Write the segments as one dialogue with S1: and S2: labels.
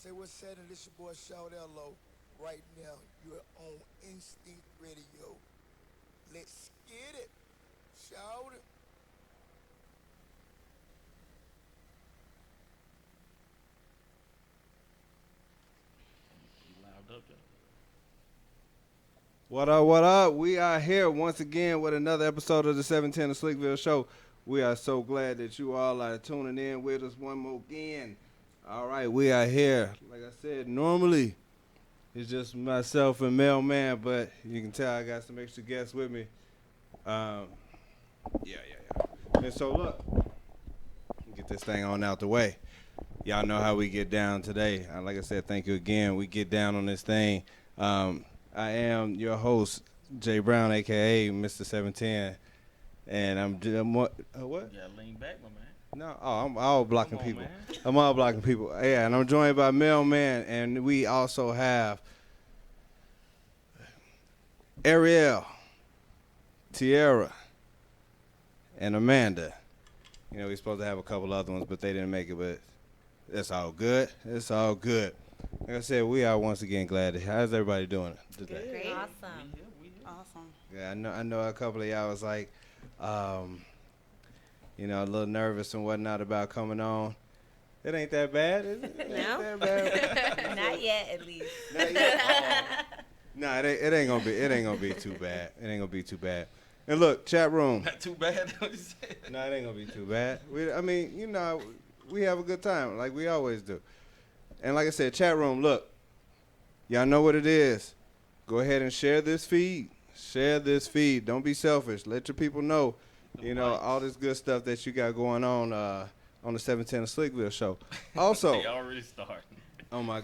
S1: Say what's happening. This your boy Shout Lo. Right now, you're on Instinct Radio. Let's get it. Shout it.
S2: Loud up there.
S3: What up, what up? We are here once again with another episode of the 710 To Slickville show. We are so glad that you all are tuning in with us one more again. All right, we are here. Like I said, normally it's just myself and Mailman, but you can tell I got some extra guests with me. Yeah. And so look, get this thing on out the way. Y'all know how we get down today. Like I said, thank you again. We get down on this thing. I am your host, Jay Brown, a.k.a. Mr. 710. And I'm what?
S2: You gotta lean back, my man.
S3: No, I'm all blocking
S2: Come on,
S3: people.
S2: man.
S3: I'm all blocking people. Yeah, and I'm joined by Mailman, and we also have Ariel, Tierra, and Amanda. You know, we're supposed to have a couple other ones, but they didn't make it, but it's all good. It's all good. Like I said, we are once again glad to. How's everybody doing today?
S4: Great. Awesome.
S2: We here.
S4: Awesome.
S3: Yeah, I know a couple of y'all was like, a little nervous and whatnot about coming on. It ain't that bad, is it? It
S4: No.
S3: ain't that bad.
S4: Not yet, at least.
S3: Not yet. Nah, it ain't gonna be too bad. It ain't gonna be too bad. And look, chat room.
S2: Not too bad. What you said?
S3: No, it ain't gonna be too bad. We have a good time like we always do. And like I said, chat room, look, y'all know what it is. Go ahead and share this feed. Share this feed. Don't be selfish. Let your people know, all this good stuff that you got going on the 710 Slickville show. Also,
S2: They already starting.
S3: oh my,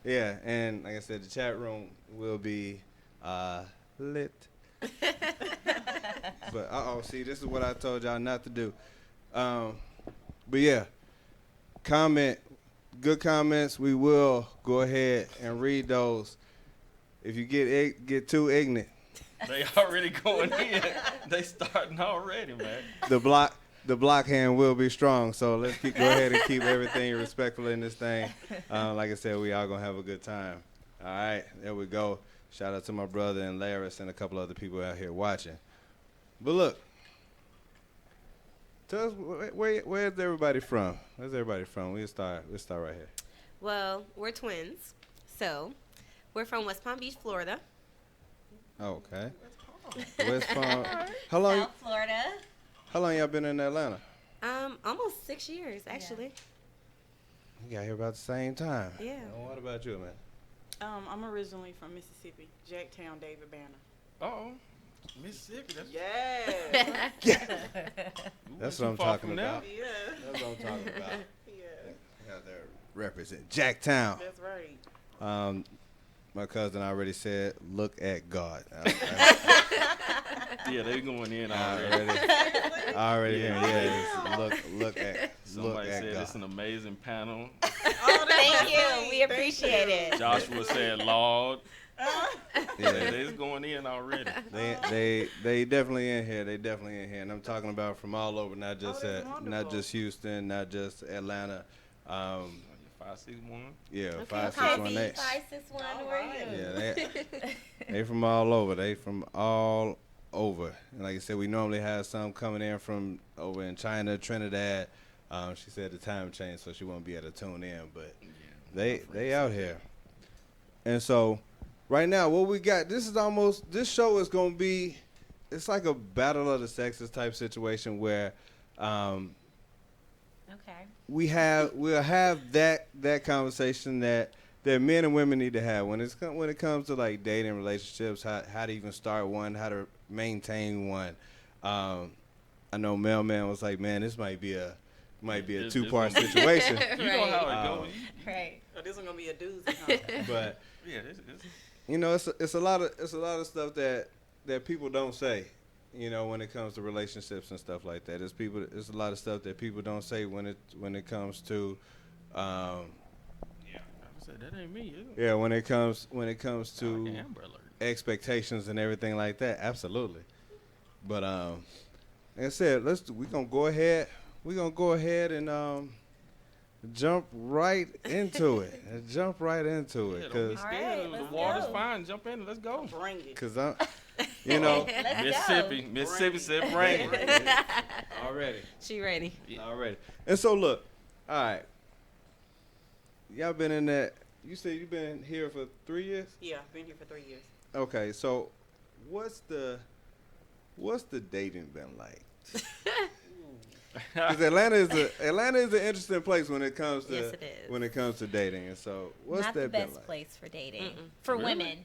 S3: yeah, and like I said, the chat room will be lit. But see, this is what I told y'all not to do. But yeah, good comments. We will go ahead and read those. If you get too ignorant,
S2: They already going in. They starting already, man.
S3: the block hand will be strong. So let's go ahead and keep everything respectful in this thing. Like I said, we all gonna have a good time. All right, there we go. Shout out to my brother and Laris and a couple other people out here watching. But look, tell us where's everybody from? Where's everybody from? We'll start right here.
S4: Well, we're twins. So, we're from West Palm Beach, Florida.
S3: Oh, okay. West Palm. How long?
S4: South Florida.
S3: How long y'all been in Atlanta?
S4: Almost 6 years, actually.
S3: We got here about the same time.
S4: Yeah.
S3: What about you, man?
S5: I'm originally from Mississippi, Jacktown, David Banner.
S2: Uh-oh. Mississippi. That's
S3: That's what I'm talking about.
S5: Yeah.
S3: That's what I'm talking about.
S5: Yeah,
S3: Out there represent Jacktown.
S5: that's right.
S3: My cousin already said, "Look at God."
S2: Yeah, they going in already.
S3: Already
S2: Yeah.
S3: here. Yeah, look at
S2: Somebody said
S3: God.
S2: it's an amazing panel.
S4: Thank you. We appreciate it.
S2: Joshua said, Lord.
S3: Yeah.
S2: They's going in already.
S3: They definitely in here. They definitely in here, and I'm talking about from all over, not just
S5: that's
S3: not
S5: wonderful.
S3: just Houston, not just Atlanta.
S2: 561.
S3: Yeah,
S4: Okay,
S3: 5618.
S4: 561, where are you?
S3: Yeah, they from all over. They from all over. And like I said, we normally have some coming in from over in China, Trinidad. She said the time changed, so she won't be able to tune in. But they out here. And so right now, what we got, this show is going to be, it's like a battle of the sexes type situation where
S4: Okay.
S3: we'll have that conversation that men and women need to have when it comes to like dating relationships, how to even start one, how to maintain one. I know Mailman was like, man, this might be a
S2: This
S3: 2-part
S2: gonna be-
S3: situation.
S2: You know how it goes.
S4: Right.
S5: Oh, this is gonna be a doozy. Huh?
S3: But
S2: Yeah,
S3: it's a lot of stuff that people don't say. When it comes to relationships and stuff like that, it's a lot of stuff that people don't say when it comes to
S2: I said that ain't me. Is it?
S3: yeah, when it comes
S2: Like
S3: to
S2: an Amber Alert.
S3: expectations and everything like that, absolutely. But like I said, we're gonna go ahead and jump right into it. Jump right into
S2: Yeah,
S3: it,
S2: don't be
S3: cause,
S6: All
S2: scared.
S6: right,
S2: The
S6: let's
S2: water's
S6: go.
S2: fine. Jump in. Let's go.
S5: Bring it.
S3: 'cause I'm, you know,
S6: Let's
S2: Mississippi.
S6: go.
S2: Mississippi said bring it.
S3: already.
S4: She ready.
S3: Already. And so look, all right. Y'all been in that. You said you've been here for 3 years.
S5: Yeah, I've been here for 3 years.
S3: Okay, so what's the dating been like? Because Atlanta is an interesting place when it comes to
S4: Yes, it is.
S3: when it comes to dating. And so what's
S6: Not
S3: that
S6: the
S3: been
S6: best
S3: like?
S6: place for dating.
S4: Mm-mm.
S6: For
S2: Really?
S6: women.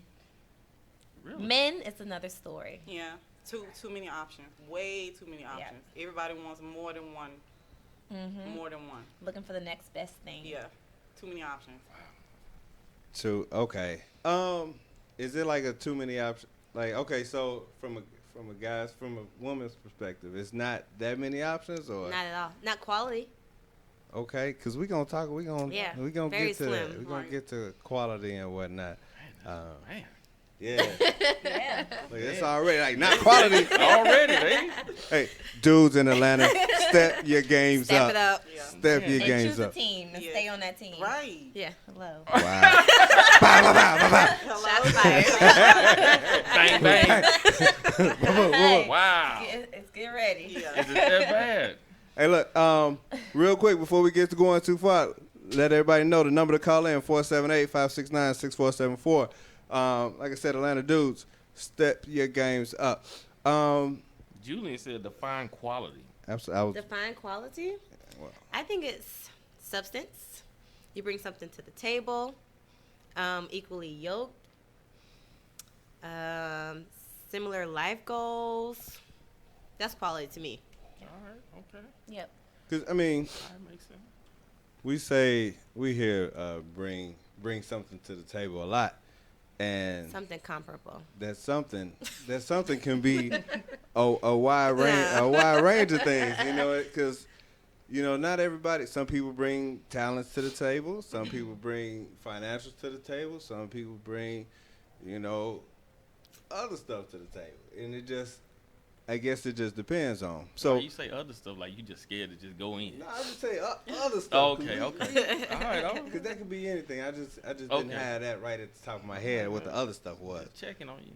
S2: Really?
S6: Men, it's another story.
S5: Yeah, too many options. Way too many options. Everybody wants more than one.
S6: Mm-hmm.
S5: More than one.
S6: Looking for the next best thing.
S5: Yeah, too many options.
S3: Okay. Is it like a too many options? Like, okay, so from a woman's perspective, it's not that many options, or
S4: Not at all. Not quality.
S3: okay, because we gonna
S4: Yeah,
S3: we gonna
S4: very
S3: get to
S4: slim.
S3: that. We gonna
S5: Right.
S3: get to quality and whatnot.
S2: Man.
S3: Yeah,
S6: Yeah.
S3: like, it's already like not quality.
S2: Already, they.
S3: Hey, dudes in Atlanta, step your games
S4: Step
S3: up.
S4: it up.
S5: Yeah.
S3: Step your
S6: And
S3: games
S6: choose a
S3: up.
S6: team and
S5: Yeah.
S6: stay on that team.
S5: Right.
S4: Yeah.
S6: Hello.
S3: Wow. Bah, bah, bah, bah, bah.
S5: Hello.
S4: Shots fired.
S2: Bang, bang.
S6: Hey,
S2: Wow.
S6: It's get ready.
S5: Yeah.
S2: Is it that bad?
S3: Hey, look, real quick before we get to going too far, let everybody know the number to call in 478-569-6474. Like I said, Atlanta dudes, step your games up.
S2: Julian said define quality.
S3: Absolutely.
S4: Define quality.
S3: Well.
S4: I think it's substance. You bring something to the table. Equally yoked. Similar life goals. That's quality to me.
S2: All right. Okay.
S6: Yep.
S3: Because, I mean,
S2: That makes sense.
S3: we hear bring something to the table a lot. And
S4: Something comparable.
S3: that something can be a wide range of things, you know, because not everybody. Some people bring talents to the table. Some people bring financials to the table. Some people bring, other stuff to the table, and I guess it just depends on. So
S2: you say other stuff like you just scared to just go in.
S3: no, I just say other stuff.
S2: Oh, okay. All right.
S3: Because that could be anything. I just didn't
S2: Okay.
S3: have that right at the top of my head what the other stuff was.
S2: Just checking on you.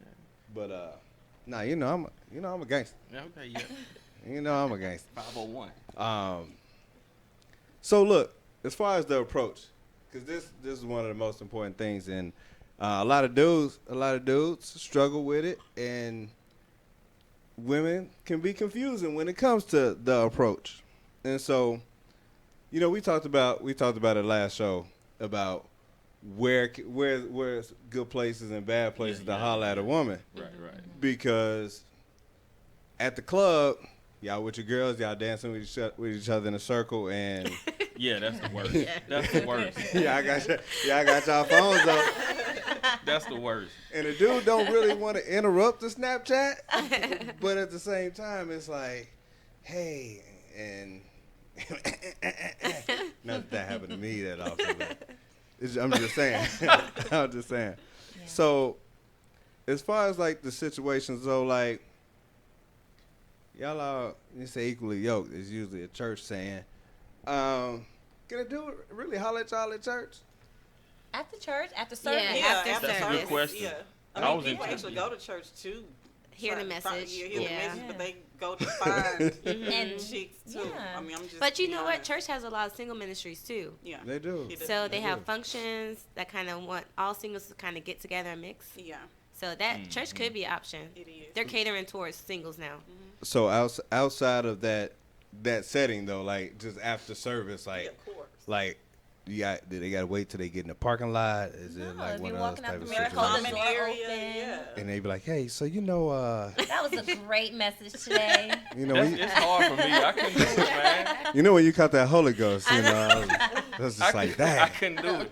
S3: But I'm a gangster.
S2: Yeah, okay, yeah.
S3: I'm a gangster.
S2: 501.
S3: So look, as far as the approach, because this is one of the most important things, and a lot of dudes struggle with it, and women can be confusing when it comes to the approach. And so, we talked about it last show about where's good places and bad places to holler at a woman,
S2: Right.
S3: because at the club, y'all with your girls, y'all dancing with each other in a circle, and
S2: Yeah, that's the worst. That's the worst.
S3: y'all got y'all phones up,
S2: That's the worst.
S3: and the dude don't really want to interrupt the Snapchat, but at the same time, it's like, hey, and not that happened to me that often, but I'm just saying. I'm just saying.
S6: Yeah.
S3: So, as far as like the situations, though, like y'all are, you say equally yoked is usually a church saying. Can a dude really holler at y'all at church?
S6: After church, after service.
S4: Yeah.
S5: Yeah,
S4: After
S5: after
S4: service.
S5: service.
S2: Good question.
S5: Yeah.
S2: I
S5: I mean,
S2: was in
S5: people
S2: church,
S5: actually
S2: yeah.
S5: go to church too.
S4: Hear the message.
S5: Hear the
S4: Yeah.
S5: message, but they go to find
S6: And
S5: chicks too.
S6: yeah.
S5: I mean, I'm just.
S4: But you know
S5: being
S4: what?
S5: honest.
S4: Church has a lot of single ministries too.
S5: Yeah.
S3: They do.
S5: It does.
S4: So they
S3: They
S4: have
S3: do.
S4: functions that kind of want all singles to kind of get together and mix.
S5: Yeah,
S4: So that church could be an option.
S5: it is.
S4: They're catering towards singles now.
S3: So outside of that setting though, like just after service,
S5: Yeah,
S3: like
S5: of course.
S3: like do they gotta wait till they get in the parking lot? Is it
S6: No,
S3: like
S6: if
S3: one
S6: you're
S3: of those
S6: walking out
S3: type
S6: the
S3: of
S6: miracle, the
S3: situations?
S6: door
S5: area,
S6: open.
S5: yeah.
S3: And they be like, hey, so
S6: That was a great message today.
S2: It's hard for me. I couldn't do it, man.
S3: when you caught that Holy Ghost, I was just like
S2: I
S3: that.
S2: couldn't do it.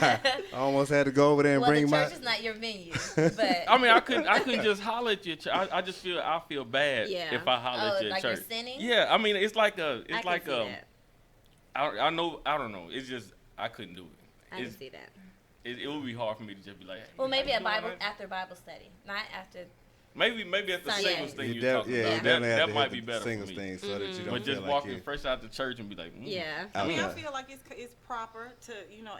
S3: I almost had to go over there and
S6: Well,
S3: bring
S6: the
S3: my.
S6: church is not your venue, but
S2: I mean, I couldn't just holler at your church. I just feel bad
S4: Yeah.
S2: if I holler at your
S6: like you're
S2: church.
S6: sinning?
S2: Yeah, I mean, it's like
S4: I can see that.
S2: I don't know. It's just I couldn't do it.
S4: I can
S2: It's-
S4: see that.
S2: It would be hard for me to just be like, hey,
S6: well,
S2: how
S6: maybe
S2: you
S6: a
S2: doing,
S6: Bible
S2: man?
S6: after Bible study, not after
S2: Maybe at the
S6: Sunday.
S2: singles thing
S3: You
S2: you're talking
S3: you
S2: about.
S3: definitely have
S2: That
S3: to
S2: might
S3: hit
S2: be
S3: the
S2: better for
S3: singles
S2: me.
S3: thing so that you don't
S2: But
S3: feel
S2: just
S3: like
S2: walking
S3: you.
S2: fresh out the church and be like,
S4: Yeah.
S5: I mean, I
S3: Okay.
S5: feel like it's proper to,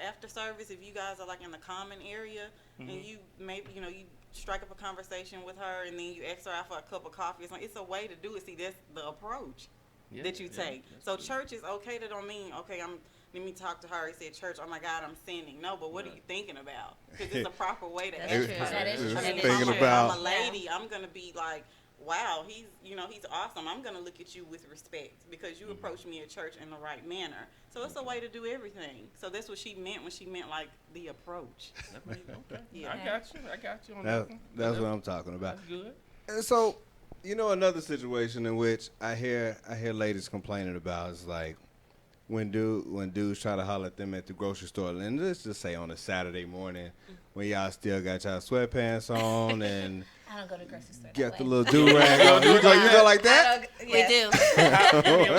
S5: after service, if you guys are like in the common area and you maybe, you strike up a conversation with her and then you ask her out for a cup of coffee or something. It's a way to do it. See, that's the approach
S2: Yeah,
S5: that you
S2: yeah,
S5: take.
S2: that's
S5: So
S2: good.
S5: church is okay. That don't mean, okay, let me talk to her. He said, church, oh my God, I'm sinning. No, but what are you thinking about? Because it's a proper way to
S6: That's
S5: ask
S6: true.
S5: her.
S6: That is
S3: It was
S6: true.
S5: I mean, if
S3: thinking
S5: I'm,
S3: about-
S5: if I'm a lady, I'm going to be like, wow, he's awesome. I'm going to look at you with respect because you approach me at church in the right manner. So it's a way to do everything. So that's what she meant when she meant like the approach.
S2: okay.
S5: Yeah.
S2: I got you on that one.
S3: That's what I'm talking about.
S2: That's good.
S3: And so, another situation in which I hear ladies complaining about is like when dudes try to holler at them at the grocery store, and let's just say on a Saturday morning when y'all still got y'all sweatpants on and
S6: I don't go to the grocery store.
S3: get
S6: that
S3: the
S6: way.
S3: little do rag on. You go like that?
S4: We do.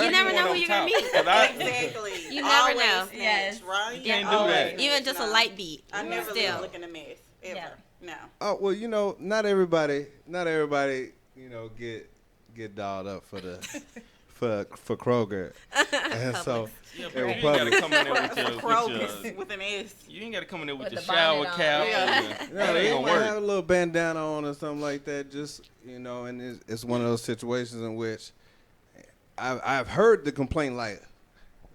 S4: You never know who you're gonna meet.
S5: Exactly.
S4: You never
S5: Always
S4: know.
S5: snatch,
S6: Yes.
S5: right?
S2: You can't do that.
S4: Even just a light beat.
S5: I never
S4: Still.
S5: look in a mess ever.
S6: Yeah.
S5: No.
S3: Oh well, not everybody, get dolled up for the for Kroger, and so
S2: Yeah,
S3: in
S2: but you ain't
S3: public.
S2: gotta come in there with your,
S5: Kroger's with an S.
S2: you ain't gotta come in there with
S6: With
S2: your
S6: the
S2: shower
S6: bonnet on.
S2: cap.
S5: Yeah.
S2: That
S3: they
S2: ain't gonna
S3: might
S2: work.
S3: have a little bandana on or something like that. Just and it's one of those situations in which I've heard the complaint like,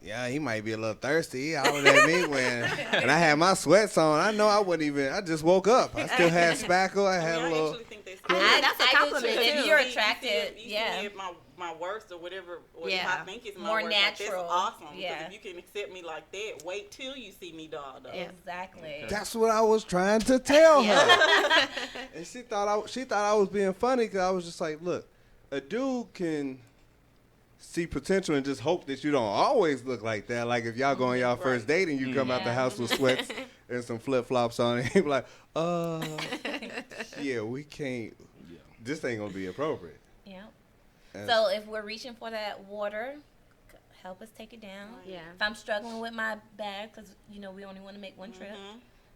S3: yeah, he might be a little thirsty. He hollered at me and I had my sweats on. I know I wouldn't even. I just woke up. I still had spackle. I had
S5: I
S3: a little.
S5: actually think that's
S4: That's a
S6: I do
S4: compliment
S6: too.
S4: too.
S6: If you're
S5: You see
S6: attracted,
S5: it- you see
S6: yeah.
S5: it my worst or whatever, or
S4: Yeah.
S5: if I think it's my
S6: More
S5: worst, like,
S6: natural.
S5: that's awesome.
S6: Yeah.
S5: Because if you can accept me like that, wait till you see me dolled up.
S4: Yeah.
S6: Exactly.
S3: That's what I was trying to tell her. And she thought I was being funny because I was just like, look, a dude can see potential and just hope that you don't always look like that. Like if y'all go on y'all first date and you come out the
S6: Yeah.
S3: house with sweats and some flip flops on, and he be like, yeah, we can't.
S2: Yeah.
S3: This ain't gonna be appropriate.
S6: Yeah.
S3: And
S6: So if we're reaching for that water, help us take it down.
S4: Yeah.
S6: If I'm struggling with my bag, because we only want to make one trip,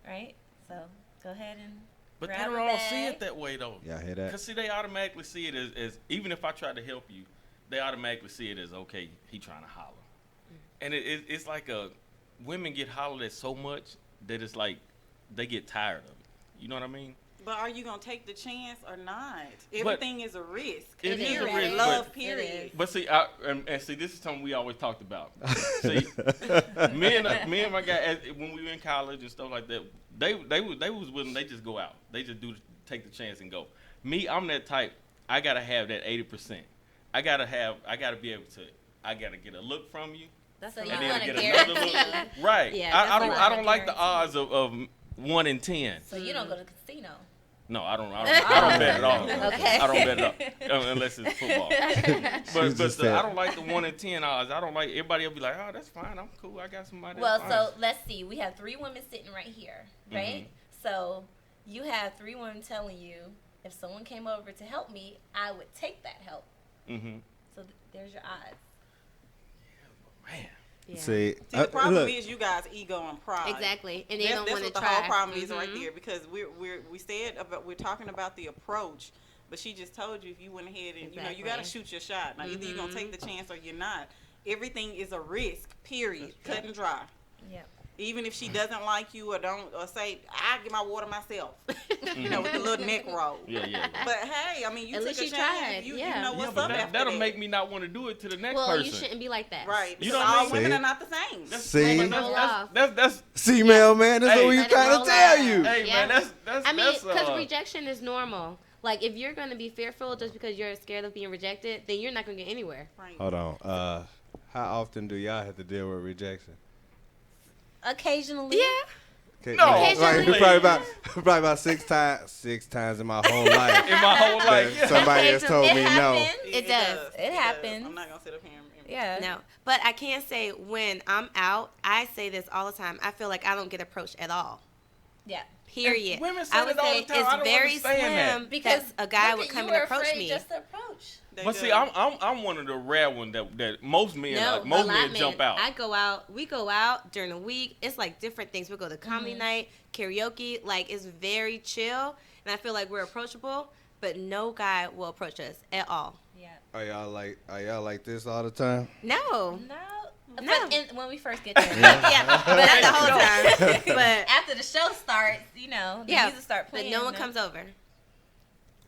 S6: right? So go ahead and.
S2: But they
S6: grab
S2: don't
S6: a
S2: all see
S6: bag.
S2: it that way though.
S3: y'all hear that?
S2: Because see, they automatically see it as even if I try to help you, they automatically see it as okay, he trying to holler. And it's like women get hollered at so much that it's like they get tired of it. You know what I mean?
S5: But are you gonna take the chance or not? Everything is a risk.
S2: It is a
S5: Period.
S2: risk,
S5: Love,
S2: but-
S5: period.
S2: But see, and see, this is something we always talked about. See, me and my guy, when we were in college and stuff like that, they was willing. They just go out. They just take the chance and go. Me, I'm that type. I gotta have that 80%. I gotta be able to. I gotta get a look from you,
S6: That's so
S2: and
S6: you
S2: then
S6: want
S2: get
S6: to
S2: another
S6: guarantee.
S2: look. Right.
S4: Yeah,
S2: I
S4: that's
S2: don't.
S4: what
S2: I
S6: I
S2: don't like the
S6: guarantee.
S2: odds of 1 in 10.
S6: So you don't go to the casino.
S2: No, I don't bet at all.
S6: Okay.
S2: I don't bet at all unless it's football. But
S3: just said-
S2: I don't like the 1 in 10 odds. I don't like everybody will be like, oh, that's fine. I'm cool. I got somebody.
S6: Well,
S2: that's
S6: so
S2: fine.
S6: let's see. We have 3 women sitting right here, right? So you have 3 women telling you, if someone came over to help me, I would take that help. So there's your odds.
S2: Man.
S4: Yeah.
S3: See,
S5: See, the problem
S3: look,
S5: is you guys' ego and pride.
S4: Exactly, and they
S5: That's,
S4: don't
S5: that's
S4: want to
S5: what the
S4: try.
S5: whole problem is right there, because we're talking about the approach, but she just told you if you went ahead and you got to
S4: Exactly.
S5: shoot your shot. Now either you're gonna take the chance or you're not. Everything is a risk. Period. Cut and dry.
S6: Yep.
S5: Even if she doesn't like you or say I get my water myself, with the little neck roll.
S2: Yeah.
S5: But hey, I mean, you
S4: At
S5: took
S4: least
S5: a
S4: you
S5: chance.
S4: tried,
S5: You
S4: yeah.
S5: know
S2: Yeah,
S5: what's
S2: but
S5: up after
S2: that'll
S5: that.
S2: make me not want to do it to the next
S4: Well,
S2: person.
S4: you shouldn't be like that.
S5: Right.
S2: You
S5: Because
S2: know what
S5: all
S2: I mean?
S5: women
S3: See?
S5: are not the same.
S3: See?
S4: Let it roll off.
S2: That's
S3: see, mailman, that's
S2: Hey.
S3: what we
S4: Let it
S3: trying
S4: roll
S3: to tell
S4: off.
S3: you.
S2: hey
S4: Yeah.
S2: man, that's
S4: I mean,
S2: that's,
S4: because rejection is normal. Like, if you're going to be fearful just because you're scared of being rejected, then you're not going to get anywhere.
S5: Right.
S3: Hold on. How often do y'all have to deal with rejection?
S6: Occasionally.
S4: Yeah.
S3: Okay,
S2: No,
S4: Occasionally.
S3: probably about 6 times in my whole life.
S2: in my whole life.
S3: that somebody has told
S6: It
S3: me no.
S6: happens.
S4: It does.
S6: It happens.
S5: I'm not gonna sit up here and
S6: Yeah.
S4: No. But I can say when I'm out, I say this all the time. I feel like I don't get approached at all.
S6: Yeah.
S4: Period.
S2: Women say
S4: I would
S2: that all
S4: say
S2: the time. I
S4: it's
S2: don't
S4: very
S2: understand that.
S4: slim
S6: Because
S4: that a guy
S6: look
S4: would
S6: at
S4: come
S6: you
S4: and
S6: were
S4: approach
S6: afraid
S4: me.
S6: Just to approach.
S5: They
S2: But
S5: do.
S2: see, I'm one of the rare ones that most men
S4: No,
S2: most
S4: a lot
S2: men
S4: man.
S2: jump out.
S4: I go out. We go out during the week. It's like different things. We go to comedy night, karaoke. Like, it's very chill, and I feel like we're approachable. but no guy will approach us at all.
S6: Yeah.
S3: Are y'all like this all the time?
S4: No.
S6: No.
S4: No.
S6: But when we first get there.
S4: Yeah, but not the whole time. But
S6: After the show starts, the music start
S4: but
S6: playing.
S4: no one comes over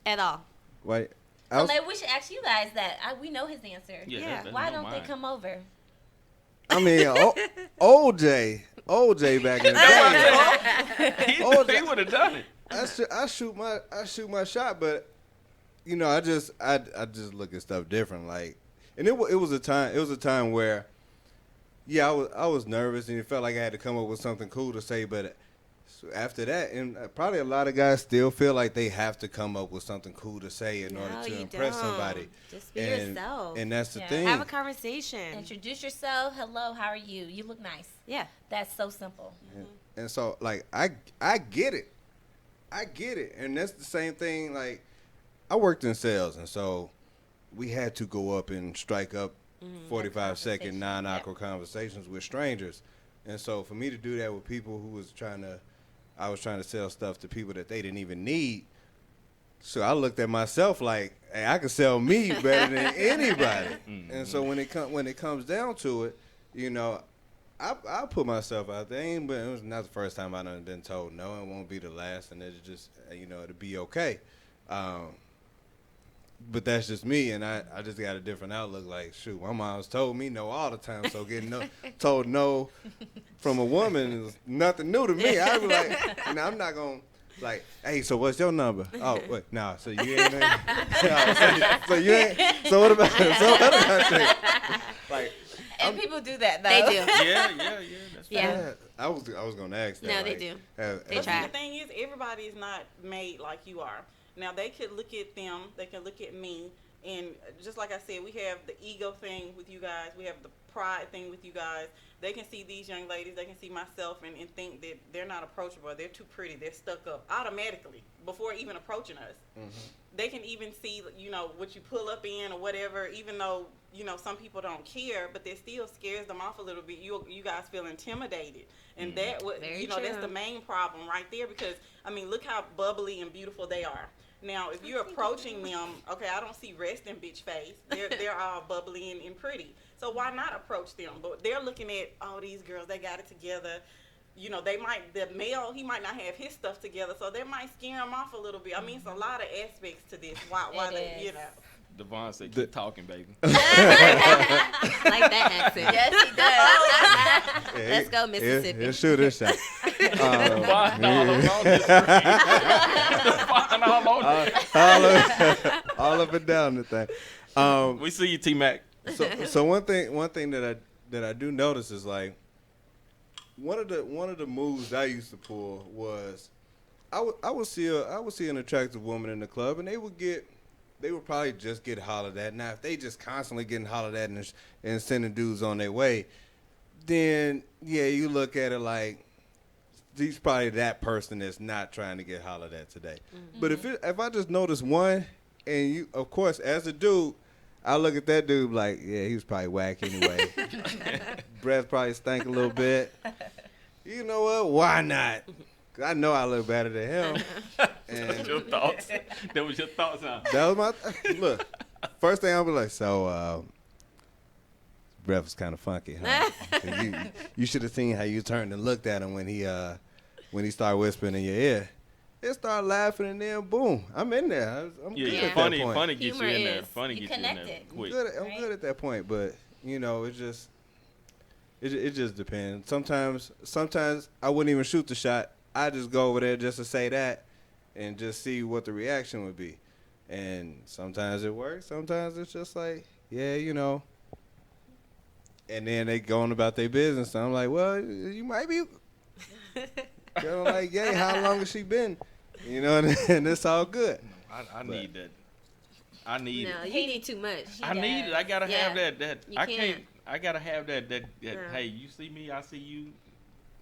S4: at all.
S3: Wait.
S6: So maybe we should ask you guys that. We know his answer.
S4: Yeah.
S6: Why don't they come over?
S3: I mean, OJ back in the day.
S2: He would have done it.
S3: I shoot my shot, but I just look at stuff different. Like, and it was a time where, yeah, I was nervous and it felt like I had to come up with something cool to say, but after that, and probably a lot of guys still feel like they have to come up with something cool to say in order to impress somebody.
S4: Just be yourself.
S3: And that's the thing.
S4: Have a conversation.
S6: Introduce yourself. Hello, how are you? You look nice.
S4: Yeah.
S6: That's so simple.
S3: And so, like, I get it. I get it. And that's the same thing, like, I worked in sales, and so we had to go up and strike up 45-second non-awkward conversations with strangers. And so for me to do that with people who I was trying to sell stuff to people that they didn't even need. So I looked at myself like, hey, I can sell me better than anybody. And so when it comes down to it, I put myself out there. But it was not the first time I done been told no. It won't be the last, and it's just it'll be okay. But that's just me, and I just got a different outlook. Like, shoot, my mom's told me no all the time, so getting told no from a woman is nothing new to me. I was like, I'm not going to, like, hey, so what's your number? Oh, wait, nah, so you ain't, so you ain't, so what about you? Like,
S6: and people do that, though.
S4: They do.
S2: Yeah, that's
S4: Yeah.
S3: I was going to ask that.
S4: No, they
S3: like,
S4: do.
S3: They
S4: They try.
S5: The thing is, everybody is not made like you are. Now, they could look at them, they can look at me, and just like I said, we have the ego thing with you guys, we have the pride thing with you guys. They can see these young ladies, they can see myself, and think that they're not approachable, they're too pretty, they're stuck up automatically before even approaching us. They can even see, what you pull up in or whatever, even though, some people don't care, but that still scares them off a little bit. You guys feel intimidated. And that's the main problem right there, because, look how bubbly and beautiful they are. Now, if you're approaching them, okay, I don't see resting bitch face. They're all bubbly and pretty. So why not approach them? But they're looking at, these girls, they got it together. The male, he might not have his stuff together, so that might scare him off a little bit. It's a lot of aspects to this. Why they,
S2: Devon said, keep talking, baby.
S4: Like that accent.
S6: Yes, he does.
S4: Let's go, Mississippi.
S3: He'll shoot his shot. All up and down the thing.
S2: We see you, T-Mac.
S3: So one thing that I do notice is, like, one of the moves I used to pull was I would see an attractive woman in the club, and they would probably just get hollered at. Now, if they just constantly getting hollered at and sending dudes on their way, then yeah, you look at it like, he's probably that person that's not trying to get hollered at today. But if I just notice one, and you, of course, as a dude, I look at that dude like, yeah, he was probably whack anyway. Breath probably stank a little bit. You know what? Why not? 'Cause I know I look better than him. And
S2: Your thoughts. That was your thoughts, huh?
S3: that was my look. First thing I'll be like, so breath was kind of funky, huh? you should have seen how you turned and looked at him when he started whispering in your ear. It started laughing, and then boom, I'm in there. I'm good at
S2: funny,
S3: that point.
S2: funny gets you
S6: Humor
S2: in there.
S6: is-
S2: Funny
S6: you
S2: gets you in there
S6: connected.
S2: quick.
S3: I'm good at that point, but it just depends. Sometimes I wouldn't even shoot the shot. I just go over there just to say that, and just see what the reaction would be. And sometimes it works. Sometimes it's just like, yeah, And then they go on about their business. And I'm like, well, you might be. They're like, yeah, how long has she been? And it's all good.
S2: I need that. I need
S4: No,
S2: it.
S4: you need too much.
S2: I need it. I gotta
S4: Yeah.
S2: have that.
S4: You
S2: I
S4: can't.
S2: can't. I gotta have that.
S4: No.
S2: Hey, you see me? I see you.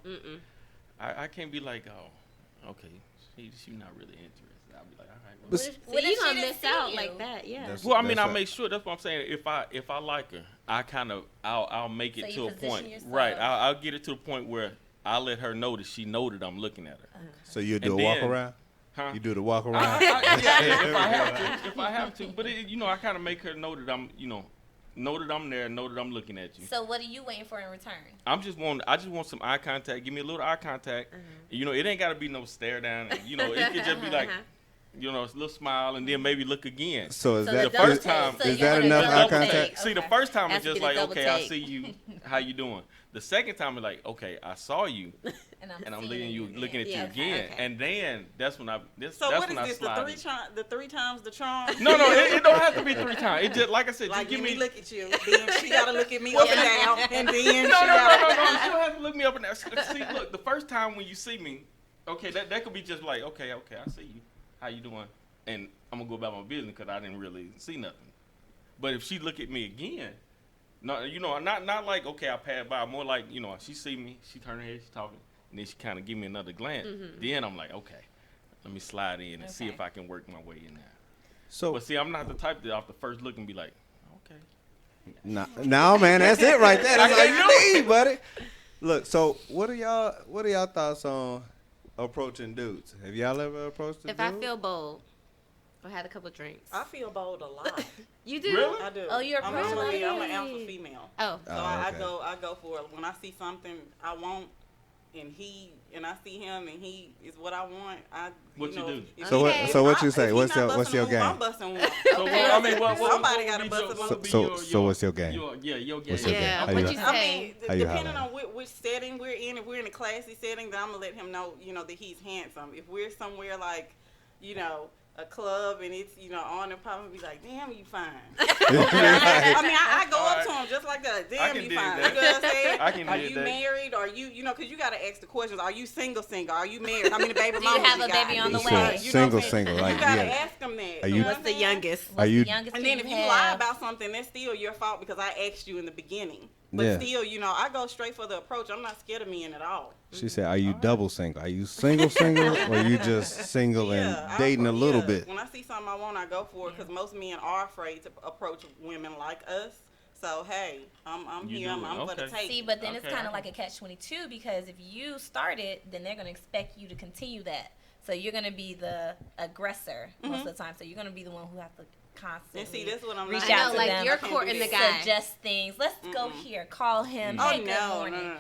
S4: Mm-mm.
S2: I can't be like, oh, okay, she not really interested. I'll be like, all right. Well,
S3: But
S4: So
S6: What if
S4: you
S6: she
S4: gonna
S6: didn't
S4: miss
S6: see
S4: out
S6: you?
S4: like that, yeah.
S3: That's-
S2: well, I mean,
S3: that's
S2: I'll
S3: right.
S2: make sure. That's what I'm saying. If I like her, I'll make it
S6: So
S2: to
S6: you
S2: a
S6: position
S2: point.
S6: yourself.
S2: Right. I'll get it to the point where I let her know that she know that I'm looking at her.
S3: So you do a
S2: And
S3: walk
S2: then-
S3: around?
S2: Huh?
S3: You do the walk around.
S2: Yeah, if I have to, but I kind of make her know that I'm, know that I'm there, know that I'm looking at you.
S6: So what are you waiting for in return?
S2: I just want some eye contact. Give me a little eye contact. It ain't gotta be no stare down. And, it could just be like, it's a little smile, and then maybe look again.
S3: So is
S6: So
S3: that
S2: the first time?
S6: So
S3: is
S6: you're
S3: that
S6: gonna
S3: enough eye
S6: double take.
S3: contact?
S2: See, the first time
S4: Has
S2: it's
S4: to
S2: just
S4: be the
S2: like,
S4: double
S2: okay, I
S4: take.
S2: see you. How you doing? The second time it's like, okay, I saw you, and I'm looking at you
S4: Yeah,
S2: again,
S4: okay.
S2: and then that's when I.
S5: So
S2: that's
S5: what
S2: when
S5: is
S2: I
S5: this?
S2: slide in.
S5: The three times the charm?
S2: No, it don't have to be 3 times. It just like I said,
S5: Like,
S2: just
S5: let
S2: give
S5: me look at you. Then she gotta look at me up and down, and then she
S2: No.
S5: gotta.
S2: You don't have to look me up and down. See, look, the first time when you see me, okay, that could be just like, okay, I see you. How you doing? And I'm gonna go about my business because I didn't really see nothing. But if she look at me again, no, not like, okay, I passed by. More like, she see me, she turn her head, she talking, and then she kind of give me another glance. Then I'm like, okay, let me slide in and see if I can work my way in there.
S3: So
S2: But see, I'm not the type that off the first look and be like, okay.
S3: no, man, that's it right there. That's all
S2: can't
S3: you need, buddy. Look, so what are y'all thoughts on approaching dudes? Have y'all ever approached a
S4: If
S3: dude?
S4: I feel bold or had a couple drinks.
S5: I feel bold a lot.
S4: You do?
S2: Really?
S5: I do.
S6: Oh, you're
S5: I'm
S6: approachable.
S5: an alpha female.
S4: Oh.
S5: So
S3: Oh, okay.
S5: I go for it. When I see something I want, and I see him and he is what I want,
S2: What you do?
S5: if
S3: So
S5: he-
S3: what-
S5: if
S3: so what
S5: I-
S3: you say?
S5: if he
S3: What's
S5: not
S3: your- what's
S5: busting
S3: your
S5: a move,
S3: game?
S5: I'm busting one.
S2: So what,
S5: Somebody
S2: would
S5: gotta
S2: be
S5: bust
S2: your-
S5: a
S2: what would be
S3: So-
S2: your-
S3: so what's your game?
S2: your game.
S3: What's your game?
S4: Yeah,
S3: How
S4: what
S3: you-
S4: you
S5: I
S4: say?
S5: mean,
S3: How you
S5: depending
S3: holler?
S5: on which setting we're in, if we're in a classy setting, then I'm gonna let him know, that he's handsome. If we're somewhere like, a club and it's, on and probably be like, damn, you fine. I go up to him just like that.
S2: I
S5: Damn,
S2: can
S5: you
S2: dig
S5: fine.
S2: that.
S5: You know what I'm saying?
S2: I can
S5: Are
S2: dig
S5: you
S2: that.
S5: married? Are you, because you gotta ask the questions. Are you single? Are you married? How many baby
S6: Do you
S5: mamas
S6: have a
S5: got?
S6: baby on the
S3: He
S6: way?
S3: said
S5: You know what I'm
S3: single,
S5: saying?
S3: single.
S5: You
S3: Like,
S5: gotta
S3: yeah.
S5: ask them that.
S3: Are
S5: You
S3: you-
S5: know what
S4: What's
S5: I'm
S4: the
S5: saying?
S4: youngest?
S6: What's
S3: Are you-
S6: the youngest
S5: And
S6: kid
S5: then if
S6: you
S5: you
S6: have?
S5: lie about something, that's still your fault because I asked you in the beginning. But
S3: Yeah.
S5: still, I go straight for the approach. I'm not scared of men at all.
S3: She said, "Are you double single? Are you single, or you just single and
S5: I-
S3: dating a little
S5: yeah.
S3: bit?"
S5: When I see something I want, I go for it because most men are afraid to approach women like us. So hey, I'm
S2: You
S5: here.
S2: do
S5: I'm
S2: it.
S5: for the
S2: Okay.
S5: take.
S6: See, but then it's
S2: Okay,
S6: kind of
S2: okay.
S6: like a catch-22 because if you start it, then they're going to expect you to continue that. So you're going to be the aggressor most of the time. So you're going to be the one who has to constantly
S5: And see, that's what I'm
S6: reach
S5: not.
S6: out
S4: I know,
S6: to
S4: like
S6: them.
S4: you're
S5: I can't
S4: courting
S5: do
S4: the
S5: that.
S4: guy.
S6: Suggest things. Let's go here. Call him.
S5: Oh
S6: Hey, good
S5: no,
S6: morning.
S5: no.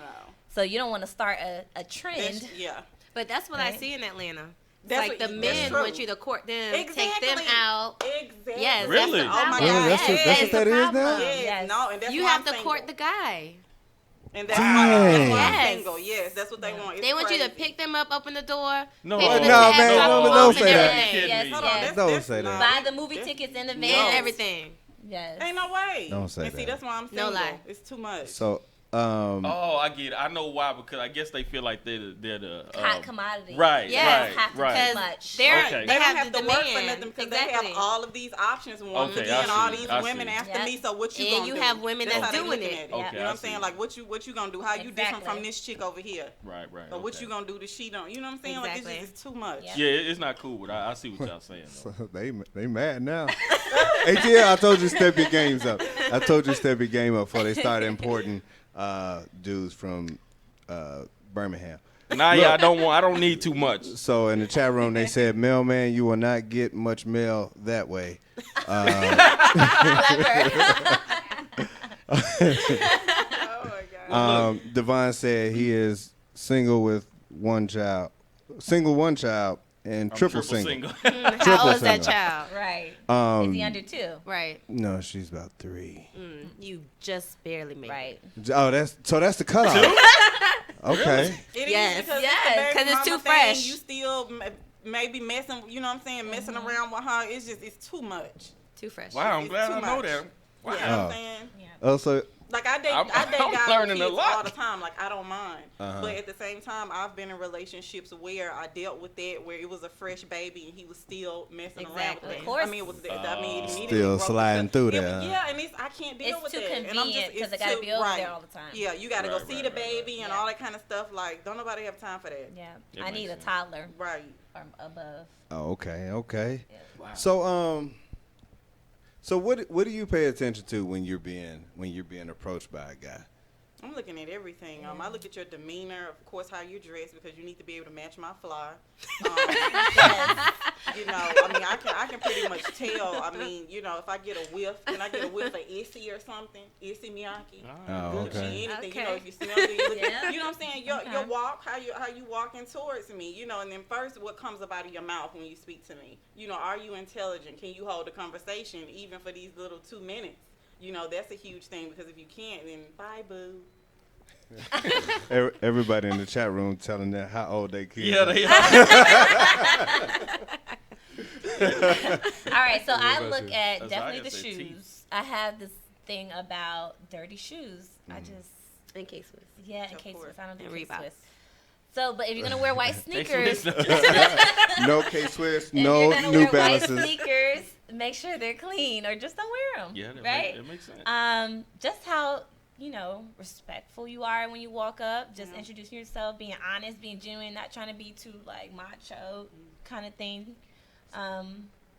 S6: So you don't want to start a trend.
S5: Yeah.
S4: But that's what I
S6: Right.
S4: see in Atlanta. It's
S5: That's
S4: like
S5: what-
S4: the
S5: that's
S4: men
S5: true.
S4: want you to court them, take them
S5: Exactly.
S4: out.
S5: Exactly.
S4: Yes,
S2: Really?
S4: that's the
S5: Oh my
S4: problem.
S3: Really?
S5: God.
S3: That's what
S5: yes.
S3: that is now?
S5: Yes.
S6: Yes.
S5: No, and that's
S4: You
S5: why
S4: have
S5: I'm
S4: to
S5: single.
S4: court the guy.
S5: And that's
S3: Dang.
S5: why I'm
S4: Yes.
S5: single. Yes, that's what they want. It's
S4: They want you to
S5: crazy.
S4: pick them up, open the door.
S2: No.
S4: pay for the
S3: No,
S4: tab,
S3: man,
S4: drop
S3: no,
S4: them
S3: don't
S4: off,
S3: say
S4: and
S3: that.
S4: everything.
S6: Yes,
S5: Hold on,
S6: yes.
S3: Don't say that.
S6: Buy the movie tickets in
S4: Pay
S6: advance.
S4: for everything.
S6: Yes.
S5: Ain't no way.
S3: Don't say
S5: and see,
S3: that.
S5: that's why I'm
S4: No
S5: single.
S4: lie.
S5: It's too much.
S3: So,
S2: Oh, I get it. I know why, because I guess they feel like they're the
S6: Hot commodity.
S2: Right,
S4: Yes.
S6: Have to
S2: right.
S6: too much.
S4: They're,
S2: Okay.
S4: they
S5: don't
S4: have,
S5: have
S4: the
S5: to work for
S4: demand.
S5: nothing because
S4: Exactly.
S5: they have all of these options. One
S2: Okay,
S5: again,
S2: I
S5: all
S2: see,
S5: these
S2: I
S5: women
S2: see.
S5: after
S6: Yeah.
S5: me. So what you
S4: And
S5: gonna
S4: you
S5: do?
S4: have women that's
S5: how they
S4: doing
S5: looking
S4: it.
S5: at
S2: Okay,
S5: you know what
S2: I
S5: I'm saying?
S2: see.
S5: Like what you gonna do? How you different
S6: Exactly.
S5: from this chick over here?
S2: Right.
S5: So what
S2: okay.
S5: you gonna do that she don't? You know what I'm saying? Like
S4: Exactly.
S5: it's too much.
S6: Yeah.
S2: Yeah, it's not cool, but I see what y'all saying. Though.
S3: so they mad now. ATL, I told you step your games up. I told you step your game up before they start importing dudes from Birmingham.
S2: Nah, yeah, I don't need too much.
S3: So in the chat room, they said, "Mailman, you will not get much mail that way."
S5: Oh my god.
S3: Devon said he is single with one child, and
S2: I'm
S3: triple single.
S4: How
S3: Triple
S4: old is that
S3: single.
S4: child?
S6: Right. Is he under 2?
S4: Right.
S3: No, she's about 3.
S4: You just barely made
S6: Right.
S3: Oh, that's the cutoff. Okay.
S5: It is
S4: Yes.
S5: because
S6: Yes,
S5: it's, the baby
S4: 'cause it's
S5: mama
S4: too
S5: thing.
S4: fresh.
S5: You still maybe messing. You know what I'm saying? Messing around with her. It's too much.
S4: Too fresh.
S2: Wow, I'm
S5: It's
S2: glad
S5: too
S2: I know
S5: much.
S2: that. Wow.
S5: You know what
S3: Oh.
S5: I'm saying?
S3: Also,
S5: Like I date
S2: I'm
S5: guys
S2: learning
S5: with
S2: a
S5: kids
S2: lot.
S5: all the time. Like I don't mind,
S3: Uh-huh.
S5: but at the same time, I've been in relationships where I dealt with that, where it was a fresh baby and he was still messing around
S4: Exactly.
S5: with it.
S6: Of course.
S5: I mean, it was. I mean, it immediately
S3: Still
S5: broke
S3: sliding
S5: because
S3: through
S5: it
S3: there,
S5: was-
S3: huh?
S5: Yeah, and I can't deal
S6: It's
S5: with
S6: too
S5: that. And I'm
S6: convenient
S5: just,
S6: 'cause
S5: it's
S6: I gotta
S5: too-
S6: be over
S5: right.
S6: there all the time.
S5: Yeah, you got to go
S2: Right,
S5: see
S2: right,
S5: the
S2: right,
S5: baby and
S6: Yeah.
S5: all that kind of stuff. Like, don't nobody have time for that.
S6: Yeah.
S2: It
S6: I
S2: makes
S6: need a
S2: sense.
S6: toddler
S5: Right.
S6: or above.
S3: oh, okay.
S2: Wow.
S3: So what do you pay attention to when you're being approached by a guy?
S5: I'm looking at everything. I look at your demeanor, of course, how you're dressed, because you need to be able to match my fly. You know, I mean, I can pretty much tell. I mean, you know, if I get a whiff, can I get a whiff of Issy or something? Issy Miyake.
S3: Oh, okay.
S5: Anything,
S6: Okay.
S5: you know, if you smell good, you,
S6: Yeah.
S5: you know what I'm saying? Your walk, how you walking towards me, you know, and then first, what comes up out of your mouth when you speak to me? You know, are you intelligent? Can you hold a conversation even for these little 2 minutes? You know, that's a huge thing, because if you can't, then bye, boo.
S3: Everybody in the chat room telling them how old they kids.
S2: Yeah,
S3: are.
S2: they are.
S6: All right, so I
S3: about
S6: look
S3: you?
S6: at
S2: That's
S6: definitely
S2: why I
S6: the
S2: say
S6: shoes.
S2: teeth.
S6: I have this thing about dirty shoes. I just
S4: In case with.
S6: yeah, in
S5: Of
S6: case
S5: course.
S6: Swiss. I don't do
S4: And
S6: K
S4: Reeboks.
S6: Swiss. So, but if you're gonna wear white sneakers,
S3: No K-Swiss,
S6: if
S3: no
S6: you're gonna
S3: New
S6: wear white
S3: Balances.
S6: sneakers, make sure they're clean, or just don't wear them.
S2: Yeah, that,
S6: right.
S2: that makes sense.
S6: Just how respectful you are when you walk up, just
S5: Yeah.
S6: introducing yourself, being honest, being genuine, not trying to be too like macho kind of thing.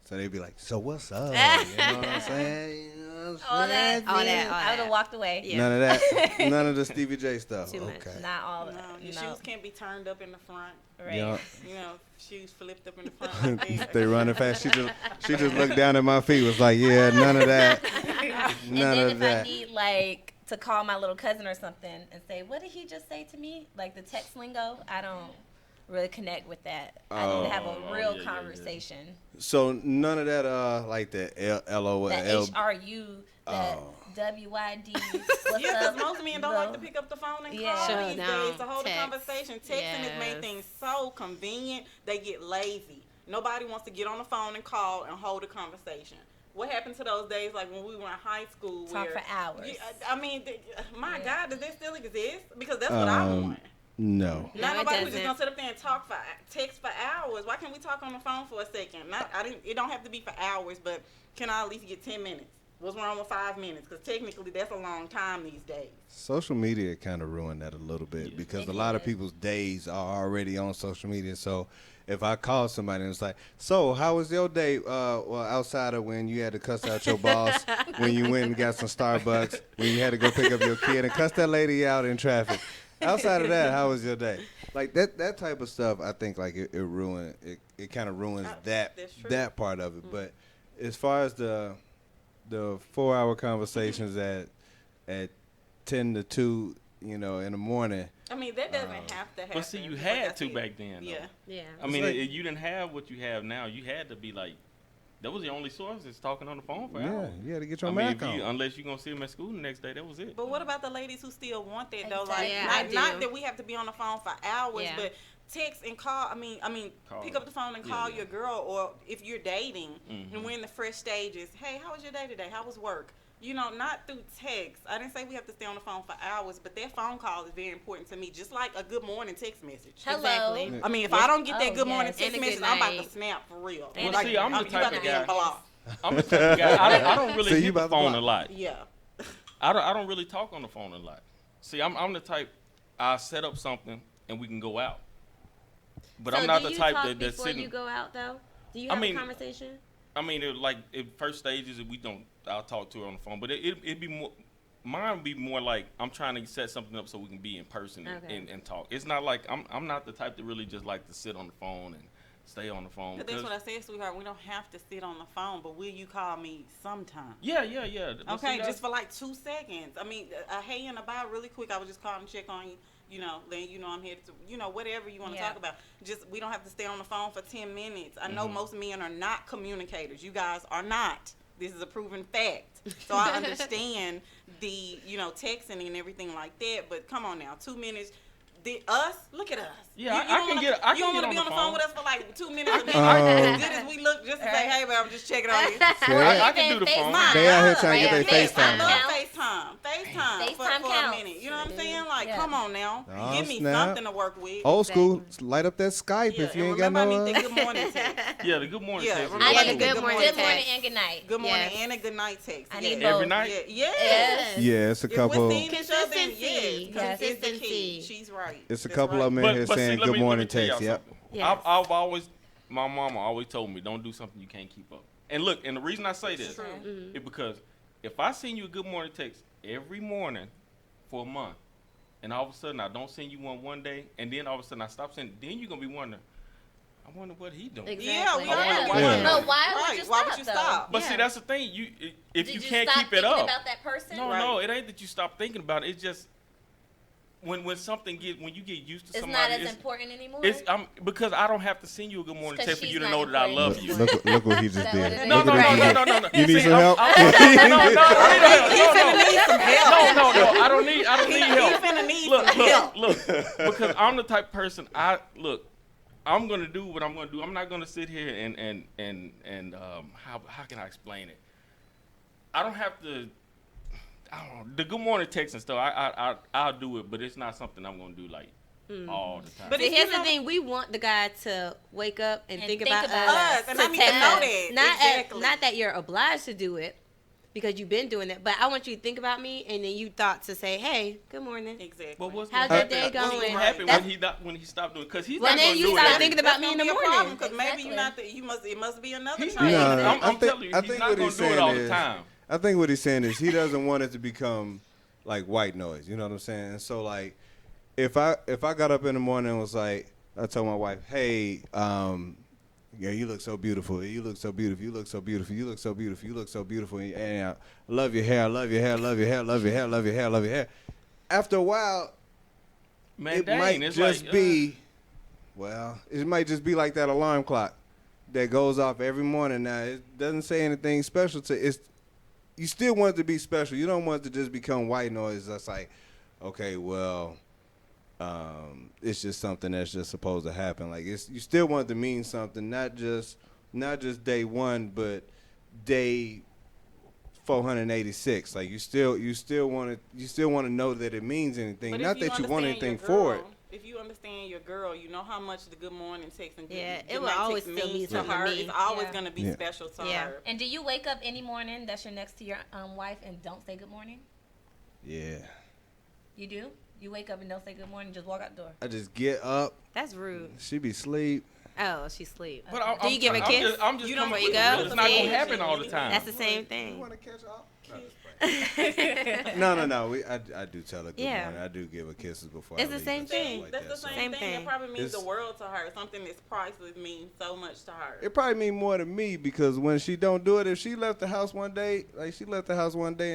S3: So they'd be like, so what's up? You know what I'm saying? You know what I'm
S6: All that,
S3: saying?
S4: all that.
S6: I would have walked away.
S4: Yeah.
S3: None of that. None of the Stevie J stuff.
S4: Too much.
S3: Okay.
S6: Not all of
S5: No,
S6: that.
S5: your
S6: No.
S5: shoes can't be turned up in the front.
S6: Right.
S3: Yeah.
S5: You know, shoes flipped up in the front. Like that.
S3: They running fast. She just looked down at my feet. Was like, yeah, none of that.
S6: And
S3: None
S6: then
S3: of
S6: if
S3: that.
S6: I need like to call my little cousin or something and say, "What did he just say to me?" Like the text lingo, I don't really connect with that. I need to have a
S2: Oh,
S6: real
S2: yeah.
S6: conversation.
S3: So none of that. Like the LOL.
S6: That HRU, that
S3: Oh.
S6: WYD.
S5: Yeah, because most men don't like to
S6: the-
S5: pick up the phone and
S6: Yeah.
S5: call
S4: Sure
S5: these
S4: don't.
S5: days to hold
S4: Text.
S5: a conversation. Texting has made
S4: Yes.
S5: things so convenient, they get lazy. Nobody wants to get on the phone and call and hold a conversation. What happened to those days, like when we were in high school?
S6: Talk
S5: where,
S6: for hours.
S5: Yeah, I mean, my
S6: Yeah.
S5: God, does that still exist? Because that's what I want.
S3: No.
S4: No,
S5: Not
S4: it
S5: nobody who's just
S4: doesn't.
S5: gonna sit up there and text for hours. Why can't we talk on the phone for a second? It don't have to be for hours, but can I at least get 10 minutes? What's wrong with 5 minutes? Because technically that's a long time these days.
S3: Social media kind of ruined that a little bit because
S6: It
S3: a lot of
S6: did.
S3: people's days are already on social media. So if I call somebody and it's like, so how was your day? Well, outside of when you had to cuss out your boss, when you went and got some Starbucks, when you had to go pick up your kid and cuss that lady out in traffic. Outside of that, how was your day? Like that type of stuff, I think like it ruined it kind of ruins
S5: That's true.
S3: that part of it. But as far as the 4-hour conversations at 10 to 2, in the morning.
S5: I mean, that doesn't have to happen.
S2: But see, you
S5: Like I
S2: had to
S5: said.
S2: back then. Though.
S5: Yeah.
S4: Yeah.
S2: I mean,
S3: like-
S2: you didn't have what you have now. You had to be like, that was the only source is talking on the phone for
S3: Yeah,
S2: hours.
S3: you had to get
S2: I
S3: your
S2: mean,
S3: Mac on.
S2: unless you're going to see them at school the next day, that was it.
S5: But what about the ladies who still want that though?
S6: Exactly.
S5: Like,
S4: Yeah, I do.
S5: not that we have to be on the phone for hours,
S4: Yeah.
S5: but text and call. I mean,
S2: Call.
S5: pick up the phone and
S2: Yeah,
S5: call
S2: yeah.
S5: your girl, or if you're dating
S2: Mhm.
S5: and we're in the fresh stages. Hey, how was your day today? How was work? Not through text. I didn't say we have to stay on the phone for hours, but that phone call is very important to me, just like a good morning text message.
S6: Hello.
S4: Exactly.
S5: I mean, if I don't get that
S6: Oh,
S5: good morning
S6: yes.
S5: text
S4: And a good
S5: message, I'm about to
S4: night.
S5: snap for real.
S4: And
S2: Well, see, I'm the
S5: you
S2: type
S5: about
S2: of
S5: to be
S2: guy.
S5: blocked.
S2: I'm the type of guy. I don't really
S3: So you
S2: hit the
S3: about to
S2: phone
S3: block.
S2: a lot.
S5: Yeah.
S2: I don't really talk on the phone a lot. See, I'm the type, I set up something and we can go out. But
S4: So
S2: I'm not
S4: do
S2: the
S4: you
S2: type
S4: talk
S2: that's
S4: before
S2: sitting.
S4: you go out though? Do you
S2: I
S4: have
S2: mean-
S4: a conversation?
S2: I mean, in first stages, if we don't, I'll talk to her on the phone. But it'd be more, mine would be more like I'm trying to set something up so we can be in person
S4: Okay.
S2: and talk. It's not like I'm not the type that really just like to sit on the phone and stay on the phone.
S5: But that's
S2: because-
S5: what I said, sweetheart. We don't have to sit on the phone, but will you call me sometime?
S2: Yeah. But see,
S5: Okay,
S2: that's-
S5: just for like 2 seconds. I mean, a hey and a bye really quick. I was just calling to check on you. Letting you know I'm here to, whatever you want to
S6: Yeah.
S5: talk about. Just, we don't have to stay on the phone for 10 minutes. I know most men are not communicators. You guys are not. This is a proven fact. So I understand the, texting and everything like that. But come on now, 2 minutes. Look at us.
S2: Yeah, I
S5: don't
S2: can
S5: wanna-
S2: get- I
S5: You
S2: can
S5: don't
S2: get
S5: wanna
S2: on
S5: be
S2: the
S5: on the phone
S2: phone.
S5: with us for like 2 minutes a minute.
S3: Oh.
S5: As good as we look, just to say, hey, babe, I'm just checking on you.
S2: I can do the phone.
S5: My
S3: They out here
S5: God.
S3: trying to get
S4: Yeah,
S3: their
S5: Yes, I
S3: FaceTime
S5: love
S3: on.
S5: FaceTime. FaceTime for
S6: FaceTime
S5: a
S6: counts.
S5: minute. You know what I'm saying? Like,
S6: Yeah.
S5: come on now.
S3: Oh,
S5: Give me
S3: snap.
S5: something to work with.
S3: Old school, light up that Skype
S5: Yeah,
S3: if you
S5: and
S3: ain't got
S5: remember,
S3: no.
S5: I need the good morning text.
S2: Yeah, the good morning
S5: Yeah,
S2: text. is
S5: remember
S6: I
S4: Yeah,
S6: need
S4: the
S6: a
S4: good
S6: good
S4: morning
S6: morning
S4: text.
S6: and good night.
S5: Good morning
S4: Yes.
S5: and a good night text.
S6: I
S5: yes.
S6: need
S2: Every
S6: both.
S2: night?
S5: Yeah.
S6: Yes.
S3: Yeah, it's a
S5: If
S3: couple.
S5: we're seeing each other, then
S4: Consistency.
S5: yes,
S6: Yes.
S5: is the key.
S4: Consistency.
S5: She's right.
S3: It's a
S5: That's
S3: couple
S5: right.
S3: of them in here
S2: But see,
S3: saying
S2: let
S3: good
S2: me
S3: morning
S2: tell y'all
S3: text. Yep.
S2: something.
S4: Yes.
S2: I've always, my mama always told me, don't do something you can't keep up. And look, and the reason I say this
S5: True.
S2: is because if I send you a good morning text every morning for a month, and all of a sudden I don't send you one day, and then all of a sudden I stop sending, then you're gonna be wondering, I wonder what he doing.
S6: Exactly.
S5: Yeah, we
S2: I wonder
S5: are.
S2: why
S3: Yeah.
S2: he-
S6: But why
S5: Right,
S6: would you stop?
S5: why would you stop?
S2: But
S6: Yeah.
S2: see, that's the thing. If
S6: Did
S2: you
S6: you
S2: can't
S6: stop
S2: keep it
S6: thinking
S2: up.
S6: about that person?
S2: No,
S5: Right.
S2: no, it ain't that you stop thinking about it. It's just when something when you get used to
S6: It's
S2: somebody,
S6: not as important anymore.
S2: it's because I don't have to send you a good morning
S6: 'Cause
S2: text for
S6: she's
S2: you to
S6: not
S2: know that I
S6: important
S2: love you.
S6: anymore.
S3: Look what he just
S6: Is that what
S3: did.
S6: it
S2: No,
S6: is?
S2: no,
S3: Look
S2: no,
S3: what he
S2: no,
S3: did.
S2: no, no, no.
S3: You need
S2: See,
S3: some help?
S2: no, no,
S5: He finna need some help.
S2: no. I don't need
S5: He
S2: help.
S5: finna need
S2: Look,
S5: some help.
S2: look. Because I'm the type of person. I'm gonna do what I'm gonna do. I'm not gonna sit here and how can I explain it? I don't have to. I don't know, the good morning text and stuff. I'll do it, but it's not something I'm gonna do like all the time.
S5: But
S4: See,
S5: if
S4: here's
S5: you
S4: the
S5: know-
S4: thing: we want the guy to wake up and,
S6: And
S4: think
S6: think
S4: about
S6: about
S4: us,
S5: us, and
S4: to
S5: I need to
S4: text
S5: know
S4: us.
S5: that.
S4: Not
S5: Exactly.
S4: not that you're obliged to do it because you've been doing it, but I want you to think about me, and then you thought to say, "Hey, good morning."
S5: Exactly.
S2: But what's
S4: How's
S2: gonna
S4: your day
S2: happen? What's
S4: going?
S2: gonna happen
S4: That's-
S2: when he stopped doing? Because he's
S4: Well,
S2: not
S4: then
S2: gonna
S4: you
S2: do
S4: start
S2: it.
S4: thinking about me in the morning.
S5: Because maybe
S6: Exactly.
S5: you're not. It must be another
S2: He's
S5: trait.
S2: not.
S3: No,
S2: I'm
S3: think-
S2: telling you,
S3: I
S2: he's
S3: think
S2: not
S3: what
S2: gonna
S3: he's
S2: do it
S3: saying
S2: all the
S3: is-
S2: time.
S3: I think what he's saying is he doesn't want it to become like white noise. You know what I'm saying? And so like, if I got up in the morning and was like, I told my wife, hey, yeah, you look so beautiful. You look so beautiful. You look so beautiful. You look so beautiful. You look so beautiful. And I love your hair. I love your hair. I love your hair. I love your hair. I love your hair. I love your hair. After a while,
S2: Man,
S3: it
S2: dang,
S3: might
S2: it's
S3: just
S2: like,
S3: be, well, it might just be like that alarm clock that goes off every morning. Now, it doesn't say anything special to it. You still want it to be special. You don't want it to just become white noise. That's like, okay, well, it's just something that's just supposed to happen. Like you still want it to mean something, not just day one, but day 486. Like you still want to know that it means anything.
S5: But
S3: Not
S5: if
S3: that you want
S5: understand
S3: anything
S5: your
S3: for it.
S5: girl, if you understand your girl, you know how much the good morning text and
S4: Yeah,
S5: good
S4: it will
S5: night
S4: always
S5: text
S4: still mean
S5: means to
S4: something to
S5: her.
S4: me.
S5: It's always
S6: Yeah.
S5: gonna be
S3: Yeah.
S5: special to
S4: Yeah.
S5: her.
S6: And do you wake up any morning that's you're next to your wife and don't say good morning?
S3: Yeah.
S6: You do? You wake up and don't say good morning, just walk out the door.
S3: I just get up.
S4: That's rude.
S3: She be asleep.
S4: Oh, she sleep.
S2: But I'm,
S4: Do you give her a kiss?
S2: I'm just
S5: You don't
S2: coming
S5: wake
S2: with
S4: up
S2: it. It's not
S4: See?
S2: gonna happen all the time.
S4: That's the same thing.
S3: Want to catch up? No. I do tell her good
S4: Yeah.
S3: morning. I do give her kisses before.
S4: It's
S3: I
S4: the
S3: leave
S4: same
S3: and stuff
S4: thing.
S3: like
S5: That's
S3: that,
S5: the
S3: so.
S5: same,
S4: Same
S5: thing.
S4: thing.
S5: It probably means the
S3: It's-
S5: world to her. Something that's priceless means so much to her.
S3: It probably mean more to me because when she don't do it, if she left the house one day, and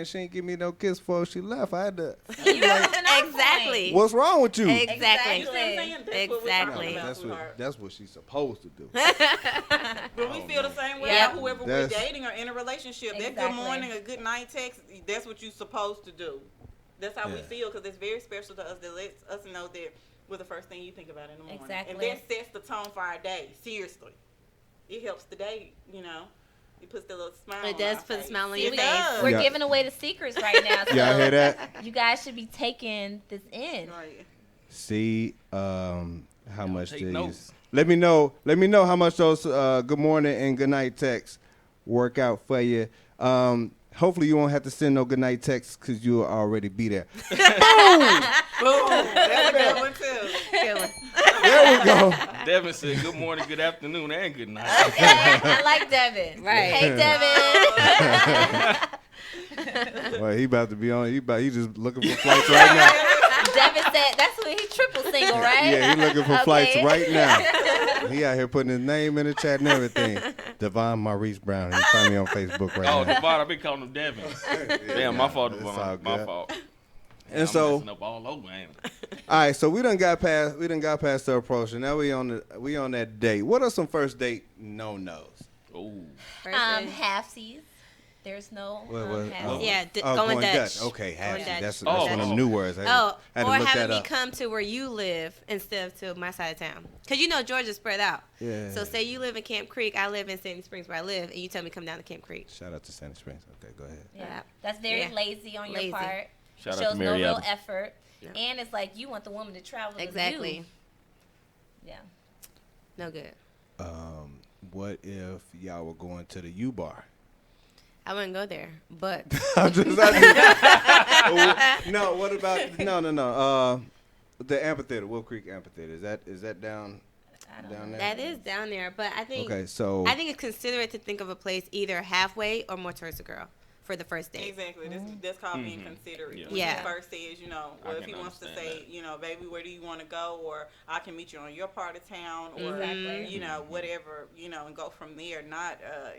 S3: she ain't give me no kiss before she left, I had to.
S6: You have an on
S4: Exactly.
S6: point.
S3: What's wrong with you?
S4: Exactly.
S5: You see what I'm saying? That's what we're
S4: Exactly.
S5: talking about,
S3: That's
S5: sweetheart.
S3: that's what she's supposed to do.
S5: But we feel the same way
S4: Yeah.
S5: about whoever
S3: That's-
S5: we're dating or in a relationship. That good
S6: Exactly.
S5: morning, a good night text, that's what you're supposed to do. That's how we
S3: Yeah.
S5: feel because it's very special to us that lets us know that we're the first thing you think about in the morning.
S6: Exactly.
S5: And that sets the tone for our day. Seriously. It helps the day, you know. It puts the little smile
S4: It
S5: on
S4: does
S5: our
S4: put a
S5: face.
S4: smile on
S5: It
S4: your face.
S5: does.
S6: We're
S3: Yeah.
S6: giving away the secrets right now. So
S3: Y'all hear that?
S6: you guys should be taking this in.
S5: Right.
S3: See how much
S2: take
S3: these.
S2: notes.
S3: Let me know how much those good morning and good night texts work out for you. Hopefully you won't have to send no good night texts because you'll already be there.
S5: Boom. That's a good one, too.
S4: Good one.
S3: There we go.
S2: Devin said good morning, good afternoon, and good night.
S6: Okay, I like Devin.
S4: Right.
S6: Hey, Devin.
S3: Well, he about to be on. He just looking for flights right now.
S6: Devin said that's what he triple single, right?
S3: Yeah, he looking for flights
S6: Okay.
S3: right now. He out here putting his name in the chat and everything. Devon Maurice Brown. He find me on Facebook right
S2: Oh,
S3: now.
S2: Devon, I've been calling him Devin. Damn, my fault,
S3: It's all
S2: Devon. My
S3: good.
S2: fault.
S3: And
S2: I'm
S3: so,
S2: messing up all over, man.
S3: all right, so we done got past the approach, and now we on that date. What are some first date no-nos?
S2: Oh,
S6: Halfsies. There's no halfsies.
S4: Yeah,
S3: Oh,
S4: going Dutch.
S3: Okay,
S4: Going
S3: halfsies.
S4: Dutch.
S3: That's
S2: Oh.
S3: one of the new words. I
S4: Oh,
S3: had to
S4: or
S3: look
S4: having
S3: that
S4: me
S3: up.
S4: come to where you live instead of to my side of town. Because you know Georgia's spread out.
S3: Yeah.
S4: So say you live in Camp Creek, I live in Sandy Springs where I live, and you tell me come down to Camp Creek.
S3: Shout out to Sandy Springs. Okay, go ahead.
S6: Yeah. That's very
S4: Yeah.
S6: lazy on your
S4: Lazy.
S6: part.
S2: shout out
S6: Shows
S2: to
S6: no real
S2: Marietta.
S6: effort.
S4: No.
S6: And it's like you want the woman to travel with
S4: Exactly.
S6: you. Yeah.
S4: No good.
S3: What if y'all were going to the U Bar?
S4: I wouldn't go there, but
S3: No, what about no. The amphitheater, Wolf Creek Amphitheater. Is that down
S6: I don't
S3: down
S6: know.
S3: there?
S4: that is down there. But I think
S3: Okay, so
S4: I think it's considerate to think of a place either halfway or more towards the girl. for the first date.
S5: Exactly. That's called being considerate.
S2: Yeah.
S5: When
S4: Yeah.
S5: he first says, you know,
S2: I
S5: well, if
S2: can
S5: he wants to
S2: understand
S5: say,
S2: that.
S5: you know, baby, where do you want to go? Or I can meet you on your part of town, or
S6: Exactly.
S5: you know, whatever, you know, and go from there. Not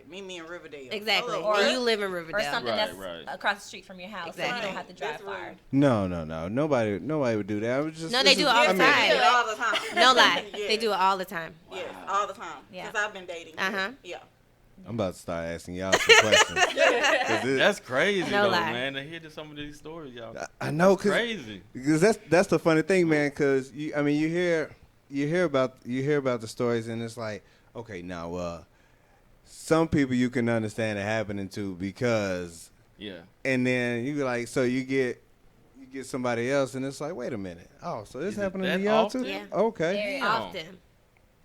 S5: meet me in Riverdale.
S4: Exactly.
S5: Oh,
S6: Or-
S4: and you live in
S6: Or
S4: Riverdale.
S6: something
S2: Right,
S6: that's
S2: right.
S6: across the street from your house, so
S4: Exactly.
S6: you don't have to drive
S5: That's
S6: far.
S5: rude.
S3: No. Nobody would do that. I was just,
S4: No, they
S3: this
S4: do
S3: is-
S4: all the
S3: I mean,
S4: time.
S5: They do it all the time.
S4: No lie.
S5: Yes.
S4: They do it all the time.
S5: Yes, all the time.
S6: Yeah.
S5: Since I've been dating.
S4: Uh-huh.
S5: Yeah.
S3: I'm about to start asking y'all some questions. 'Cause
S2: That's crazy
S4: No
S2: though,
S4: lie.
S2: man. To hear some of these stories, y'all.
S3: I know,
S2: Crazy.
S3: because that's the funny thing, man. Because you hear about the stories, and it's like, okay, now some people you can understand it happening to because,
S2: Yeah.
S3: and then you like, so you get somebody else, and it's like, wait a minute, oh, so this
S2: Is it
S3: happening
S2: that
S3: to y'all
S2: often?
S3: too?
S4: Yeah.
S3: Okay,
S6: Very
S2: Damn.
S4: Often.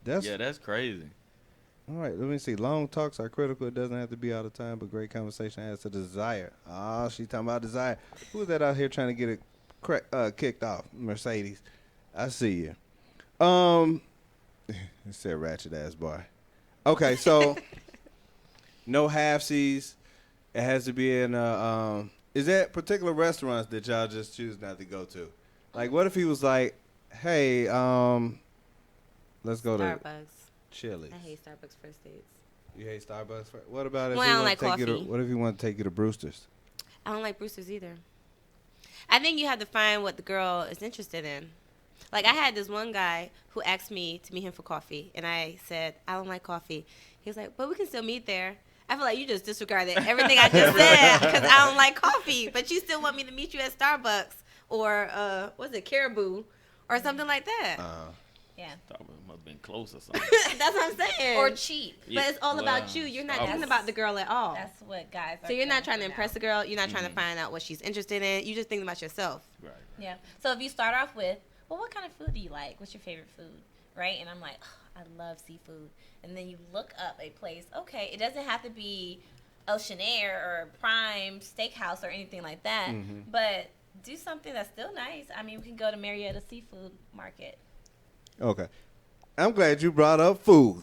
S3: that's
S2: Yeah, that's crazy.
S3: all right. Let me see. Long talks are critical. It doesn't have to be all the time, but great conversation adds to desire. Oh, she talking about desire. Who is that out here trying to get it kicked off? Mercedes. I see you. It said ratchet ass boy. Okay, so no halfsies. It has to be in is there particular restaurants that y'all just choose not to go to? Like, what if he was like, hey, let's go to
S4: Starbucks.
S3: Chili's.
S4: I hate Starbucks first dates.
S3: You hate Starbucks? What about if
S4: Well, I
S3: he
S4: don't
S3: want
S4: like
S3: to take you to?
S4: coffee.
S3: What if he want to take you to Brewster's?
S4: I don't like Brewster's either. I think you have to find what the girl is interested in. Like, I had this one guy who asked me to meet him for coffee, and I said, I don't like coffee. He was like, but we can still meet there. I feel like you just disregarded everything I just said because I don't like coffee, but you still want me to meet you at Starbucks or, what's it, Caribou or something like that.
S6: Yeah.
S2: Thought it must have been close or something.
S4: That's what I'm saying.
S6: Or cheap.
S4: But it's all
S2: Well,
S4: about you. You're not
S2: Starbucks.
S4: thinking about the girl at all.
S6: That's what guys are
S4: So you're not
S6: going
S4: trying to
S6: for
S4: impress
S6: now.
S4: the girl. You're not trying to find out what she's interested in. You just thinking about yourself.
S2: Right.
S6: Yeah. So if you start off with, well, what kind of food do you like? What's your favorite food? Right? And I'm like, oh, I love seafood. And then you look up a place. Okay, it doesn't have to be Ocean Air or Prime Steakhouse or anything like that. But do something that's still nice. I mean, we can go to Marietta Seafood Market.
S3: Okay. I'm glad you brought up food.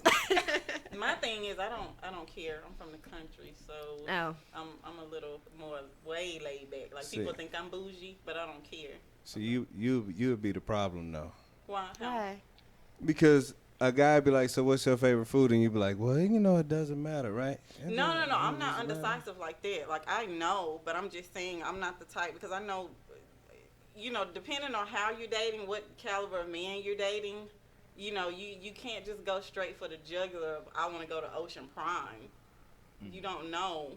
S5: My thing is, I don't care. I'm from the country, so
S4: Oh.
S5: I'm a little more way laid back. Like
S3: See.
S5: people think I'm bougie, but I don't care.
S3: So you would be the problem though,
S5: Why? How?
S4: Why?
S3: because a guy be like, so what's your favorite food? And you be like, well, you know, it doesn't matter, right?
S5: No. I'm not undecisive like that. Like I know, but I'm just saying I'm not the type because I know, you know, depending on how you're dating, what caliber of man you're dating, you know, you can't just go straight for the jugular of I want to go to Ocean Prime. You don't know,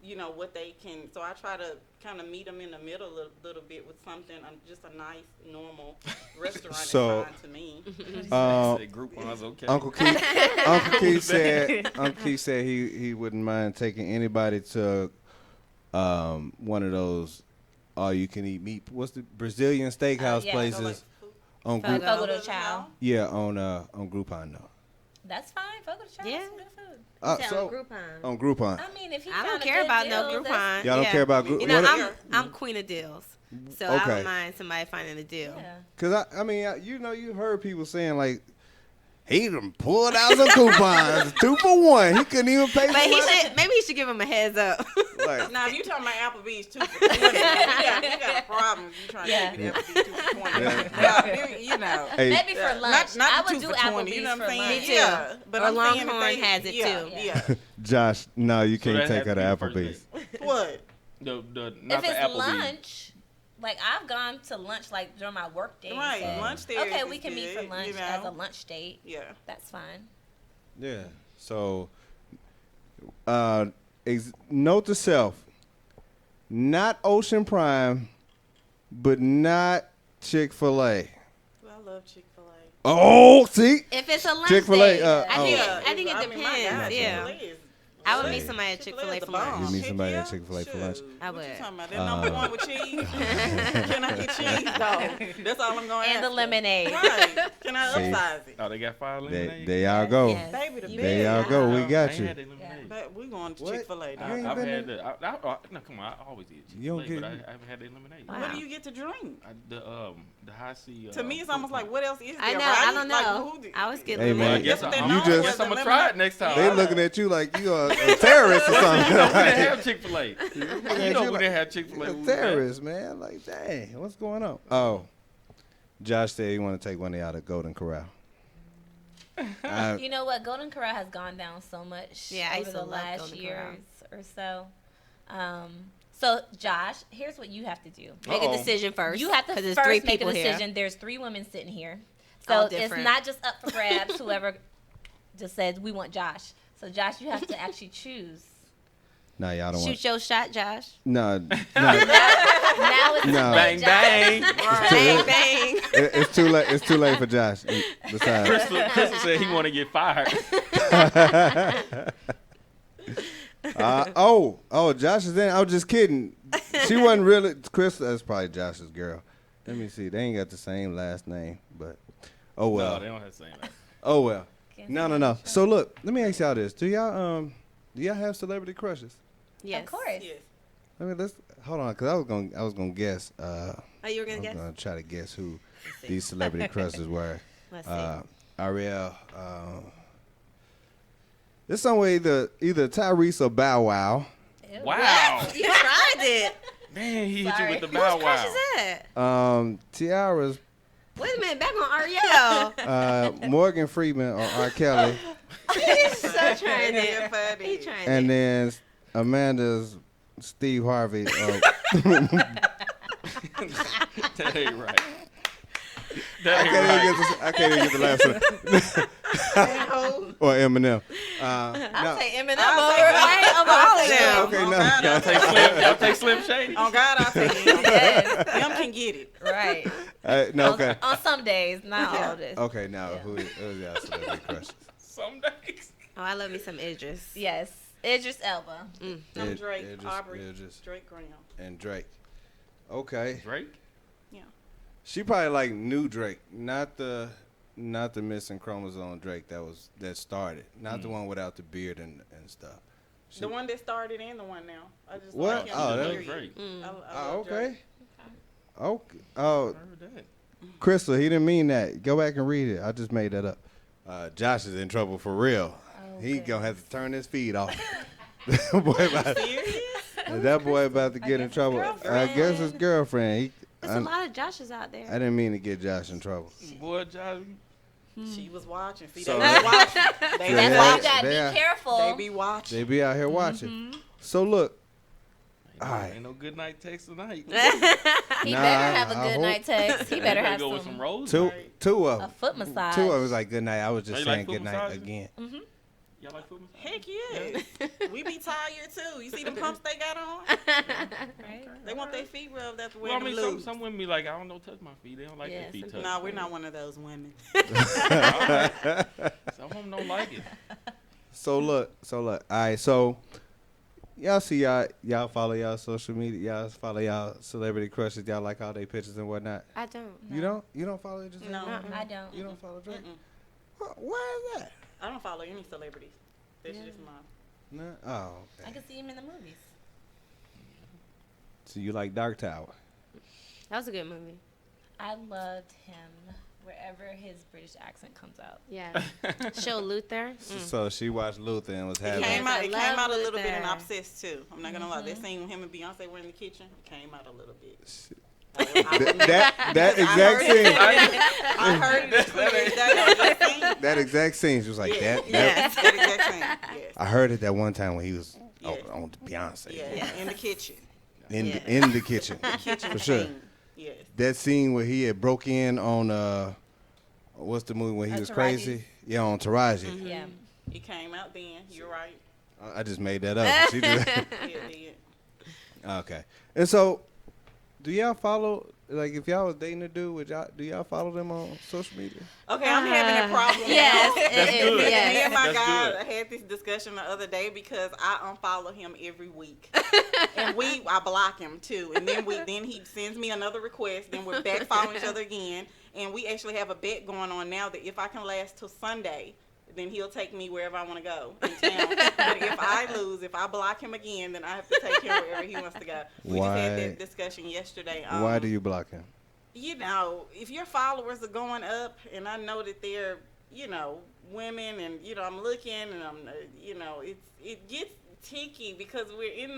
S5: you know, what they can. So I try to kind of meet them in the middle a little bit with something, just a nice, normal restaurant
S3: So-
S5: is fine to me.
S2: Say Groupon's okay.
S3: Uncle Keith said he wouldn't mind taking anybody to one of those all you can eat meat. What's the Brazilian steakhouse
S6: yeah.
S3: places
S5: So like,
S3: on
S4: Fogo.
S3: Group?
S6: Fogo de Chao.
S3: Yeah, on Groupon though.
S6: That's fine. Fogo de Chao.
S4: Yeah.
S6: Some good food.
S4: So, on Groupon.
S3: On Groupon.
S6: I mean, if he
S4: I don't
S6: found a
S4: care
S6: good
S4: about no
S6: deal, that's-
S4: Groupon.
S3: Y'all don't
S4: Yeah.
S3: care about Groupon.
S4: You know,
S5: What-
S4: I'm queen of deals, so I
S3: Okay.
S4: don't mind somebody finding a deal.
S6: Yeah.
S3: Cause I mean, you know, you heard people saying like, he done pulled out some coupons, 2 for 1. He couldn't even pay.
S4: But maybe he should give him a heads up.
S3: Like,
S5: now, if you talking about Applebee's 2 for 20, you got a problem if you trying
S6: Yeah.
S5: to take me to Applebee's 2 for 20.
S3: Yeah.
S5: You know.
S3: hey,
S6: Maybe for lunch.
S5: Not
S6: I
S5: the
S6: would
S5: 2
S6: do
S5: for 20,
S6: Applebee's
S5: you know what
S6: for
S5: I'm saying?
S6: lunch.
S4: Me too.
S5: Yeah, but
S4: Or
S5: I'm saying if
S4: Longhorn
S5: they-
S4: has it
S5: yeah,
S4: too.
S5: Yeah.
S3: Josh, no, you
S2: So
S3: can't
S2: that
S3: take her
S2: has
S3: to
S2: be the first
S3: Applebee's.
S2: date.
S5: What?
S2: Not
S6: If
S2: the
S6: it's
S2: Applebee's.
S6: lunch, like I've gone to lunch like during my work days.
S5: Right,
S6: and-
S5: lunch there
S6: Okay,
S5: is
S6: we can meet for
S5: good,
S6: lunch
S5: you know?
S6: as a lunch date.
S5: Yeah.
S6: That's fine.
S3: Yeah. So, note to self: not Ocean Prime, but not Chick-fil-A.
S5: Well, I love Chick-fil-A.
S3: Oh, see,
S4: If it's a lunch
S3: Chick-fil-A,
S4: date,
S3: oh.
S4: I think it
S5: I mean, my
S4: depends.
S5: God,
S4: Yeah,
S5: Chick-fil-A is
S4: I would
S5: lit.
S4: meet somebody at
S5: Chick-fil-A
S4: Chick-fil-A
S5: is
S4: for
S5: the bomb.
S4: lunch.
S3: You meet somebody at
S5: Heck yeah?
S3: Chick-fil-A for
S5: Shoot.
S3: lunch?
S4: I
S5: What you
S4: would.
S5: talking about? That number one with cheese? Can I get cheese, though? That's all I'm going to
S6: And the lemonade.
S5: Right. Can I
S3: See?
S5: upsize it?
S2: Oh, they got fire lemonade.
S3: There y'all go.
S4: Yes.
S5: Baby, the
S3: There y'all go. We
S2: I
S3: got
S2: ain't
S3: you.
S2: had their lemonade.
S5: But we going to
S3: What?
S5: Chick-fil-A,
S3: You
S5: dog.
S3: ain't
S2: I've
S3: been
S2: had the. no, come on. I always eat
S3: You don't
S2: Chick-fil-A, but
S3: get-
S2: I haven't had their lemonade.
S4: Wow.
S5: What do you get to drink?
S2: The high C.
S5: To me, it's almost like, what else is there?
S4: I know.
S5: right?
S4: I don't know.
S5: Like,
S4: I always get
S3: Hey,
S2: Well, I
S3: man,
S2: guess
S5: That's what
S2: I'm,
S5: they
S3: you
S5: know
S3: just-
S5: was
S2: guess I'm
S5: the
S2: gonna try it
S5: lemonade.
S2: next time.
S3: They looking at you like you are a terrorist or something.
S2: We didn't
S3: Like,
S2: have Chick-fil-A. You know we didn't have Chick-fil-A.
S3: a
S2: when we was back.
S3: terrorist, man. Like, dang, what's going on? Oh, Josh said he want to take one of y'all to Golden Corral.
S6: You know what? Golden Corral has gone down so much
S4: Yeah, I
S6: over
S4: used to
S6: the
S4: love
S6: last
S4: Golden
S6: years or so. So, Josh, here's what you have to do.
S4: Make
S2: Uh-oh.
S4: a decision first.
S6: You have to
S4: 'cause there's
S6: first
S4: three
S6: make a
S4: people here.
S6: decision. There's 3 women sitting here.
S4: All
S6: So it's
S4: different.
S6: not just up for grabs, whoever just says, we want Josh. So, Josh, you have to actually choose.
S3: No, y'all don't
S4: Shoot your shot, Josh.
S3: No,
S6: Now it's
S3: No.
S2: Bang,
S6: Josh.
S2: bang.
S4: Bang, bang.
S3: it's too late. It's too late for Josh. Besides,
S2: Crystal said he want to get fired.
S3: Josh is in. I was just kidding. She wasn't really. Crystal, that's probably Josh's girl. Let me see. They ain't got the same last name, but oh well.
S2: No, they don't have the same name.
S3: Oh well.
S6: Guess
S3: No.
S6: not.
S3: So look, let me ask y'all this: Do y'all have celebrity crushes?
S4: Yes.
S6: Of course.
S5: Yes.
S3: I mean, let's hold on, cause I was gonna guess.
S4: Oh, you were
S3: I
S4: gonna
S3: was
S4: guess?
S3: gonna try to guess who these celebrity crushes were.
S4: Let's see.
S3: Ariel. It's somewhere either Tyrese or Bow Wow.
S6: Ew.
S2: Wow.
S4: You tried it.
S2: Man, he hit
S6: Sorry.
S2: you with the
S4: Whose
S2: bow
S4: crush
S2: wow.
S4: is that?
S3: Tiara's
S4: Wait a minute, back on Ariel.
S3: Morgan Freeman or R. Kelly,
S4: He's so trying
S5: Yeah,
S4: it.
S5: funny.
S4: He trying
S3: and
S4: it.
S3: then Amanda's Steve Harvey.
S2: That ain't right. That ain't right.
S3: I can't even get the last one. Or Eminem.
S6: I'll
S3: No.
S6: say Eminem
S5: I'll
S6: over
S5: say
S6: right over all of them.
S3: Okay,
S5: On
S3: no.
S5: God, I'll take
S2: Y'all take Slim Shady?
S5: On God, I'll take him.
S6: Yes.
S5: Them can get it.
S6: Right.
S3: No, okay.
S6: On some days, not all days.
S3: Okay, now who is y'all celebrity crushes?
S2: Some days.
S4: Oh, I love me some Idris.
S6: Yes. Idris Elba.
S5: I'm Drake,
S3: Idris,
S5: Aubrey,
S3: Idris,
S5: Drake Graham.
S3: and Drake. Okay.
S2: Drake?
S3: She probably like new Drake, not the missing chromosome Drake that started, not the one without the beard and stuff.
S5: The one that started and the one now. I just
S3: What?
S5: like him.
S3: Oh,
S2: That's
S5: period.
S2: Drake.
S5: I
S3: Oh,
S5: love
S3: okay.
S5: Drake.
S3: Okay. Oh,
S2: I heard that.
S3: Crystal, he didn't mean that. Go back and read it. I just made that up. Josh is in trouble for real. He gonna have to turn his feed off.
S5: Serious?
S3: That boy about to get in trouble. I guess his girlfriend.
S4: There's a lot of Joshes out there.
S3: I didn't mean to get Josh in trouble.
S2: Boy, Josh.
S5: She was watching. See,
S3: So-
S5: they be watching. They
S3: Yeah,
S6: That's why you
S3: they-
S6: gotta
S3: they are-
S6: be careful.
S5: They be watching.
S3: They be out here watching. So look, all right.
S2: Ain't no good night text tonight.
S6: He
S3: Nah,
S6: better have a
S3: I
S6: good
S3: hope-
S6: night text. He better have
S2: go with some
S6: some
S2: rose.
S3: two of
S6: a
S3: them.
S6: foot massage.
S3: Two of them was like good night. I was just
S2: Oh, you
S3: saying
S2: like foot
S3: good night
S2: massages?
S3: again.
S2: Y'all like foot massage?
S5: Heck yes. We be tired too. You see them pumps they got on?
S6: Right?
S5: They want their feet rubbed after
S2: Well, I
S5: wearing
S2: mean,
S5: them loose.
S2: some women be like, I don't know, touch my feet. They don't like
S4: Yeah,
S2: their feet
S4: some
S2: touched.
S5: Nah, we're not one of those women.
S2: Some of them don't like it.
S3: So look. All right. So y'all see y'all follow y'all social media. Y'all follow y'all celebrity crushes. Y'all like all their pictures and whatnot.
S4: I don't.
S3: You don't? You don't follow just
S5: No.
S6: I don't.
S3: You don't follow Drake?
S5: Mm-mm.
S3: Why is that?
S5: I don't follow any celebrities. That's just mine.
S3: No. Oh,
S6: I
S3: okay.
S6: can see him in the movies.
S3: So you like Dark Tower?
S4: That was a good movie.
S6: I loved him wherever his British accent comes out.
S4: Yeah. Show Luther.
S3: So she watched Luther and was
S5: It
S3: having.
S5: came out. It
S4: Love
S5: came out a little bit in
S4: Luther.
S5: Obsessed too. I'm not gonna lie. That scene when him and Beyonce were in the kitchen came out a little bit.
S3: That exact scene.
S5: I heard it clear as day on that scene.
S3: That exact scene. She was like that.
S5: Yes, that exact scene. Yes.
S3: I heard it that one time when he was
S5: Yeah.
S3: on Beyonce.
S5: Yeah, in the kitchen.
S3: In
S4: Yeah.
S3: in the kitchen.
S5: Kitchen
S3: For sure.
S5: scene. Yes.
S3: That scene where he had broke in on what's the movie when he was
S6: Taraji.
S3: crazy? Yeah, on Taraji.
S6: Yeah.
S5: It came out then. You're right.
S3: I just made that up. She just,
S5: Yeah, did.
S3: okay. And so, do y'all follow? Like, if y'all was dating a dude, do y'all follow them on social media?
S5: Okay, I'm having a problem.
S4: Yes,
S5: now.
S2: That's
S4: it
S2: good.
S4: is.
S5: Me
S4: Yes.
S5: and my
S2: That's
S5: guy
S2: good.
S5: had this discussion the other day because I unfollow him every week, and I block him too. And then he sends me another request. Then we're back following each other again. And we actually have a bet going on now that if I can last till Sunday, then he'll take me wherever I want to go in town. But if I lose, if I block him again, then I have to take him wherever he wants to go. We just had
S3: Why?
S5: that discussion yesterday.
S3: Why do you block him?
S5: You know, if your followers are going up, and I know that they're women, and I'm looking, and it gets ticky because we're in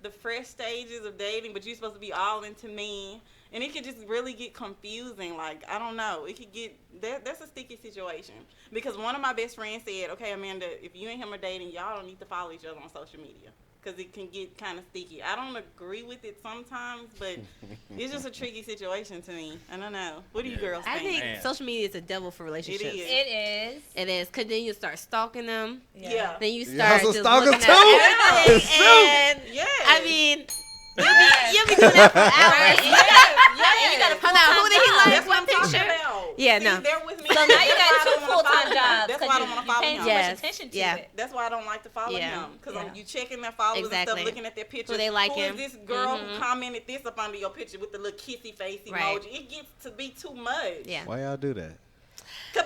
S5: the fresh stages of dating, but you're supposed to be all into me, and it could just really get confusing. Like, I don't know, it could get that's a sticky situation, because one of my best friends said, okay, Amanda, if you and him are dating, y'all don't need to follow each other on social media, because it can get kind of sticky. I don't agree with it sometimes, but it's just a tricky situation to me. I don't know. What do you girls think?
S4: I think
S2: Man.
S4: social media is a devil for relationships.
S5: It is.
S6: It is.
S4: It is, because then you start stalking them.
S5: Yeah.
S4: Then you
S3: You
S4: start
S3: also
S4: just
S3: stalking
S4: looking
S3: too?
S4: at everything. And,
S5: Yes.
S4: I mean, you'll be doing that for hours.
S5: Yes.
S6: You got a
S4: Hold on, who did he
S6: full-time
S4: like?
S6: job.
S5: That's what I'm
S4: One
S5: talking
S4: picture?
S5: about.
S4: Yeah,
S5: See,
S4: no.
S5: they're with me.
S6: So now you got
S5: That's why I
S6: two
S5: don't wanna
S6: full-time
S5: follow him.
S6: jobs
S5: That's
S6: because
S5: why I don't want to
S6: you're
S5: follow
S6: paying
S5: him.
S6: too
S4: Yes.
S6: much attention to
S4: Yeah.
S6: it.
S5: That's why I don't like to follow
S4: Yeah.
S5: him, because
S6: Yeah.
S5: you checking their followers and
S4: Exactly.
S5: stuff, looking at their pictures.
S4: Who they liking.
S5: Who is this girl
S4: Mhm.
S5: who commented this up under your picture with the little kissy face emoji?
S4: Right.
S5: It gets to be too much.
S4: Yeah.
S3: Why y'all do that?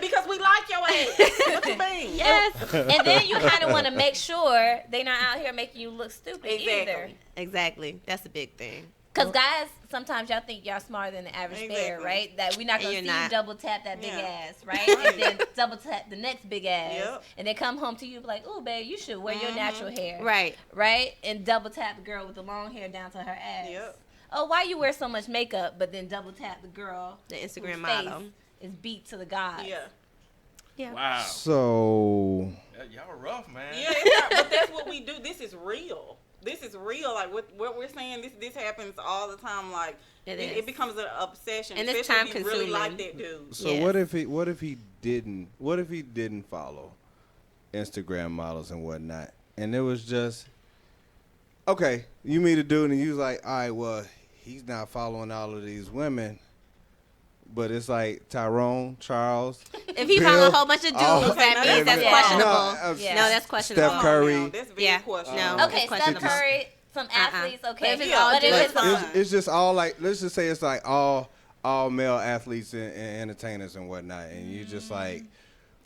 S5: Because we like your ass. What you mean?
S6: Yes. And then you kind of want to make sure they're not out here making you look stupid either.
S5: Exactly.
S4: Exactly. That's a big thing.
S6: Because guys, sometimes y'all think y'all smarter than the average bear,
S5: Exactly.
S6: right? That we're not
S4: And
S6: going to
S4: you're
S6: see
S4: not.
S6: you double tap that big
S5: Yeah.
S6: ass, right? And then double tap the next big ass.
S5: Yep.
S6: And then come home to you like, oh, babe, you should wear your natural hair.
S4: Right.
S6: Right? And double tap the girl with the long hair down to her ass.
S5: Yep.
S6: Oh, why you wear so much makeup, but then double tap the girl
S4: The Instagram
S6: whose
S4: model.
S6: face is beat to the gods.
S5: Yeah.
S4: Yeah.
S2: Wow.
S3: So
S2: Y'all rough, man.
S5: Yeah, it's not, but that's what we do. This is real. This is real. Like what we're saying, this happens all the time. Like
S4: It
S5: it
S4: is.
S5: becomes an obsession.
S4: And it's
S5: especially if you really
S4: time-consuming.
S5: like that dude.
S3: So
S4: Yes.
S3: what if he didn't follow Instagram models and whatnot, and it was just okay, you meet a dude and you was like, all right, well, he's not following all of these women, but it's like Tyrone, Charles,
S4: If he
S3: Bill,
S4: found a whole bunch of dudes,
S3: all-
S4: that means that's
S6: Yeah.
S4: questionable.
S6: Yeah.
S4: No, that's questionable.
S3: Steph Curry.
S5: Now, that's very
S4: Yeah.
S5: questionable.
S4: No.
S6: Okay,
S4: It's
S6: Steph
S4: questionable.
S6: Curry, some athletes, okay.
S4: But if it's all
S6: But if
S3: Like,
S6: it's
S5: fine.
S3: it's just all like, let's just say it's like all male athletes and entertainers and whatnot, and you just like,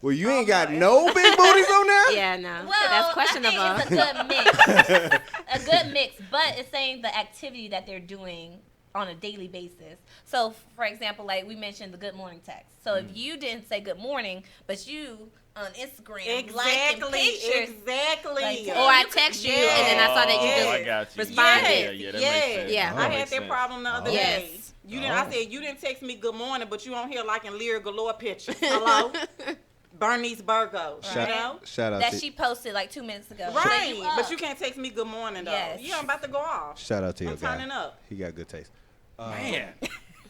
S3: well, you ain't got no big booties on there.
S4: Yeah, no.
S6: well,
S4: That's questionable.
S6: I think it's a good mix. A good mix, but it's saying the activity that they're doing on a daily basis. So, for example, like we mentioned the good morning text. So if you didn't say good morning, but you on Instagram liking
S5: Exactly.
S6: pictures,
S5: Exactly.
S6: Like,
S4: Or I text you and then I saw that you
S5: Yes.
S4: just
S2: I got you.
S4: responded.
S2: Yeah, that
S5: Yes.
S2: makes sense.
S4: Yeah.
S2: That
S5: I
S2: makes
S5: had that
S2: sense.
S5: problem the other
S3: Oh.
S5: day.
S4: Yes.
S5: You didn't. I said you didn't text me good morning, but you on here liking Lyra Galore pictures. Hello, Bernice Burgos.
S3: Shout,
S5: You know.
S3: shout out
S6: that
S3: to
S6: she posted like 2 minutes ago.
S5: Right,
S6: So
S5: but you can't text me good morning though.
S6: Yes.
S5: Yeah, I'm about to go off.
S3: shout out to your
S5: I'm
S3: guy.
S5: turning up.
S3: He got good taste.
S2: Man,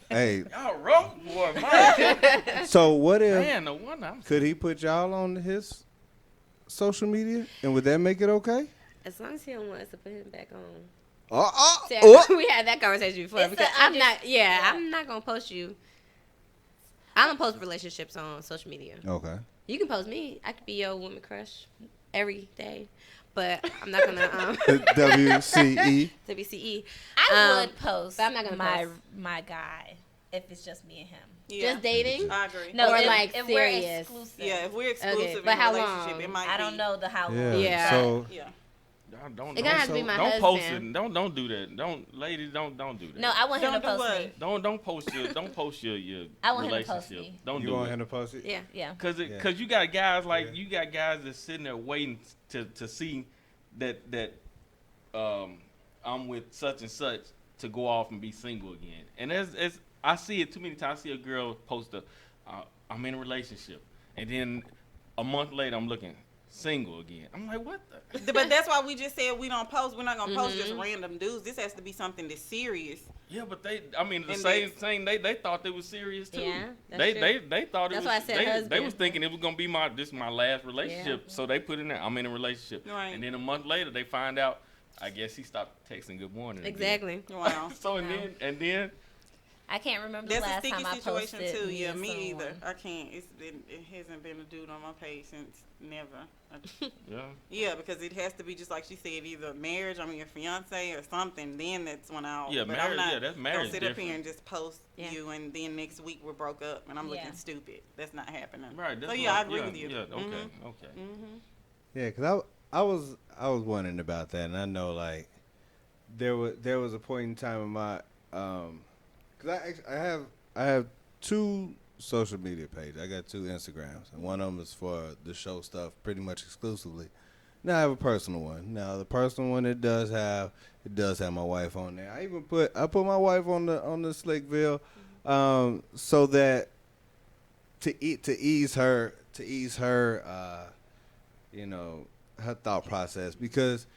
S3: Hey,
S2: y'all rough, boy. Man,
S3: so what if
S2: man, no wonder.
S3: could he put y'all on his social media, and would that make it okay?
S4: As long as he don't want us to put him back on. See,
S3: Oh.
S4: we had that conversation before
S6: It's
S4: because
S6: the
S4: I'm not. Yeah,
S6: yeah.
S4: I'm not gonna post you. I don't post relationships on social media.
S3: Okay.
S4: You can post me. I could be your woman crush every day, but I'm not gonna
S3: WCE.
S4: WCE.
S6: I would post
S4: but I'm not gonna
S6: my
S4: post.
S6: my guy if it's just me and him.
S5: Yeah,
S4: Just dating.
S5: I agree.
S6: No,
S4: Or,
S6: if,
S4: like,
S6: if
S4: serious.
S6: we're exclusive.
S5: Yeah, if we're exclusive
S4: but
S5: in a
S4: how
S5: relationship,
S4: long?
S5: it might
S6: I
S5: be.
S6: don't know the how long.
S3: Yeah.
S4: Yeah.
S3: So
S5: Yeah.
S2: Don't,
S4: It gotta have to be my
S2: don't post
S4: husband.
S2: it. Don't do that. Ladies, don't do that.
S6: No, I want him
S5: Don't
S6: to
S5: do
S6: post
S5: what?
S6: me.
S2: Don't post your
S6: I want him to
S2: relationship.
S6: post me.
S2: Don't
S3: you
S2: do
S3: want
S2: it.
S3: him to post it?
S4: Yeah.
S6: Yeah.
S2: Cause you got guys like
S3: Yeah.
S2: you got guys that's sitting there waiting to see that I'm with such and such to go off and be single again. And as I see it too many times. I see a girl post I'm in a relationship, and then a month later I'm looking single again. I'm like, what the?
S5: But that's why we just said we don't post. We're not gonna post
S4: Mm-hmm.
S5: just random dudes. This has to be something that's serious.
S2: Yeah, but the
S5: And
S2: same
S5: that's-
S2: thing. They thought they was serious too.
S4: Yeah, that's
S2: they
S4: true.
S2: they thought it
S4: That's
S2: was.
S4: why I said
S2: they
S4: husband.
S2: was thinking it was gonna be my last relationship. So they put in there. I'm in a relationship.
S5: Right.
S2: And then a month later they find out. I guess he stopped texting good morning. again.
S4: Exactly.
S5: Wow.
S2: So
S6: Wow.
S2: and then
S6: I can't remember the
S5: That's a
S6: last
S5: sticky
S6: time I
S5: situation
S6: posted
S5: too. Yeah,
S6: and
S5: me
S6: someone.
S5: either. I can't. It hasn't been a dude on my page since never.
S2: yeah.
S5: Yeah, because it has to be just like she said, either marriage, your fiance or something. Then that's when I'll.
S2: Yeah,
S5: but
S2: marriage-
S5: I'm not
S2: yeah, that's
S5: gonna
S2: marriage
S5: sit up here
S2: different.
S5: and just post
S4: Yeah.
S5: you, and then next week we're broke up, and I'm
S6: Yeah.
S5: looking stupid. That's not happening.
S2: Right. That's
S5: So yeah,
S2: what-
S5: I agree with you.
S2: Yeah. Okay.
S5: Mhm.
S2: Okay.
S5: Mhm.
S3: Yeah, cause I was wondering about that, and I know like there was a point in time in my cause I have two social media pages. I got 2 Instagrams, and one of them is for the show stuff, pretty much exclusively. Now I have a personal one. Now the personal one, it does have my wife on there. I put my wife on the Slickville, so that to ease her, her thought process, because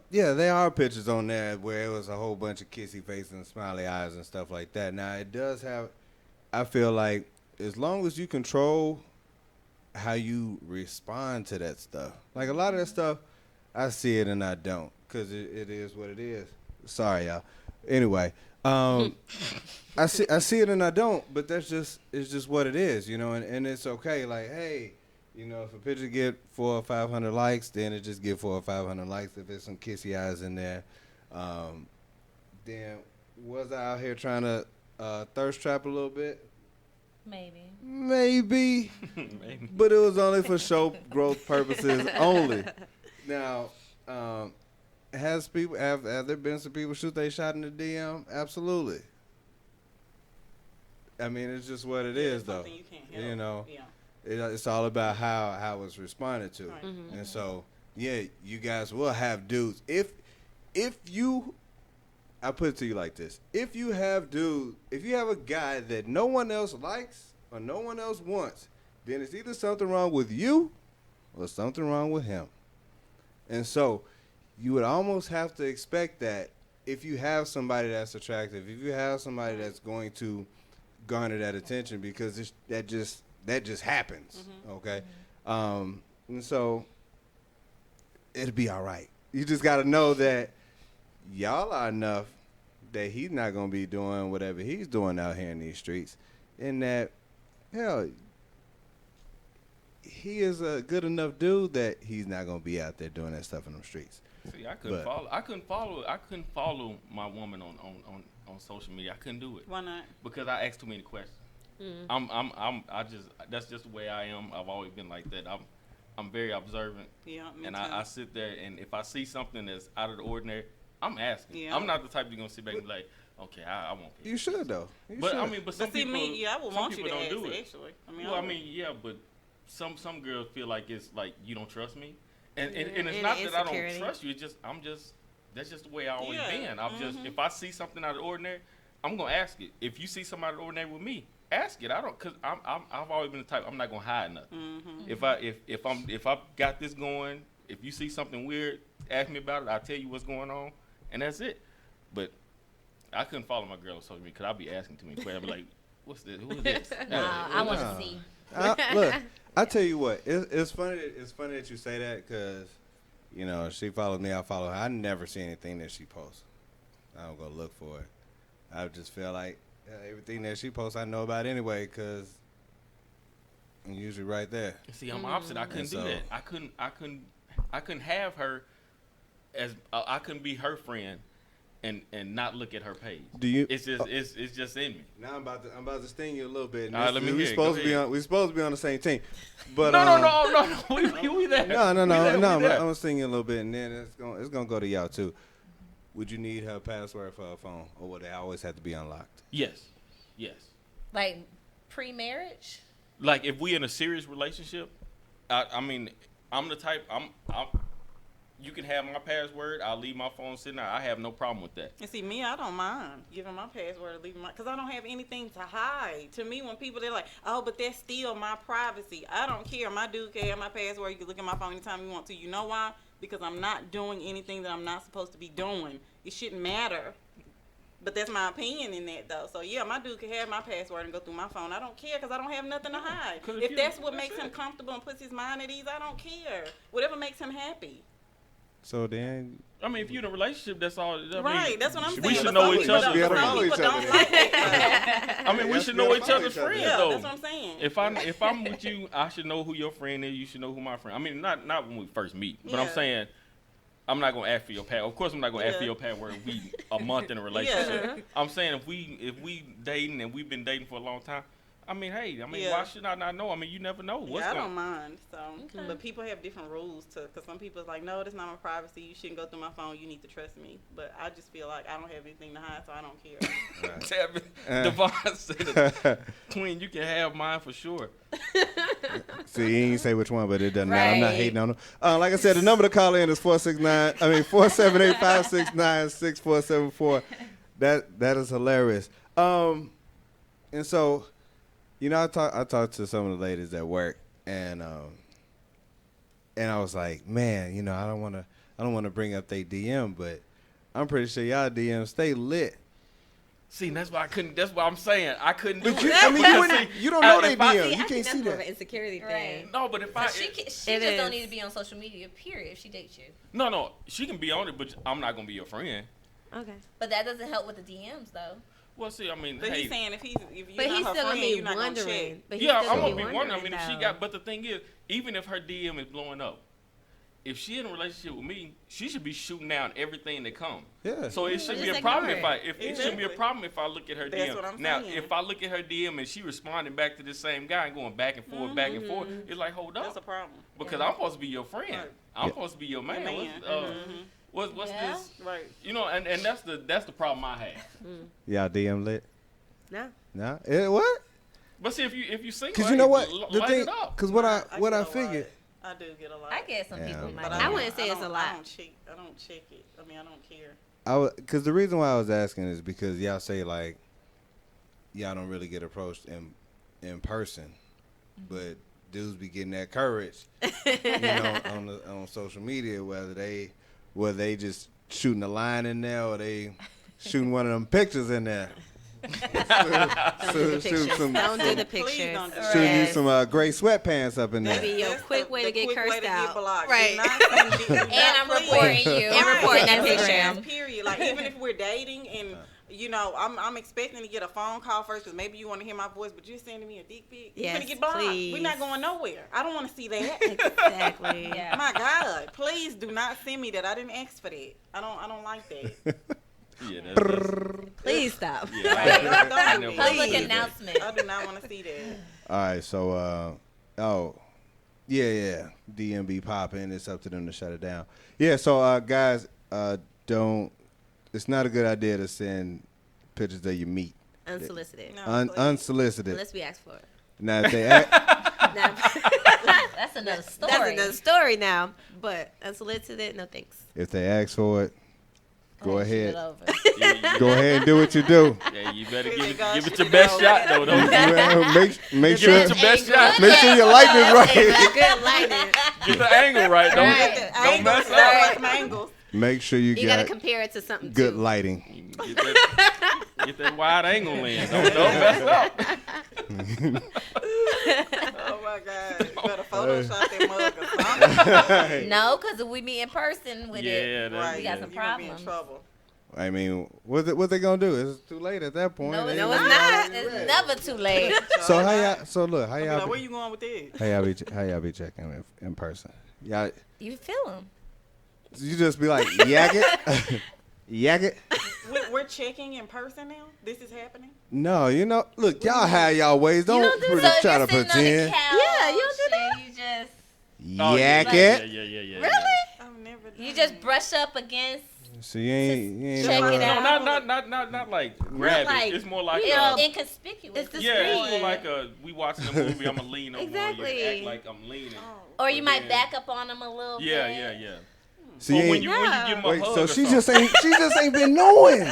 S3: yeah, there are pictures on there where it was a whole bunch of kissy faces and smiley eyes and stuff like that. Now it does have, I feel like, as long as you control how you respond to that stuff. Like a lot of that stuff, I see it and I don't, because it is what it is. Sorry, y'all. Anyway, I see it and I don't, but it's just what it is, and it's okay. Like, hey, if a picture get 400 or 500 likes, then it just get 400 or 500 likes. If there's some kissy eyes in there, then was I out here trying to thirst trap a little bit?
S6: Maybe.
S2: Maybe.
S3: But it was only for show growth purposes only. Now, have there been some people shoot they shot in the DM? Absolutely. I mean, it's just what it is, though.
S5: You can't help.
S3: It's all about how it's responded to.
S5: Right.
S4: Mm-hmm.
S3: And so, yeah, you guys will have dudes. If you, I put it to you like this: if you have a guy that no one else likes or no one else wants, then it's either something wrong with you or something wrong with him. And so, you would almost have to expect that if you have somebody that's attractive, if you have somebody that's going to garner that attention, because that just happens, okay? And so, it'll be all right. You just got to know that y'all are enough that he's not going to be doing whatever he's doing out here in these streets, and that, hell, he is a good enough dude that he's not going to be out there doing that stuff in them streets.
S2: See, I couldn't follow my woman on social media. I couldn't do it.
S5: Why not?
S2: Because I ask too many questions. That's just the way I am. I've always been like that. I'm very observant.
S5: Yeah, me
S2: and
S5: too.
S2: I sit there, and if I see something that's out of the ordinary, I'm asking.
S5: Yeah.
S2: I'm not the type that's gonna sit back and be like, okay, I won't.
S3: You should, though.
S2: But some
S5: But see,
S2: people,
S5: I would
S2: some
S5: want you
S2: people
S5: to
S2: don't
S5: ask,
S2: do it.
S5: actually.
S2: But some girls feel like it's like you don't trust me, and it's
S4: And
S2: not that I
S4: insecurity.
S2: don't trust you. That's just the way I always
S5: Yeah.
S2: been. If I see something out of the ordinary, I'm gonna ask it. If you see something out of the ordinary with me, ask it. Cause I've always been the type. I'm not gonna hide nothing. If I got this going, if you see something weird, ask me about it. I'll tell you what's going on, and that's it. But I couldn't follow my girl on social media because I'd be asking too many questions. I'd be like, what's this? Who is this?
S6: I want to see.
S3: Look, I tell you what, it's funny. It's funny that you say that, because she follows me, I follow her. I never see anything that she posts. I don't go look for it. I just feel like everything that she posts I know about anyway, because I'm usually right there.
S2: See, I'm opposite. I couldn't do that. I couldn't have her as I couldn't be her friend and not look at her page.
S3: Do you?
S2: It's just in me.
S3: Now I'm about to sting you a little bit.
S2: All right, let me
S3: we
S2: hear it.
S3: supposed
S2: Go
S3: to be
S2: ahead.
S3: we supposed to be on the same team. But
S2: No. We there.
S3: No. I'm
S2: We there.
S3: gonna sting you a little bit, and then it's gonna go to y'all too. Would you need her password for her phone, or would they always have to be unlocked?
S2: Yes.
S6: Like pre-marriage?
S2: Like if we in a serious relationship, I mean, I'm the type. You can have my password. I'll leave my phone sitting there. I have no problem with that.
S5: And see, me, I don't mind giving my password or leaving because I don't have anything to hide. To me, when people, they're like, oh, but that's still my privacy. I don't care. My dude can have my password. You can look at my phone anytime you want to. You know why? Because I'm not doing anything that I'm not supposed to be doing. It shouldn't matter. But that's my opinion in that, though. So, yeah, my dude can have my password and go through my phone. I don't care because I don't have nothing to hide. If that's what makes him comfortable and puts his mind at ease, I don't care. Whatever makes him happy.
S3: So then,
S2: I mean, if you're in a relationship, that's all.
S5: Right, that's what I'm saying.
S2: We should
S5: But
S2: know
S5: some
S2: each
S5: people
S2: other.
S5: don't- Some
S3: follow
S5: people
S3: each other
S5: don't
S3: then.
S5: like that.
S2: I mean, we should know each other's friends,
S5: Yeah,
S2: though.
S5: that's what I'm saying.
S2: If I'm with you, I should know who your friend is. You should know who my friend. I mean, not when we first meet, but I'm
S5: Yeah.
S2: saying I'm not gonna ask for your password. Of course, I'm not gonna ask for
S5: Yeah.
S2: your password. If we a month in a relationship. I'm saying if we dating and we've been dating for a long time, I mean, hey,
S5: Yeah.
S2: why should I not know? I mean, you never know what's
S5: Yeah, I
S2: going.
S5: don't mind. So,
S6: Okay.
S5: but people have different rules too. Because some people's like, no, that's not my privacy. You shouldn't go through my phone. You need to trust me. But I just feel like I don't have anything to hide, so I don't care.
S2: Devon said, "Twin, you can have mine for sure."
S3: See, he ain't say which one, but it doesn't matter. I'm not
S6: Right.
S3: hating on him. Like I said, the number to call in is 478-569-6474. That is hilarious. And so, you know, I talked to some of the ladies at work, and I was like, man, you know, I don't want to bring up they DM, but I'm pretty sure y'all DM stay lit.
S2: See, that's why I couldn't. That's why I'm saying I couldn't do
S3: But
S2: it.
S3: you, I mean, you don't know they
S2: if I-
S3: DM.
S4: See,
S3: You
S4: I
S3: can't
S4: think
S3: see
S4: that's more of
S3: that.
S4: an insecurity
S6: Right.
S4: thing.
S2: No, but if I
S6: So she
S4: It
S6: just
S4: is.
S6: don't need to be on social media, period, if she dates you.
S2: no, she can be on it, but I'm not gonna be your friend.
S4: Okay.
S6: But that doesn't help with the DMs, though.
S2: Well, see, I mean,
S5: But
S2: hey,
S5: he's saying if you're
S4: But
S5: not
S4: he's
S5: her
S4: still gonna
S5: friend,
S4: be
S5: you're not gonna check.
S4: wondering. But he's
S2: yeah,
S4: still
S2: I'm
S4: gonna
S2: gonna be wondering. I mean, if she
S4: though.
S2: got, but the thing is, even if her DM is blowing up, if she in a relationship with me, she should be shooting down everything that comes.
S3: Yeah.
S2: So it shouldn't be
S4: just
S2: a problem
S4: ignore
S2: if it shouldn't be a
S5: Exactly.
S2: problem if I look at her
S5: That's
S2: DM.
S5: what I'm
S2: Now,
S5: saying.
S2: if I look at her DM and she responding back to the same guy and going back and forth, back and forth, it's like, hold
S5: That's a
S2: up,
S5: problem.
S2: because I'm supposed to be your friend.
S5: Right.
S2: I'm supposed to be your man.
S5: Man.
S2: What's
S6: Yeah.
S2: this?
S5: Right.
S2: You know, and that's the problem I have.
S3: Y'all DM lit?
S4: No.
S3: No. What?
S2: But see, if you single,
S3: Because you know what?
S2: light
S3: The thing.
S2: it up.
S3: Because what I
S5: get a
S3: figured.
S5: lot. I do get a lot.
S6: I get some
S3: Yeah.
S6: people might.
S5: But
S4: I wouldn't say it's a
S5: don't-
S4: lot.
S5: I don't check it. I mean, I don't care.
S3: Because the reason why I was asking is because y'all say like y'all don't really get approached in person, but dudes be getting that courage, you know, on social media, whether they just shooting a line in there or they shooting one of them pictures in there.
S4: Don't do the
S3: shoot
S4: pictures.
S3: some-
S4: Don't do the
S5: Please
S4: pictures.
S5: don't do
S3: Shooting you
S6: Right.
S3: some gray sweatpants up in
S4: That'd
S3: there.
S4: be your
S5: That's
S4: quick way to get
S5: quick way
S4: cursed
S5: to get
S4: out.
S5: blocked.
S4: Right.
S5: Do not send me- do not
S6: And I'm
S5: please.
S6: reporting you.
S4: And reporting that
S5: Right.
S4: picture.
S5: Period. Like even if we're dating and you know I'm expecting to get a phone call first because maybe you want to hear my voice, but you're sending me a dick pic. You're
S4: Yes,
S5: gonna get blocked.
S4: please.
S5: We're not going nowhere. I don't want to see that.
S4: Exactly.
S6: Yeah.
S5: My God, please do not send me that. I didn't ask for that. I don't like that.
S2: Yeah, that's
S4: Please stop.
S2: yeah.
S5: Right. Don't
S2: I
S5: do
S2: never
S5: that.
S6: Public
S2: Please.
S6: announcement.
S5: I do not want to see that.
S3: All right, so yeah, DMB popping. It's up to them to shut it down. Yeah, so guys, don't. It's not a good idea to send pictures of your meat
S4: Unsolicited.
S5: No, please.
S3: unsolicited.
S4: Unless we ask for it.
S3: Now if they act,
S4: Now,
S6: That's another story.
S4: that's another story now. But unsolicited, no thanks.
S3: if they ask for it, go
S6: Shoot it
S3: ahead.
S6: over.
S3: Go ahead and do what you do.
S2: Yeah, you better
S5: Really
S2: give
S5: gosh,
S2: it
S5: you
S2: your best
S5: know.
S2: shot though. Don't
S3: make
S2: give it
S3: sure
S2: your best shot.
S3: make sure your lighting is right.
S4: Good lighting.
S2: Get the angle right. Don't
S6: Right.
S2: don't mess
S5: Angles, I
S2: up.
S5: like my angles.
S3: Make sure you
S4: You gotta
S3: got
S4: compare it to something
S3: good
S4: too.
S3: lighting.
S2: Get that wide angle in. Don't mess up.
S5: Oh my God. You better Photoshop that mug or something.
S6: No, because if we meet in person with it,
S2: Yeah, that's
S5: Right.
S6: We got some
S5: You gonna be in
S6: problems.
S5: trouble.
S3: I mean, what they gonna do? It's too late at that point.
S6: no, it's
S3: They-
S4: No, it's
S6: not.
S4: not.
S6: It's never too late.
S3: So how y'all? So look, how
S5: I'll be
S3: y'all?
S5: like, where
S3: Be,
S5: you going with this?
S3: how y'all be checking in person? Y'all,
S6: You feel them.
S3: you just be like yak it, yak it.
S5: We're checking in person now? This is happening?
S3: No, you know, look, y'all have y'all ways. Don't
S4: don't do
S3: pretty
S6: So if
S3: try
S6: you're
S3: to
S6: sitting on the
S3: pretend.
S6: couch,
S4: Yeah, you don't do that?
S6: and you just
S2: Oh,
S3: Yak
S2: yeah,
S3: it.
S2: Yeah.
S6: really,
S5: I've never done
S6: you just
S5: that.
S6: brush up against.
S3: So you ain't
S6: Check
S3: never-
S6: it out.
S2: No, not like grab
S4: like,
S2: it. It's more like
S4: you know,
S6: Inconspicuous.
S4: it's the
S2: yeah, it's
S4: screen.
S2: more like we watching a movie. I'ma lean over
S4: Exactly.
S2: you, act like I'm leaning.
S5: Oh.
S6: Or you might
S2: then-
S6: back up on them a little
S2: Yeah,
S6: bit.
S2: yeah.
S3: So
S2: Or
S3: you
S2: when
S3: ain't.
S2: you give them a
S3: Wait,
S2: hug
S3: so
S2: or
S3: she
S2: something.
S3: just ain't been knowing.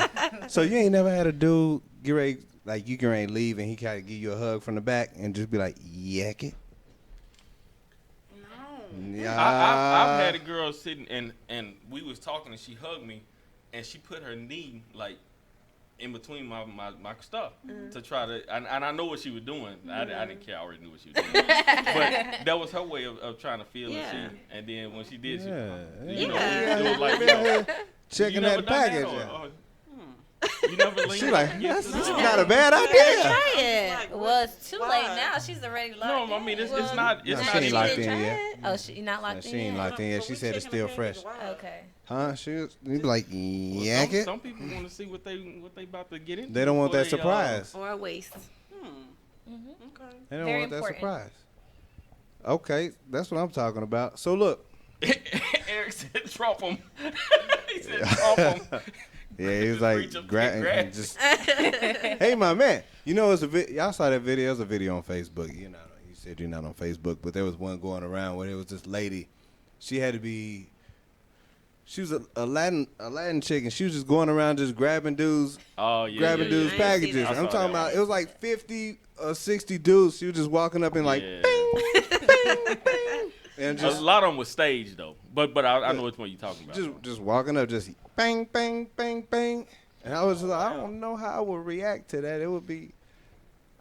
S3: So you ain't never had a dude get ready, like you get ready to leave and he kind of give you a hug from the back and just be like yak it.
S5: No.
S3: Yeah.
S2: I've had a girl sitting and we was talking and she hugged me and she put her knee like in between my stuff to try to and I know what she was doing. I didn't care. I already knew what she was doing. But that was her way of trying to feel
S4: Yeah.
S2: and then when she did, she
S3: Yeah.
S2: you know,
S4: Yeah.
S2: it was like, you know,
S3: Checking
S2: you never
S3: that
S2: done
S3: package.
S2: Or,
S3: out.
S2: you never leaned
S3: She like,
S2: against
S3: that's
S2: the door?
S3: not a bad
S4: Try
S3: idea.
S4: it.
S5: Like,
S6: Well, it's too
S5: why?
S6: late now. She's already locked
S2: No, I
S6: in.
S2: mean it's
S3: No,
S2: not
S3: she
S2: not
S3: ain't
S2: even-
S3: locked
S6: didn't
S3: in
S6: try
S3: yet.
S6: it? Oh, you're not locked
S3: She
S6: in
S3: ain't
S6: yet?
S3: locked in yet.
S5: So
S3: She
S5: we
S3: said it's
S5: checking the
S3: still fresh.
S5: package, why?
S6: Okay.
S3: Huh? You be like
S2: Well,
S3: yak it.
S2: some people want to see what they about to get into.
S3: They don't want
S2: before
S3: that
S2: they,
S3: surprise.
S4: Or a waste.
S5: Okay.
S3: They don't
S6: Very
S3: want that
S6: important.
S3: surprise. Okay, that's what I'm talking about. So look.
S2: Eric said, "Trump him." He said, "Trump him."
S3: Yeah, he was
S2: Just
S3: like,
S2: reach up to get grabbed.
S3: just. Hey, my man. You know, y'all saw that video. It was a video on Facebook. You said you're not on Facebook, but there was one going around where there was this lady. She was a Latin chick, and she was just going around just grabbing dudes,
S2: dudes
S3: packages.
S4: I didn't see that.
S3: I'm
S2: I saw
S3: talking
S2: that
S3: about, it was like 50 or 60 dudes. She was just walking up and like,
S2: Yeah.
S3: bing, bing, bing. And
S2: A
S3: just,
S2: lot of them was staged though, but I know which one you're talking about.
S3: just walking up, just bang, bang, bang, bang. And I was just like, I don't know how I would react to that.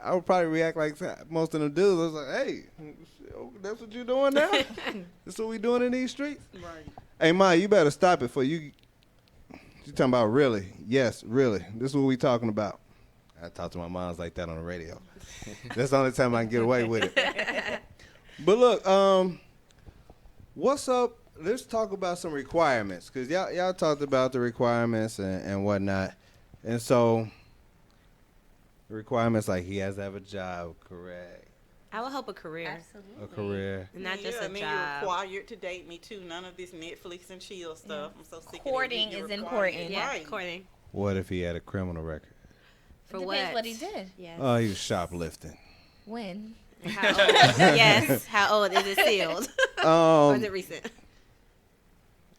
S3: I would probably react like most of the dudes. I was like, hey, that's what you doing now? That's what we doing in these streets?
S5: Right.
S3: Hey, Ma, you better stop it for you. You talking about really? Yes, really. This is what we talking about. I talk to my moms like that on the radio. That's the only time I can get away with it. But look, what's up? Let's talk about some requirements, because y'all talked about the requirements and whatnot. And so, the requirements, like he has to have a job, correct?
S4: I would hope a career,
S6: Absolutely.
S3: A career.
S4: and not just a
S5: and then
S4: job.
S5: you're required to date me too. None of this Netflix and chill stuff. I'm so sick
S6: Courting
S5: of that. You're
S6: is
S5: required.
S6: important.
S4: Yeah,
S5: Right.
S4: courting.
S3: What if he had a criminal record?
S4: For
S6: It
S4: what?
S6: depends what he did.
S4: Yes.
S3: Oh, he was shoplifting.
S6: When?
S4: How old? Yes. How old is it sealed? Or is it recent?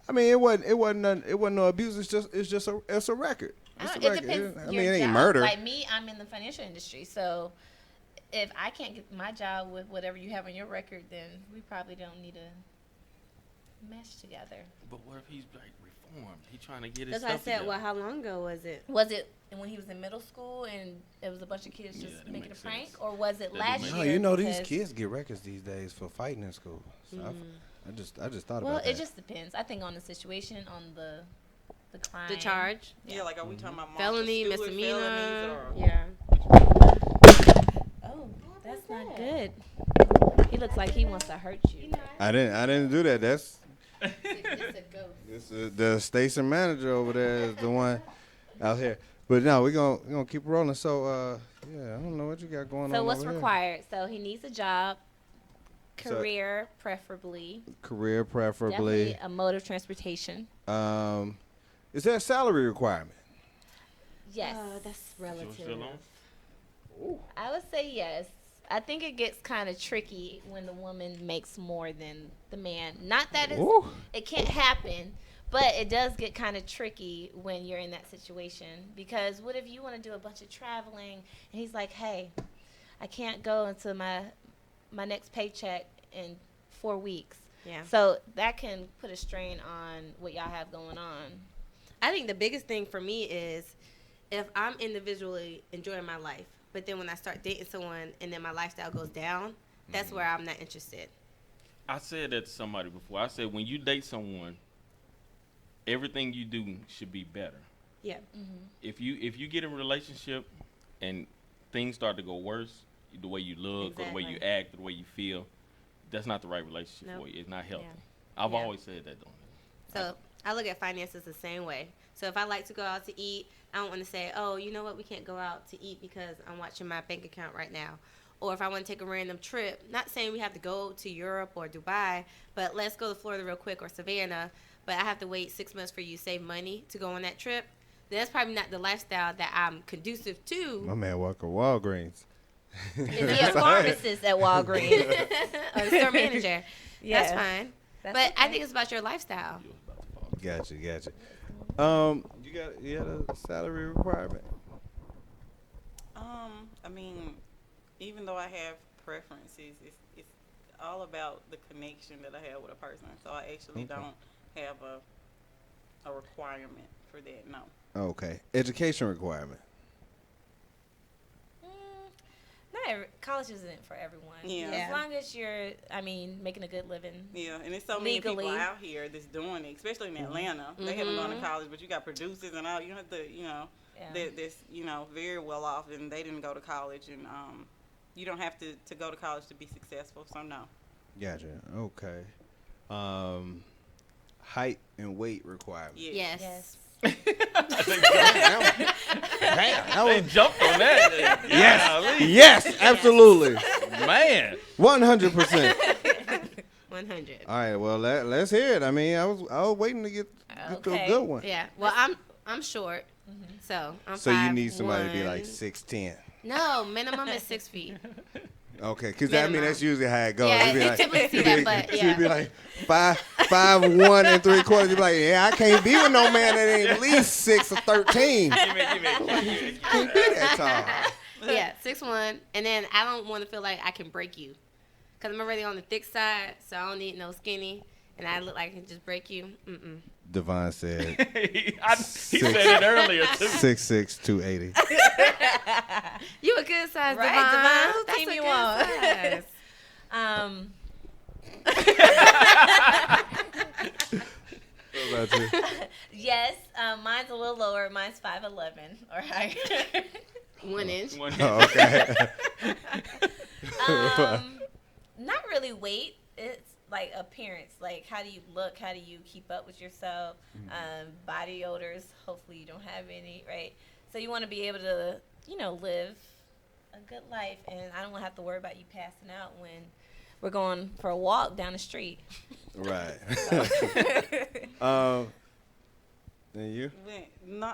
S3: I mean, it wasn't no abuse. It's a record. It's a
S6: It
S3: record.
S6: depends.
S3: I mean,
S6: your
S3: it ain't
S6: job.
S3: murder.
S6: Like me, I'm in the financial industry, so if I can't get my job with whatever you have on your record, then we probably don't need to mesh together.
S2: But what if he's like reformed? He trying to get his
S4: That's why I
S2: stuff
S4: said,
S2: together.
S4: well, how long ago was it?
S6: Was it when he was in middle school and it was a bunch of kids
S2: Yeah,
S6: just
S2: that
S6: making a
S2: makes
S6: prank,
S2: sense.
S6: or was it
S2: That do
S6: last
S2: make
S6: year?
S3: No, you know these
S6: because-
S3: kids get records these days for fighting in school. So I just thought
S6: Well,
S3: about that.
S6: it just depends. I think on the situation, on the crime.
S4: The charge?
S5: Yeah, like are we talking about
S4: Felony,
S5: Martha Stewart
S4: misdemeanor.
S5: felonies or
S4: Yeah.
S6: Oh, that's not good. He looks like he wants to hurt you.
S3: I didn't do that. That's
S6: It's a ghost.
S3: the station manager over there is the one out here. But no, we're gonna keep rolling. So yeah, I don't know what you got going on.
S6: So what's
S3: over
S6: required? So he needs a job,
S3: So-
S6: career preferably,
S3: There. Career preferably.
S6: definitely a mode of transportation.
S3: Is there a salary requirement?
S6: Yes,
S4: That's
S2: You
S4: relative.
S2: still on?
S6: I would say yes. I think it gets kind of tricky when the woman makes more than the man. Not that
S3: Ooh.
S6: it can't happen, but it does get kind of tricky when you're in that situation. Because what if you want to do a bunch of traveling and he's like, "Hey, I can't go until my next paycheck in 4 weeks."
S4: Yeah.
S6: So that can put a strain on what y'all have going on.
S4: I think the biggest thing for me is if I'm individually enjoying my life, but then when I start dating someone and then my lifestyle goes down, that's where I'm not interested.
S2: I said that to somebody before. I said when you date someone, everything you do should be better.
S4: Yeah.
S2: If you get in a relationship and things start to go worse, the way you look or the way you
S4: Exactly.
S2: act, or the way you feel, that's not the right relationship
S4: Nope.
S2: for you. It's not healthy.
S4: Yeah.
S2: I've
S4: Yeah.
S2: always said that, though.
S4: So I look at finances the same way. So if I like to go out to eat, I don't want to say, oh, you know what, we can't go out to eat because I'm watching my bank account right now. Or if I want to take a random trip, not saying we have to go to Europe or Dubai, but let's go to Florida real quick or Savannah, but I have to wait 6 months for you to save money to go on that trip, then that's probably not the lifestyle that I'm conducive
S3: My
S4: to.
S3: man work at Walgreens.
S6: Is he a pharmacist at Walgreens?
S4: Or the store manager.
S6: Yeah.
S4: That's fine.
S6: That's
S4: But I
S6: okay.
S4: think it's about your lifestyle.
S2: You was about to fall.
S3: Gotcha. You had a salary requirement?
S5: I mean, even though I have preferences, it's all about the connection that I have with a person. So I actually
S3: Okay.
S5: don't have a requirement for that. No.
S3: Okay. Education requirement.
S6: College isn't for everyone.
S5: Yeah.
S6: As long as you're, making a good living.
S5: Yeah, and there's so many people
S6: Legally.
S5: out here that's doing it, especially in Atlanta. They haven't gone to college, but you got producers and all. You have to,
S6: Yeah.
S5: that's very well off, and they didn't go to college, and you don't have to go to college to be successful. So no.
S3: Gotcha. Okay. Height and weight requirement.
S5: Yes.
S6: Yes.
S3: Damn,
S2: They jumped on that.
S3: yes, absolutely,
S2: Man.
S3: 100%.
S4: 100.
S3: All right, well let's hear it. I mean, I was waiting to get to a
S6: Okay.
S3: good one.
S4: Yeah. Well, I'm short, so I'm.
S3: So you need somebody to be
S4: 5'1".
S3: like 6'10".
S4: No, minimum is 6 feet.
S3: Okay, because I mean
S4: Minimum.
S3: that's usually how it goes.
S4: Yeah,
S3: It'd be
S4: you
S3: like,
S4: typically see that, but
S3: she'd
S4: yeah.
S3: be like 5'1" and 3/4". You'd be like, yeah, I can't be with no man that ain't at least 6 or 13.
S2: Give me.
S3: Can't be that tall.
S4: Yeah, 6'1", and then I don't want to feel like I can break you, cause I'm already on the thick side, so I don't need no skinny, and I look like I can just break you.
S3: Devon said
S2: he said it earlier too.
S3: 6'6", 280.
S4: You a good size,
S6: Right,
S4: Devon.
S6: Devon, who
S4: That's
S6: team
S4: a
S6: you
S4: good
S6: on?
S4: size.
S3: What about you?
S6: Yes, mine's a little lower. Mine's 5'11" or higher.
S4: 1 inch.
S3: Oh, okay.
S6: Not really weight. It's like appearance. Like, how do you look? How do you keep up with yourself? Body odors. Hopefully you don't have any, right? So you want to be able to, live a good life, and I don't want to have to worry about you passing out when we're going for a walk down the street.
S3: Right. And you?
S5: No,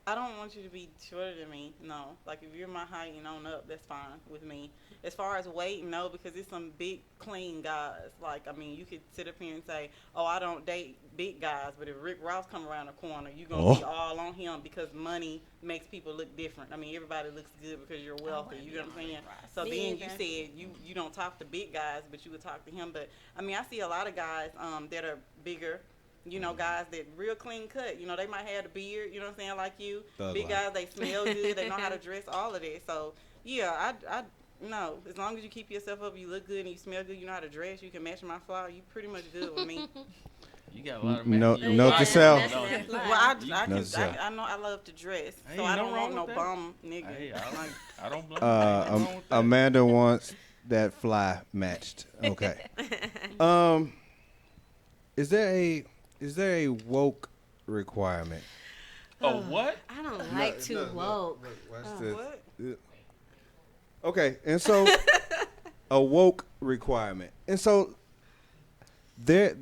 S5: I don't want you to be shorter than me. No, like if you're my height and on up, that's fine with me. As far as weight, no, because it's some big, clean guys. Like, I mean, you could sit up here and say, "Oh, I don't date big guys," but if Rick Ross come around the corner, you're gonna be all on him because money makes people look different. I mean, everybody looks good because you're wealthy. You know what I'm saying? So then you said you don't talk to big guys, but you would talk to him. But I mean, I see a lot of guys that are bigger. Guys that real clean cut. They might have a beard, you know what I'm saying, like you.
S3: Thug
S5: Big
S3: life.
S5: guys, they smell good. They know how to dress, all of that. So, yeah, I no. As long as you keep yourself up, you look good, and you smell good, you know how to dress, you can match my flower, you pretty much good with me.
S2: You got a lot of
S3: No-
S2: men.
S3: note to self.
S5: Well, I know I love to dress,
S2: Ain't
S5: so I
S2: no
S5: don't
S2: wrong
S5: want no
S2: with that.
S5: bum nigga.
S2: Hey,
S5: Like,
S2: I don't blame you. Ain't nothing wrong with that.
S3: Amanda wants that fly matched. Okay. Is there a woke requirement?
S2: Oh, what?
S4: I don't like too woke.
S3: Watch this.
S5: what?
S3: Okay, and so a woke requirement, and so there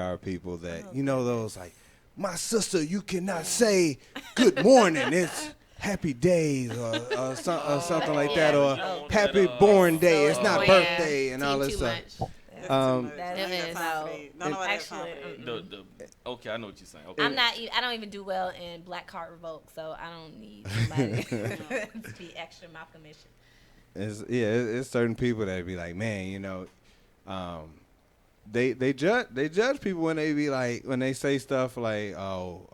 S3: are people that those like, my sister, you cannot say good morning. It's happy days or something like that, or happy born day. It's not birthday and all this stuff.
S6: That
S4: It
S6: is
S4: is.
S6: Actually,
S2: Okay, I know what you're saying. Okay.
S6: I don't even do well in black card revoke, so I don't need somebody to be extra Malcolmish.
S3: It's certain people that be like, man, they judge people when they be like, when they say stuff like, oh,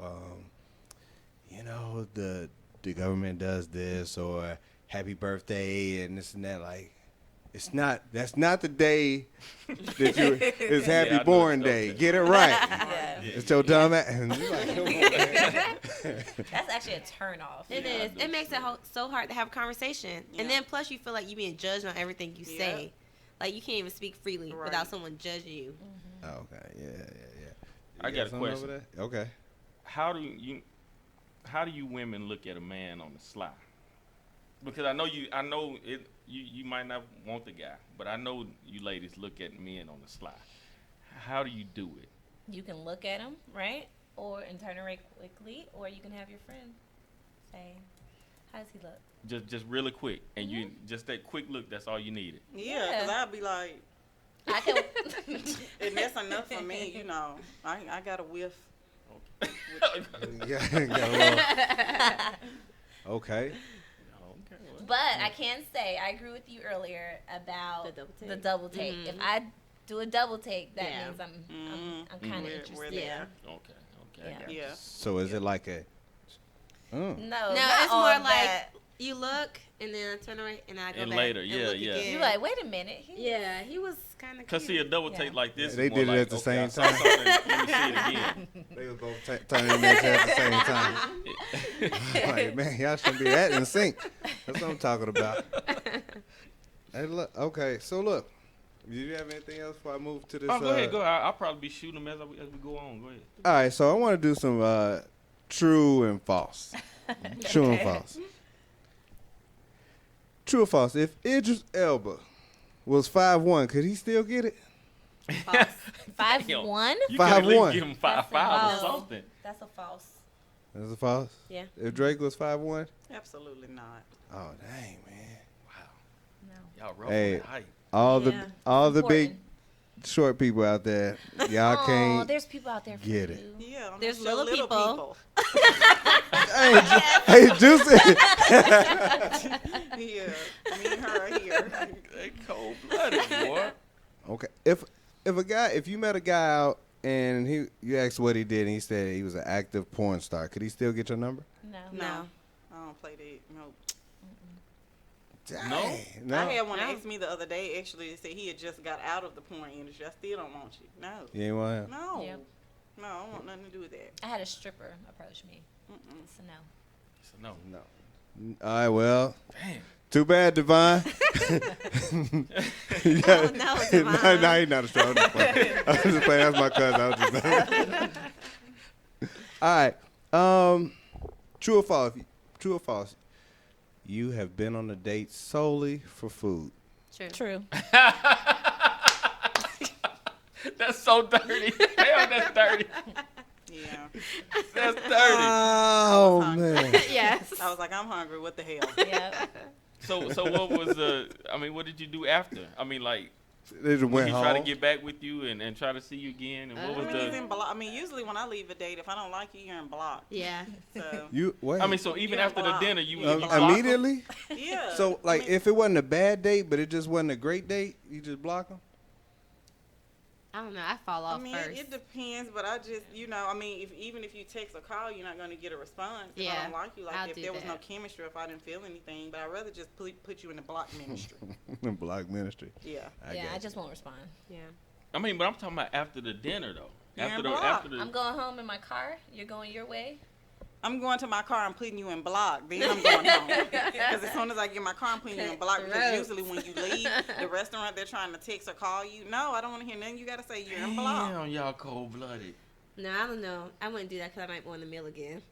S3: the government does this, or happy birthday and this and that. Like, that's not the day that it's happy
S2: I know
S3: born
S2: it's
S3: day.
S2: okay.
S3: Get it right.
S6: Yeah.
S3: It's your dumb ass. And you're like, come on, man.
S6: That's actually a turn off.
S4: It is. It makes it so hard to have a conversation. And then plus you feel like you're being judged on everything you say. Like you can't even speak freely without someone judging you.
S3: Okay, yeah.
S2: I got a
S3: something
S2: question.
S3: over there? Okay.
S2: How do you women look at a man on the sly? Because I know you might not want the guy, but I know you ladies look at men on the sly. How do you do it?
S6: You can look at him, right? And turn away quickly, or you can have your friend say, how does he look?
S2: Just really quick, and you just that quick look. That's all you needed.
S5: Yeah, because I'd be like,
S6: I can.
S5: and that's enough for me, I got a whiff.
S3: Okay.
S6: But I can say I agree with you earlier about the double take.
S4: Mm-hmm.
S6: If I do a double take, that
S4: Yeah.
S6: means I'm kind of
S5: We're
S6: interested.
S5: there.
S2: Okay.
S6: Yeah.
S2: I got you.
S5: Yeah.
S3: So is it like a?
S6: No,
S4: No,
S6: not
S4: it's
S6: all
S4: more like
S6: that.
S4: you look and then I turn around and I go
S2: And
S4: back
S2: later,
S4: and
S2: yeah,
S4: look
S2: yeah.
S4: again.
S6: You're like, wait a minute.
S4: Yeah, he was kind of.
S2: Cause see, a double take like this.
S3: They
S2: is more
S3: did it
S2: like,
S3: at the
S2: okay, I
S3: same
S2: saw
S3: time.
S2: something, let me see it again.
S3: They was both turning their heads at the same time. Like, man, y'all shouldn't be that in sync. That's what I'm talking about. Hey, look. Okay, so look. Do you have anything else before I move to this?
S2: Oh, go ahead. I'll probably be shooting them as we go on. Go ahead.
S3: All right, so I want to do some true and false. True and false. True or false? If Idris Elba was 5'1", could he still get it?
S4: False.
S6: 5'1"?
S2: You can at least
S3: 5'1".
S2: give him
S6: That's
S2: 5'5" or
S6: a
S2: something.
S6: That's a false.
S3: That's a false.
S4: Yeah.
S3: If Drake was 5'1",
S5: Absolutely not.
S3: oh dang man.
S6: No.
S2: Y'all rough
S3: Hey,
S2: on the height.
S3: all
S4: Yeah.
S3: the big
S6: Important.
S3: short people out there, y'all
S6: Aw,
S3: can't
S6: there's people out there for
S3: get
S6: you.
S3: it.
S5: Yeah, on
S4: There's
S5: the show,
S4: little people.
S3: Hey, Juicy.
S5: Yeah, me and her are here.
S2: They cold blooded, boy.
S3: Okay. If you met a guy out and you asked what he did and he said he was an active porn star, could he still get your number?
S6: No.
S5: No, I don't play that. No.
S3: Dang,
S5: I had one ask me the other day. Actually, they said he had just got out of the porn industry. I still don't want you. No.
S3: You ain't want him?
S5: No.
S6: Yep.
S5: No, I don't want nothing to do with that.
S6: I had a stripper approach me. So no.
S2: So no.
S3: No. All right, well,
S2: Damn.
S3: too bad, Devon.
S4: Oh, no, Devon.
S3: No, he's not a strong. I was just playing. That's my cousin. I was just playing. All right. True or false? True or false? You have been on a date solely for food.
S4: True.
S6: True.
S2: That's so dirty. Hell, that's dirty.
S5: Yeah.
S2: That's dirty.
S3: Oh man.
S4: Yes.
S5: I was like, I'm hungry. What the hell?
S6: Yep.
S2: So what was what did you do after? I mean, like,
S3: They just
S2: did
S3: went
S2: he
S3: home.
S2: try to get back with you and try to see you again? And what was
S5: He's
S2: the?
S5: in block. I mean, usually when I leave a date, if I don't like you, you're in block.
S4: Yeah.
S5: So,
S3: You wait.
S2: I mean, so even
S5: You're
S2: after the
S5: blocked.
S2: dinner, you
S5: You're
S2: you
S5: blocked.
S2: block 'em?
S3: immediately.
S5: yeah.
S3: So like,
S5: I mean,
S3: if it wasn't a bad date, but it just wasn't a great date, you just block them.
S4: I don't know. I fall
S5: I
S4: off
S5: mean,
S4: first.
S5: it depends, but I just, I mean, even if you text or call, you're not going to get a response. If I
S4: Yeah,
S5: don't like you, like
S4: I'll
S5: if
S4: do
S5: there was no
S4: that.
S5: chemistry, if I didn't feel anything, but I'd rather just put you in the block ministry.
S3: Block ministry.
S5: Yeah.
S3: I
S6: Yeah,
S3: got
S6: I
S3: you.
S6: just won't respond.
S4: Yeah.
S2: I mean, but I'm talking about after the dinner though.
S5: You're
S2: After
S5: in
S2: the
S5: block.
S2: after the.
S6: I'm going home in my car. You're going your way.
S5: I'm going to my car and putting you in block. Then I'm going home. Because as soon as I get my car, I'm putting you in block. Because
S4: Gross.
S5: usually when you leave the restaurant, they're trying to text or call you. No, I don't want to hear nothing. You got to say you're in block.
S2: Damn, y'all cold blooded.
S4: No, I don't know. I wouldn't do that because I might want a meal again.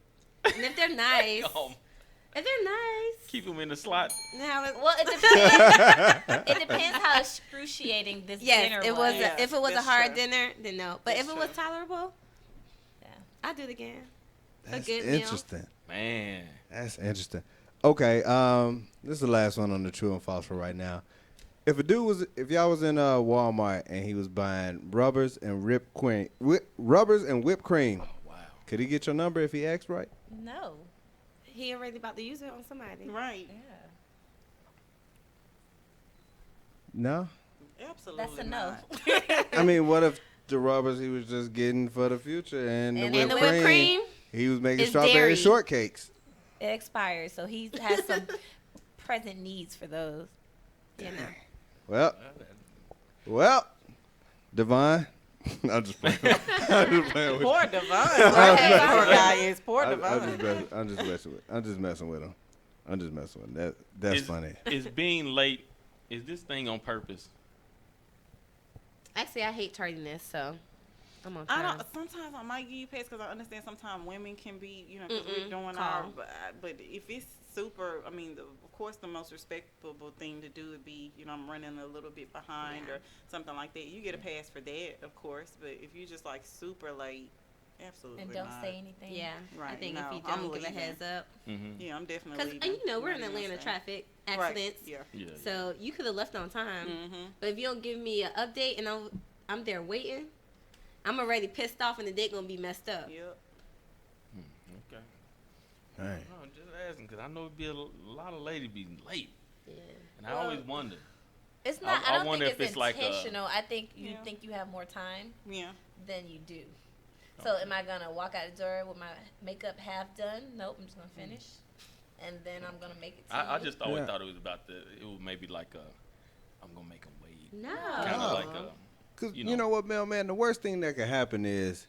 S4: And if they're nice, if they're nice,
S2: Keep them in the slot.
S4: now it,
S6: Well, it depends. It depends how excruciating this
S4: yes,
S6: dinner
S4: it was.
S5: Yeah,
S4: If it was a
S5: that's
S4: hard
S5: true.
S4: dinner, then no. But
S5: That's
S4: if it was
S5: true.
S4: tolerable,
S6: Yeah.
S4: I'd do it again.
S3: That's
S4: good meal.
S3: interesting.
S2: Man.
S3: That's interesting. Okay, this is the last one on the true and false for right now. If y'all was in Walmart and he was buying rubbers and whipped cream,
S2: Wow.
S3: could he get your number if he asked right?
S6: No.
S4: He already about to use it on somebody.
S5: Right.
S6: Yeah.
S3: No.
S5: Absolutely
S6: That's a no.
S5: not.
S3: I mean, what if the rubbers he was just getting for the future and the
S6: And
S3: whipped
S4: And the
S3: cream,
S4: whipped cream,
S3: he was making
S4: is
S3: strawberry
S4: dairy.
S3: shortcakes?
S6: It expires, so he has some present needs for those.
S4: you know.
S3: Well, Devon. I'm just playing. I'm just playing with you.
S5: Poor Devon.
S6: Right.
S5: Poor guy is. Poor
S3: I'm
S5: Devon.
S3: just messing with him. That's funny.
S2: Is being late? Is this thing on purpose?
S4: Actually, I hate tardiness, so I'm on
S5: I
S4: time.
S5: don't. Sometimes I might give you pass because I understand sometimes women can be, because we're
S4: Mm-mm,
S5: doing
S4: call.
S5: our. But if it's super, I mean, of course, the most respectable thing to do would be, I'm running a little bit behind
S4: Yeah.
S5: or something like that. You get a pass for that, of course. But if you just like super late, absolutely
S6: And don't
S5: not.
S6: say anything.
S4: Yeah, I
S5: Right,
S4: think
S5: no,
S4: if you
S5: I'm
S4: don't give a
S5: leaving.
S4: heads up,
S2: Mm-hmm.
S5: Yeah, I'm definitely
S4: because
S5: leaving.
S4: we're in
S5: Not even
S4: Atlanta,
S5: gonna say.
S4: traffic accidents,
S5: Right. Yeah.
S2: Yeah.
S4: so you could have left on time.
S5: Mm-hmm.
S4: But if you don't give me an update and I'm there waiting, I'm already pissed off and the date gonna be messed up.
S5: Yep.
S2: Okay.
S3: All right.
S2: No, I'm just asking because I know it'd be a lot of ladies be late,
S4: Yeah.
S2: and I always wonder.
S6: It's not.
S2: I
S6: I don't
S2: wonder
S6: think
S2: if
S6: it's
S2: it's like a-
S6: intentional. I think you
S5: Yeah.
S6: think you have more time
S5: Yeah.
S6: than you do. So am I gonna walk out the door with my makeup half done? Nope. I'm just gonna finish, and then I'm gonna make it. To
S2: I
S6: you.
S2: just always
S3: Yeah.
S2: thought it was about it was maybe like I'm gonna make them wait.
S4: No.
S2: Kind of like
S3: Because
S2: You
S3: you
S2: know.
S3: know what, mailman, the worst thing that could happen is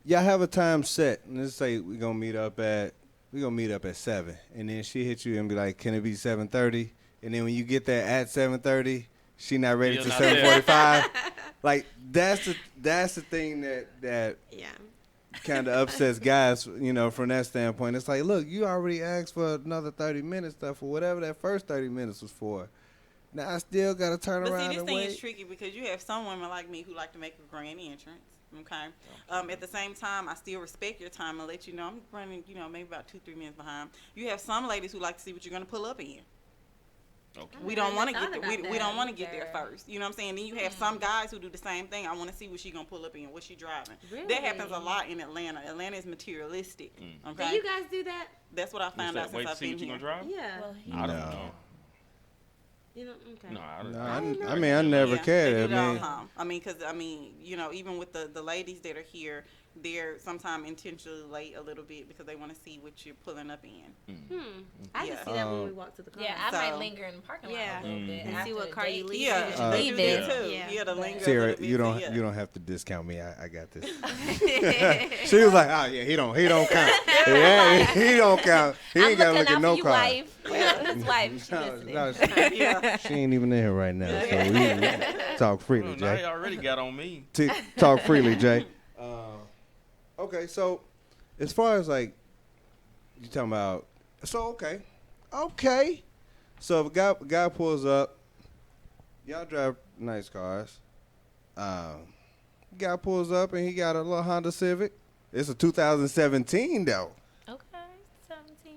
S3: y'all have a time set. And let's say we're gonna meet up at 7, and then she hit you and be like, "Can it be 7:30?" And then when you get there at 7:30, she not ready
S2: Still
S3: till
S2: not there.
S3: 7:45. Like that's the thing that
S4: Yeah.
S3: kind of upsets guys, you know, from that standpoint. It's like, look, you already asked for another 30 minutes stuff or whatever that first 30 minutes was for. Now I still got to turn
S5: But
S3: around
S5: see, this
S3: and
S5: thing
S3: wait.
S5: is tricky because you have some women like me who like to make a grand entrance. Okay. At the same time, I still respect your time and let you know I'm running, you know, maybe about 2-3 minutes behind. You have some ladies who like to see what you're gonna pull up in.
S2: Okay.
S5: We don't want to
S6: thought
S5: get
S6: about
S5: we
S6: that
S5: don't want to get
S6: either.
S5: there first. You know what I'm saying? Then you have some guys who do the same thing. I want to see what she gonna pull up in, what she driving. That happens a
S4: Really?
S5: lot in Atlanta. Atlanta is materialistic.
S2: Mm.
S5: Okay.
S4: Do you guys do that?
S5: That's what I found out
S2: Wait
S5: since
S2: to
S5: I've
S2: see
S5: been
S2: what you
S5: here.
S2: gonna drive?
S4: Yeah.
S6: Well,
S2: I don't
S3: No.
S2: know.
S4: You know, okay.
S2: No, I don't.
S3: No, I mean, I never
S5: Yeah,
S3: cared.
S5: they
S3: I
S5: do it all
S3: mean,
S5: the time. I mean, because, you know, even with the ladies that are here, they're sometimes intentionally late a little bit because they want to see what you're pulling up in.
S4: I
S5: Yeah.
S4: just see that when we walk to the car.
S6: Yeah, I
S5: So-
S6: might linger in the parking lot
S4: Yeah.
S6: a little bit.
S4: And see
S6: after
S4: what
S6: the
S4: car you
S6: date.
S4: leave.
S5: Yeah,
S4: Yeah.
S5: they
S6: Leave
S5: do
S6: it.
S5: that too.
S4: Yeah.
S5: Yeah, the linger. a
S3: Sarah,
S5: little bit
S3: you
S5: too,
S3: don't
S5: yeah.
S3: you don't have to discount me. I got this. She was like, oh yeah, he don't count. Yeah, he don't count. He
S6: I'm
S3: ain't got to
S6: looking
S3: look at
S6: out
S3: no
S6: for you,
S3: car.
S6: wife. Well, his wife, she
S3: No,
S6: listening.
S3: no,
S5: Yeah.
S3: she ain't even in here right now. So we talk freely,
S2: Now
S3: Jay.
S2: he already got on me.
S3: Talk freely, Jay. Okay, so as far as like you talking about, so okay. So if a guy pulls up, y'all drive nice cars. Guy pulls up and he got a little Honda Civic. It's a 2017 though.
S6: Okay, 17.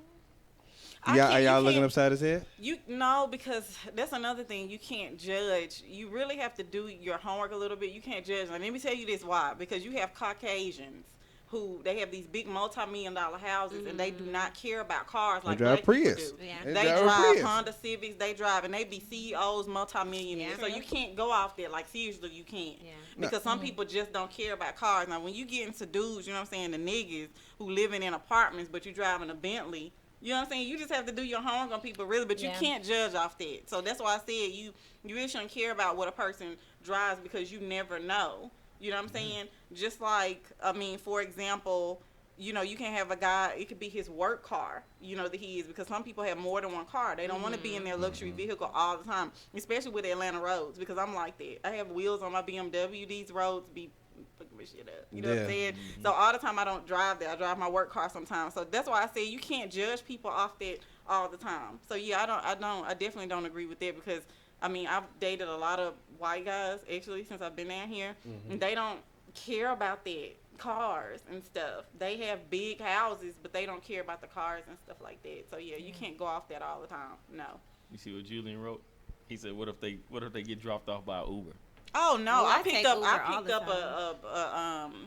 S5: I
S3: Y'all,
S5: can't-
S3: are
S5: you
S3: y'all looking
S5: can't-
S3: upside his head?
S5: No, because that's another thing. You can't judge. You really have to do your homework a little bit. You can't judge. And let me tell you this why. Because you have Caucasians who they have these big multi-million-dollar houses and they do not care about cars like
S3: drive
S5: black people
S3: Prius.
S5: do.
S4: Yeah.
S3: They
S5: They
S3: drive a
S5: drive
S3: Prius.
S5: Honda Civics. They drive and they be CEOs, multi-millionaires.
S4: Yeah.
S5: So you can't go off there. Like seriously, you can't.
S4: Yeah.
S5: Because some people just don't care about cars. Now, when you get into dudes, you know what I'm saying, the niggas who living in apartments, but you driving a Bentley. You know what I'm saying? You just have to do your homework on people, really, but you
S6: Yeah.
S5: can't judge off that. So that's why I said you really shouldn't care about what a person drives because you never know. You know what I'm saying? Just like, I mean, for example, you know, you can have a guy, it could be his work car, you know, that he is, because some people have more than one car. They don't want to be in their luxury vehicle all the time, especially with Atlanta roads, because I'm like that. I have wheels on my BMW. These roads be fucking my shit up. You know what I'm
S3: Yeah.
S5: saying? So all the time I don't drive there. I drive my work car sometimes. So that's why I say you can't judge people off that all the time. So yeah, I definitely don't agree with that because I mean I've dated a lot of white guys actually since I've been down here, and they don't care about that cars and stuff. They have big houses, but they don't care about the cars and stuff like that. So yeah, you can't go off that all the time. No.
S2: You see what Julian wrote? He said, "What if they get dropped off by Uber?"
S5: Oh no,
S4: Well,
S5: I
S4: I
S5: picked
S4: take
S5: up
S4: Uber all the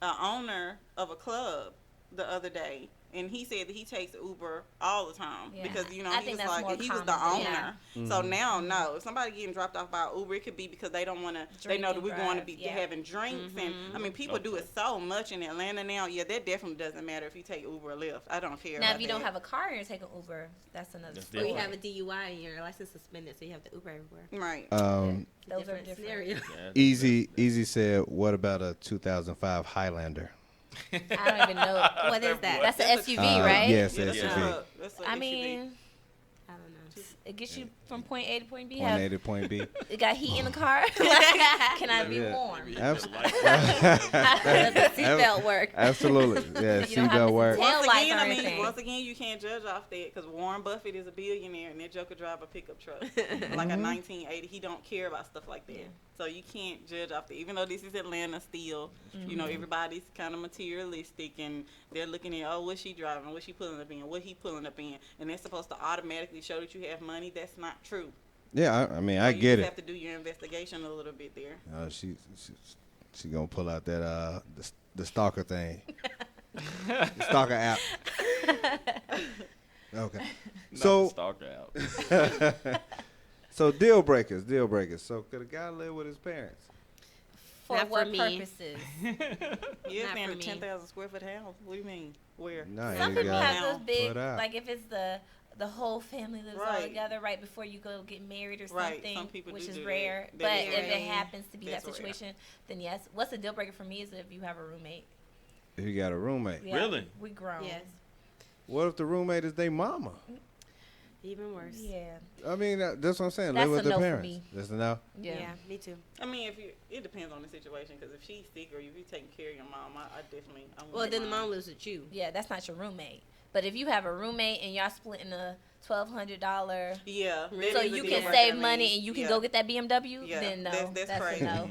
S5: a owner of a club the other day, and he said that he takes Uber all the time
S6: Yeah.
S5: because you know
S6: I
S5: he
S6: think
S5: was
S6: that's more
S5: like he was the
S6: common,
S5: owner.
S6: yeah.
S5: So now no, if somebody getting dropped off by Uber, it could be because they don't want to. They
S6: Drink
S5: know that
S6: and
S5: we're going to
S6: drive,
S5: be
S6: yeah.
S5: having drinks, and I mean people do it so much in Atlanta now. Yeah, that definitely doesn't matter if you take Uber or Lyft. I don't care.
S6: Now,
S5: about
S6: if you don't
S5: that.
S6: have a car and you're taking Uber, that's another
S2: That's
S6: story.
S4: Or you have a DUI and your license suspended, so you have to Uber everywhere.
S5: right.
S4: It's a
S6: Those are
S4: different
S6: different.
S4: scenario.
S2: Yeah,
S3: Easy said, what about a 2005 Highlander?
S6: I don't even know.
S4: What is that?
S6: That's an SUV, right?
S3: Yes,
S5: Yeah, that's
S3: SUV.
S5: that's a
S6: I
S5: SUV.
S6: mean,
S4: I don't know.
S6: it gets you from point A to point B.
S3: Point A to point B.
S6: It got heat in the car. Can I be
S3: Yeah.
S6: warm?
S4: Does the seatbelt work?
S3: Absolutely. Yeah,
S6: You don't have
S3: seatbelt
S6: to
S3: work.
S6: tail lights or
S5: I mean,
S6: anything.
S5: once again, you can't judge off that because Warren Buffett is a billionaire and that joker drive a pickup truck like a 1980. He don't care about stuff like that. So you can't judge off that. Even though this is Atlanta still, you know, everybody's kind of materialistic and they're looking at, oh, what's she driving? What's she pulling up in? What he pulling up in? And they're supposed to automatically show that you have money. That's not true.
S3: Yeah, I mean,
S5: So
S3: I
S5: you
S3: get
S5: just
S3: it.
S5: have to do your investigation a little bit there.
S3: She gonna pull out that the stalker thing, the stalker app. Okay, so
S2: stalker out.
S3: so deal breakers. So could a guy live with his parents?
S6: For
S4: Not for
S6: what
S4: me.
S6: purposes?
S5: Yeah,
S4: Not
S5: man,
S4: for
S5: a
S4: me.
S5: 10,000 square foot house. What do you mean? Where?
S3: No,
S6: Some
S3: you
S6: people
S3: gotta
S6: have those big,
S3: put out.
S6: like if it's the whole family lives all
S5: Right.
S6: together right before you go get married or
S5: Right.
S6: something,
S5: Some people
S6: which
S5: do
S6: is
S5: do that.
S6: rare.
S5: That
S6: But
S5: is
S6: if
S5: rare.
S6: it happens to be
S5: That's
S6: that
S5: rare.
S6: situation, then yes. What's a deal breaker for me is if you have a roommate.
S3: If you got a roommate,
S6: Yeah,
S2: Really?
S6: We grown.
S4: Yes.
S3: what if the roommate is their mama?
S4: Even worse.
S6: Yeah.
S3: I mean, that's what I'm saying.
S6: That's
S3: Live with
S6: a
S3: the
S6: no for
S3: parents.
S6: me.
S3: That's a no.
S4: Yeah, me too.
S5: I mean, it depends on the situation. Because if she's sick or if you're taking care of your mom, I definitely.
S4: Well, then the mom lives with you.
S6: Yeah, that's not your roommate. But if you have a roommate and y'all splitting a $1,200,
S5: Yeah.
S6: so you can save money and you can go get that BMW,
S5: Yeah,
S6: then no,
S5: that's
S6: a
S5: crazy.
S6: no.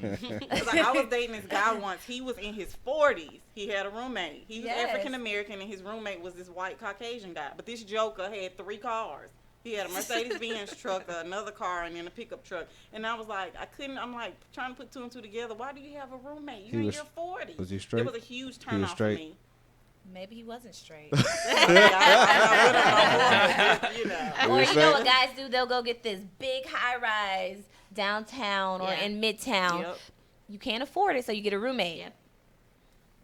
S5: Cause I was dating this guy once. He was in his 40s. He had a roommate. He was
S6: Yes.
S5: African American, and his roommate was this white Caucasian guy. But this joker had 3 cars. He had a Mercedes-Benz truck, another car, and then a pickup truck. And I was like, I'm like trying to put 2 and 2 together. Why do you have a roommate? You're in your 40s.
S3: Was he straight?
S5: It was a huge turn off for
S3: straight?
S5: me.
S6: Maybe he wasn't straight.
S5: You know.
S6: Or you know what guys do? They'll go get this big high-rise downtown or
S4: Yeah.
S6: in Midtown.
S5: Yep.
S6: You can't afford it, so you get a roommate.
S4: Yep.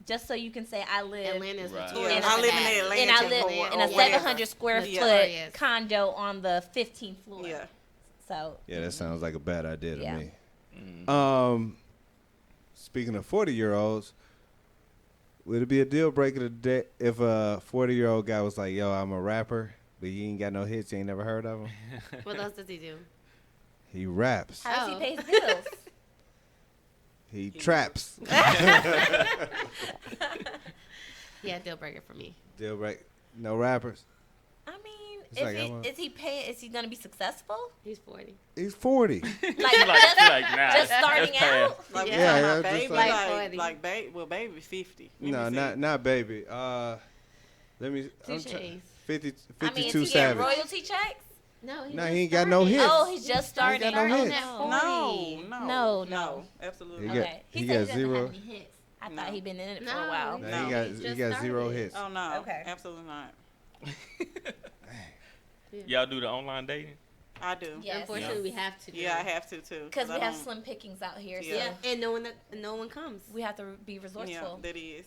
S6: Just so you can say, I live
S4: Atlanta's
S2: Right.
S4: notorious
S5: Yeah,
S6: And
S5: I
S4: for
S5: live
S4: that.
S5: in the Atlanta
S6: and I live
S5: or
S6: in a
S5: whatever.
S6: 700 square
S5: Yeah.
S6: foot
S4: Notorious.
S6: condo on the 15th floor.
S5: Yeah.
S6: So
S3: Yeah, that sounds like a bad idea to
S6: Yeah.
S3: me.
S2: Mm.
S3: Speaking of 40-year-olds, would it be a deal breaker today if a 40-year-old guy was like, "Yo, I'm a rapper, but he ain't got no hits. You ain't never heard of him."
S4: What else does he do?
S3: He raps.
S6: how does
S4: Oh.
S6: he pay his bills?
S3: He traps.
S4: Yeah, deal breaker for me.
S3: Deal break. No rappers.
S6: I mean,
S3: It's like,
S6: is he gonna be successful?
S4: He's 40.
S3: He's 40.
S6: Like,
S2: She
S6: just,
S2: like, nah,
S6: just
S2: that's
S6: starting
S2: past.
S6: out?
S5: Like,
S4: Yeah.
S5: yeah,
S3: Yeah,
S5: my
S3: just
S5: baby,
S4: like
S5: like,
S4: 40.
S5: like, baby 50. Let
S3: No,
S5: me see.
S3: not baby. Let me. I'm
S4: Touche.
S3: 50,
S6: I mean,
S3: 52
S6: is he getting
S3: Savage.
S6: royalty checks?
S4: No,
S3: No, he ain't got no hits.
S6: Oh, he's just starting.
S3: got no hits.
S6: No.
S5: Absolutely.
S3: He
S5: not.
S3: got-
S6: Okay.
S3: he
S6: He
S3: got
S6: said he doesn't
S3: zero.
S6: have any hits. I thought
S5: No.
S6: he'd been in it for
S4: No.
S6: a while.
S3: No,
S5: No.
S3: he got
S4: He
S3: he
S4: just
S3: got 0
S4: started.
S3: hits.
S5: Oh no.
S6: Okay.
S5: Absolutely not.
S2: Y'all do the online dating?
S5: I do.
S6: Yes.
S4: Unfortunately, we have to.
S5: Yeah, I have to too.
S6: Because we
S5: I
S6: have
S5: don't-
S6: slim pickings out here,
S5: Yeah.
S6: so
S4: And no one comes.
S6: we have to be
S5: Yeah,
S6: resourceful.
S5: that is.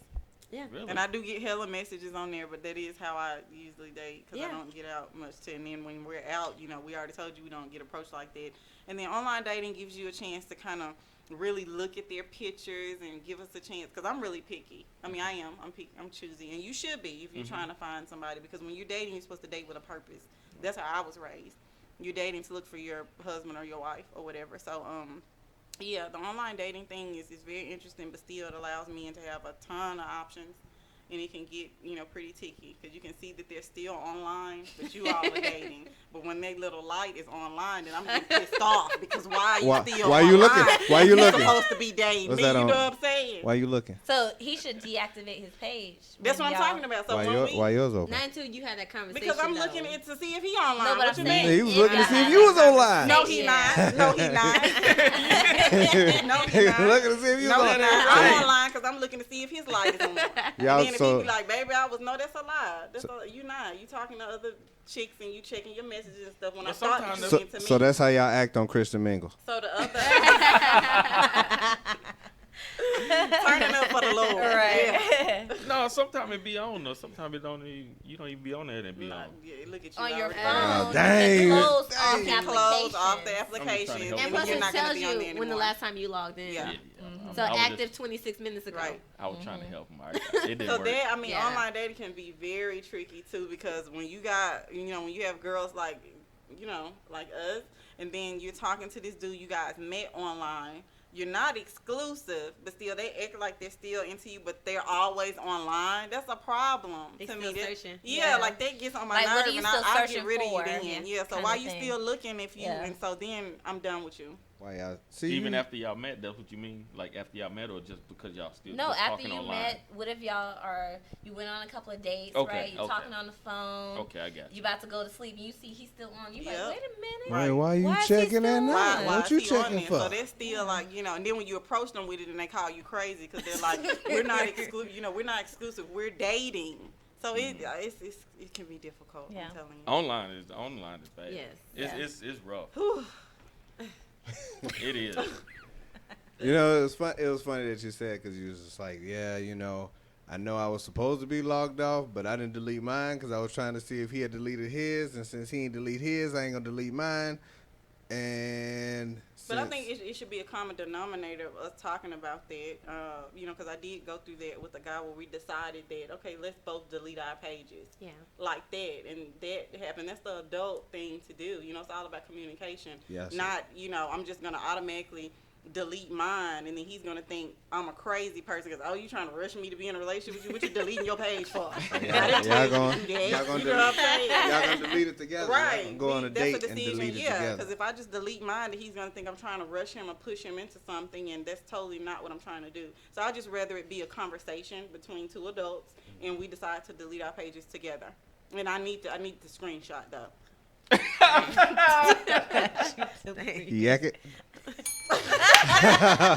S4: Yeah.
S2: Really?
S5: And I do get hella messages on there, but that is how I usually date because
S4: Yeah.
S5: I don't get out much. And then when we're out, we already told you we don't get approached like that. And then online dating gives you a chance to kind of really look at their pictures and give us a chance because I'm really picky. I mean, I am. I'm picky. I'm choosy, and you should be if you're trying to find somebody because when you're dating, you're supposed to date with a purpose. That's how I was raised. You're dating to look for your husband or your wife or whatever. So, yeah, the online dating thing is very interesting, but still it allows men to have a ton of options. And it can get, pretty ticky because you can see that they're still online, but you all are dating. But when their little light is online, then I'm getting pissed off because why are you still
S3: why
S5: online?
S3: you looking? Why you
S5: You're
S3: looking?
S5: supposed to be dating
S3: What's
S5: me,
S3: that
S5: you
S3: on?
S5: know what I'm saying?
S3: Why you looking?
S6: So he should deactivate his page.
S5: That's what I'm
S6: Maybe y'all-
S5: talking about. So
S3: Why yours open?
S4: Not until you had that conversation.
S5: because I'm
S4: though.
S5: looking at to see if he online.
S6: No, but
S5: what
S6: I'm
S5: you
S6: saying-
S5: mean?
S3: He was
S6: If
S3: looking to
S6: y'all
S3: see if
S6: had
S3: you was
S6: that
S3: online.
S5: No, he
S6: Yeah.
S5: not. No, he not. No, he not.
S3: Looking to see if you was
S5: No, he
S3: online.
S5: not. I'm online because I'm looking to see if his light is on.
S3: Y'all,
S5: And then if
S3: so
S5: he be like, baby, that's a lie. You not. You talking to other chicks and you checking your messages and stuff when I
S2: But
S5: thought
S2: sometimes
S5: you
S3: so,
S5: into me.
S3: so that's how y'all act on Christian Mingle.
S5: So the other turning up for the Lord.
S6: Right.
S5: Yeah.
S2: No, sometimes it be on though. Sometimes it don't even, you don't even be on there and be on.
S5: Yeah, look at you.
S6: On your
S5: already.
S6: phone.
S3: Oh, dang.
S6: You can close off
S3: Dang.
S6: the
S5: You close off the
S6: application.
S5: application.
S2: help
S4: And
S2: you.
S4: plus,
S5: you're
S4: it
S5: not gonna
S4: tells
S5: be on there
S4: you when the
S5: anymore.
S4: last time you logged in.
S5: Yeah.
S4: So
S2: I was
S4: active
S2: just-
S4: 26 minutes ago.
S5: Right.
S2: I was trying to help him. It didn't
S5: So
S2: work.
S5: that,
S4: Yeah.
S5: online dating can be very tricky too because when you got, when you have girls like, like us, and then you're talking to this dude you guys met online. You're not exclusive, but still they act like they're still into you, but they're always online. That's a problem
S4: They
S5: to
S4: still
S5: me.
S4: searching.
S5: Yeah,
S6: Yeah.
S5: like that gets on my
S6: Like, what are
S5: nerve,
S6: you
S5: and
S6: still
S5: I get
S6: searching
S5: rid of you
S6: for?
S5: then.
S6: Yeah,
S5: Yeah, so
S6: kinda
S5: why you
S6: thing.
S5: still looking if you?
S6: Yeah.
S5: And so then I'm done with you.
S3: Why y'all see?
S2: Even after y'all met, that's what you mean? Like after y'all met, or just because y'all still
S6: No,
S2: just
S6: after
S2: talking
S6: you
S2: online?
S6: met, what if you went on a couple of dates,
S2: Okay,
S6: right? You're
S2: okay.
S6: talking on the phone.
S2: Okay, I got
S6: You
S2: you.
S6: about to go to sleep, and you see he's still on. You
S5: Yep.
S6: like, wait a minute.
S3: Right, why you
S6: Why is he
S3: checking that
S6: still
S3: now?
S6: on?
S3: What you
S5: is he on
S3: checking
S5: there?
S3: for?
S5: So they're still like, and then when you approach them with it, and they call you crazy because they're like, we're not exclusive. We're not exclusive. We're dating. So it can be difficult.
S6: Yeah.
S5: I'm telling you.
S2: Online is bad.
S4: Yes.
S2: It's rough. It is.
S3: You know, it was fun. It was funny that you said because you was just like, yeah, I know I was supposed to be logged off, but I didn't delete mine because I was trying to see if he had deleted his, and since he ain't delete his, I ain't gonna delete mine. And
S5: But I think it should be a common denominator of us talking about that, because I did go through that with a guy where we decided that, okay, let's both delete our pages.
S4: Yeah.
S5: Like that. And that happened. That's the adult thing to do. It's all about communication.
S3: Yes.
S5: Not, I'm just going to automatically delete mine, and then he's going to think I'm a crazy person because, you trying to rush me to be in a relationship with you? What you deleting your page for?
S3: Y'all gonna delete it together.
S5: Right.
S3: Y'all gonna go on a date
S5: that's a
S3: and
S5: decision,
S3: delete it
S5: yeah,
S3: together.
S5: because if I just delete mine, then he's going to think I'm trying to rush him or push him into something, and that's totally not what I'm trying to do. So I just rather it be a conversation between two adults, and we decide to delete our pages together. And I need the screenshot, though.
S3: Yak it.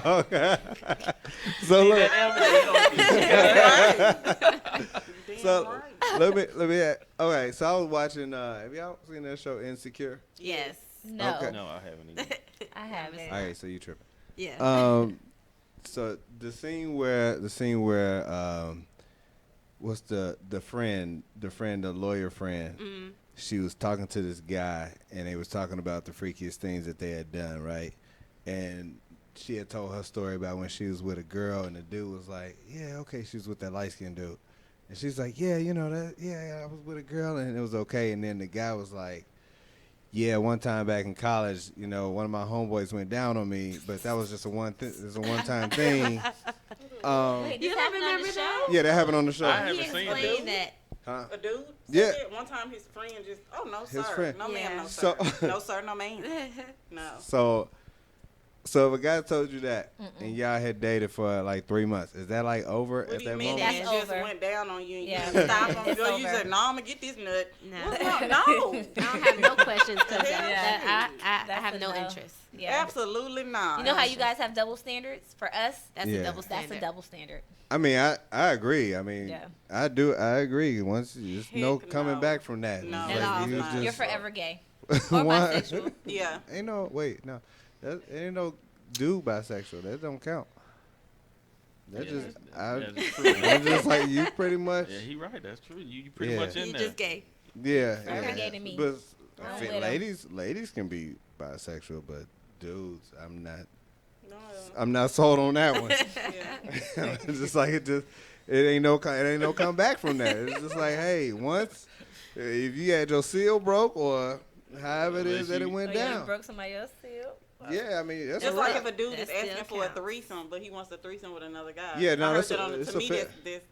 S3: Okay. So look. So let me. Okay, so I was watching. Have y'all seen that show Insecure?
S4: Yes.
S6: No.
S3: Okay.
S2: No, I haven't either.
S6: I haven't.
S3: All right, so you tripping?
S4: Yeah.
S3: So the scene where what's the lawyer friend?
S4: Mm-hmm.
S3: She was talking to this guy, and they was talking about the freakiest things that they had done, right? And she had told her story about when she was with a girl, and the dude was like, "Yeah, okay." She was with that light-skinned dude, and she's like, "Yeah, I was with a girl, and it was okay." And then the guy was like, "Yeah, one time back in college, one of my homeboys went down on me, but that was just a one-time thing."
S6: Wait,
S4: You
S6: this
S4: don't
S6: happened on the
S4: remember
S6: show?
S4: that?
S3: Yeah, that happened on the show.
S2: I
S4: He
S2: haven't seen
S4: explained
S2: it.
S4: that.
S3: Huh?
S5: A dude?
S3: Yeah.
S5: Said one time his friend just, no,
S3: His
S5: sir.
S3: friend.
S5: No, ma'am,
S4: Yeah.
S5: no, sir.
S3: So-
S5: No, sir, no, ma'am. No.
S3: So if a guy told you that, and y'all had dated for like 3 months, is that like over
S5: What
S3: at
S5: do you
S3: that
S5: mean
S3: moment?
S5: that
S6: That's
S5: just
S6: over.
S5: went down on you and
S6: Yeah.
S5: you didn't stop him?
S6: It's
S5: You
S6: over.
S5: said, no, I'm going to get this nut.
S4: No.
S5: What's wrong? No.
S4: I don't have no questions because
S5: Yeah.
S4: I
S6: That's
S4: have
S6: a
S4: no
S6: no.
S4: interest.
S6: Yeah.
S5: Absolutely not.
S6: You know how you guys have double standards? For us,
S4: That's
S3: Yeah.
S4: a double
S6: that's
S4: standard.
S6: a double standard.
S3: I mean, I agree. I mean,
S6: Yeah.
S3: I agree. Once there's no
S5: Heck
S3: coming
S5: no.
S3: back from that.
S5: No,
S3: It's
S4: that's
S3: you
S5: not.
S6: You're forever gay.
S3: Or
S6: bisexual.
S5: Yeah.
S3: Ain't no ain't no dude bisexual. That don't count. That's
S2: Yeah,
S3: just
S2: that's true.
S3: I'm just like you pretty much.
S2: Yeah, he right. That's true. You pretty
S3: Yeah.
S2: much in
S4: You
S2: there.
S4: just gay.
S3: Yeah.
S6: Forever
S3: yeah.
S6: gay to me.
S3: But
S6: I'm with 'em.
S3: ladies can be bisexual, but dudes, I'm not.
S5: No.
S3: I'm not sold on that one.
S5: Yeah.
S3: It's just like it ain't no comeback from that. It's just like, hey, once if you had your seal broke or however it is that it went
S6: Oh, yeah, you
S3: down.
S6: broke somebody else's seal.
S3: Yeah, I mean that's
S5: Just
S3: a
S5: like
S3: wrap.
S5: if a dude
S4: That
S5: is
S4: still
S5: asking for a
S4: counts.
S5: threesome, but he wants a threesome with another guy.
S3: Yeah, no,
S5: I heard
S3: that's
S5: that
S3: a-
S5: on
S3: it's
S5: to
S3: a
S5: me,
S3: fair-
S5: that's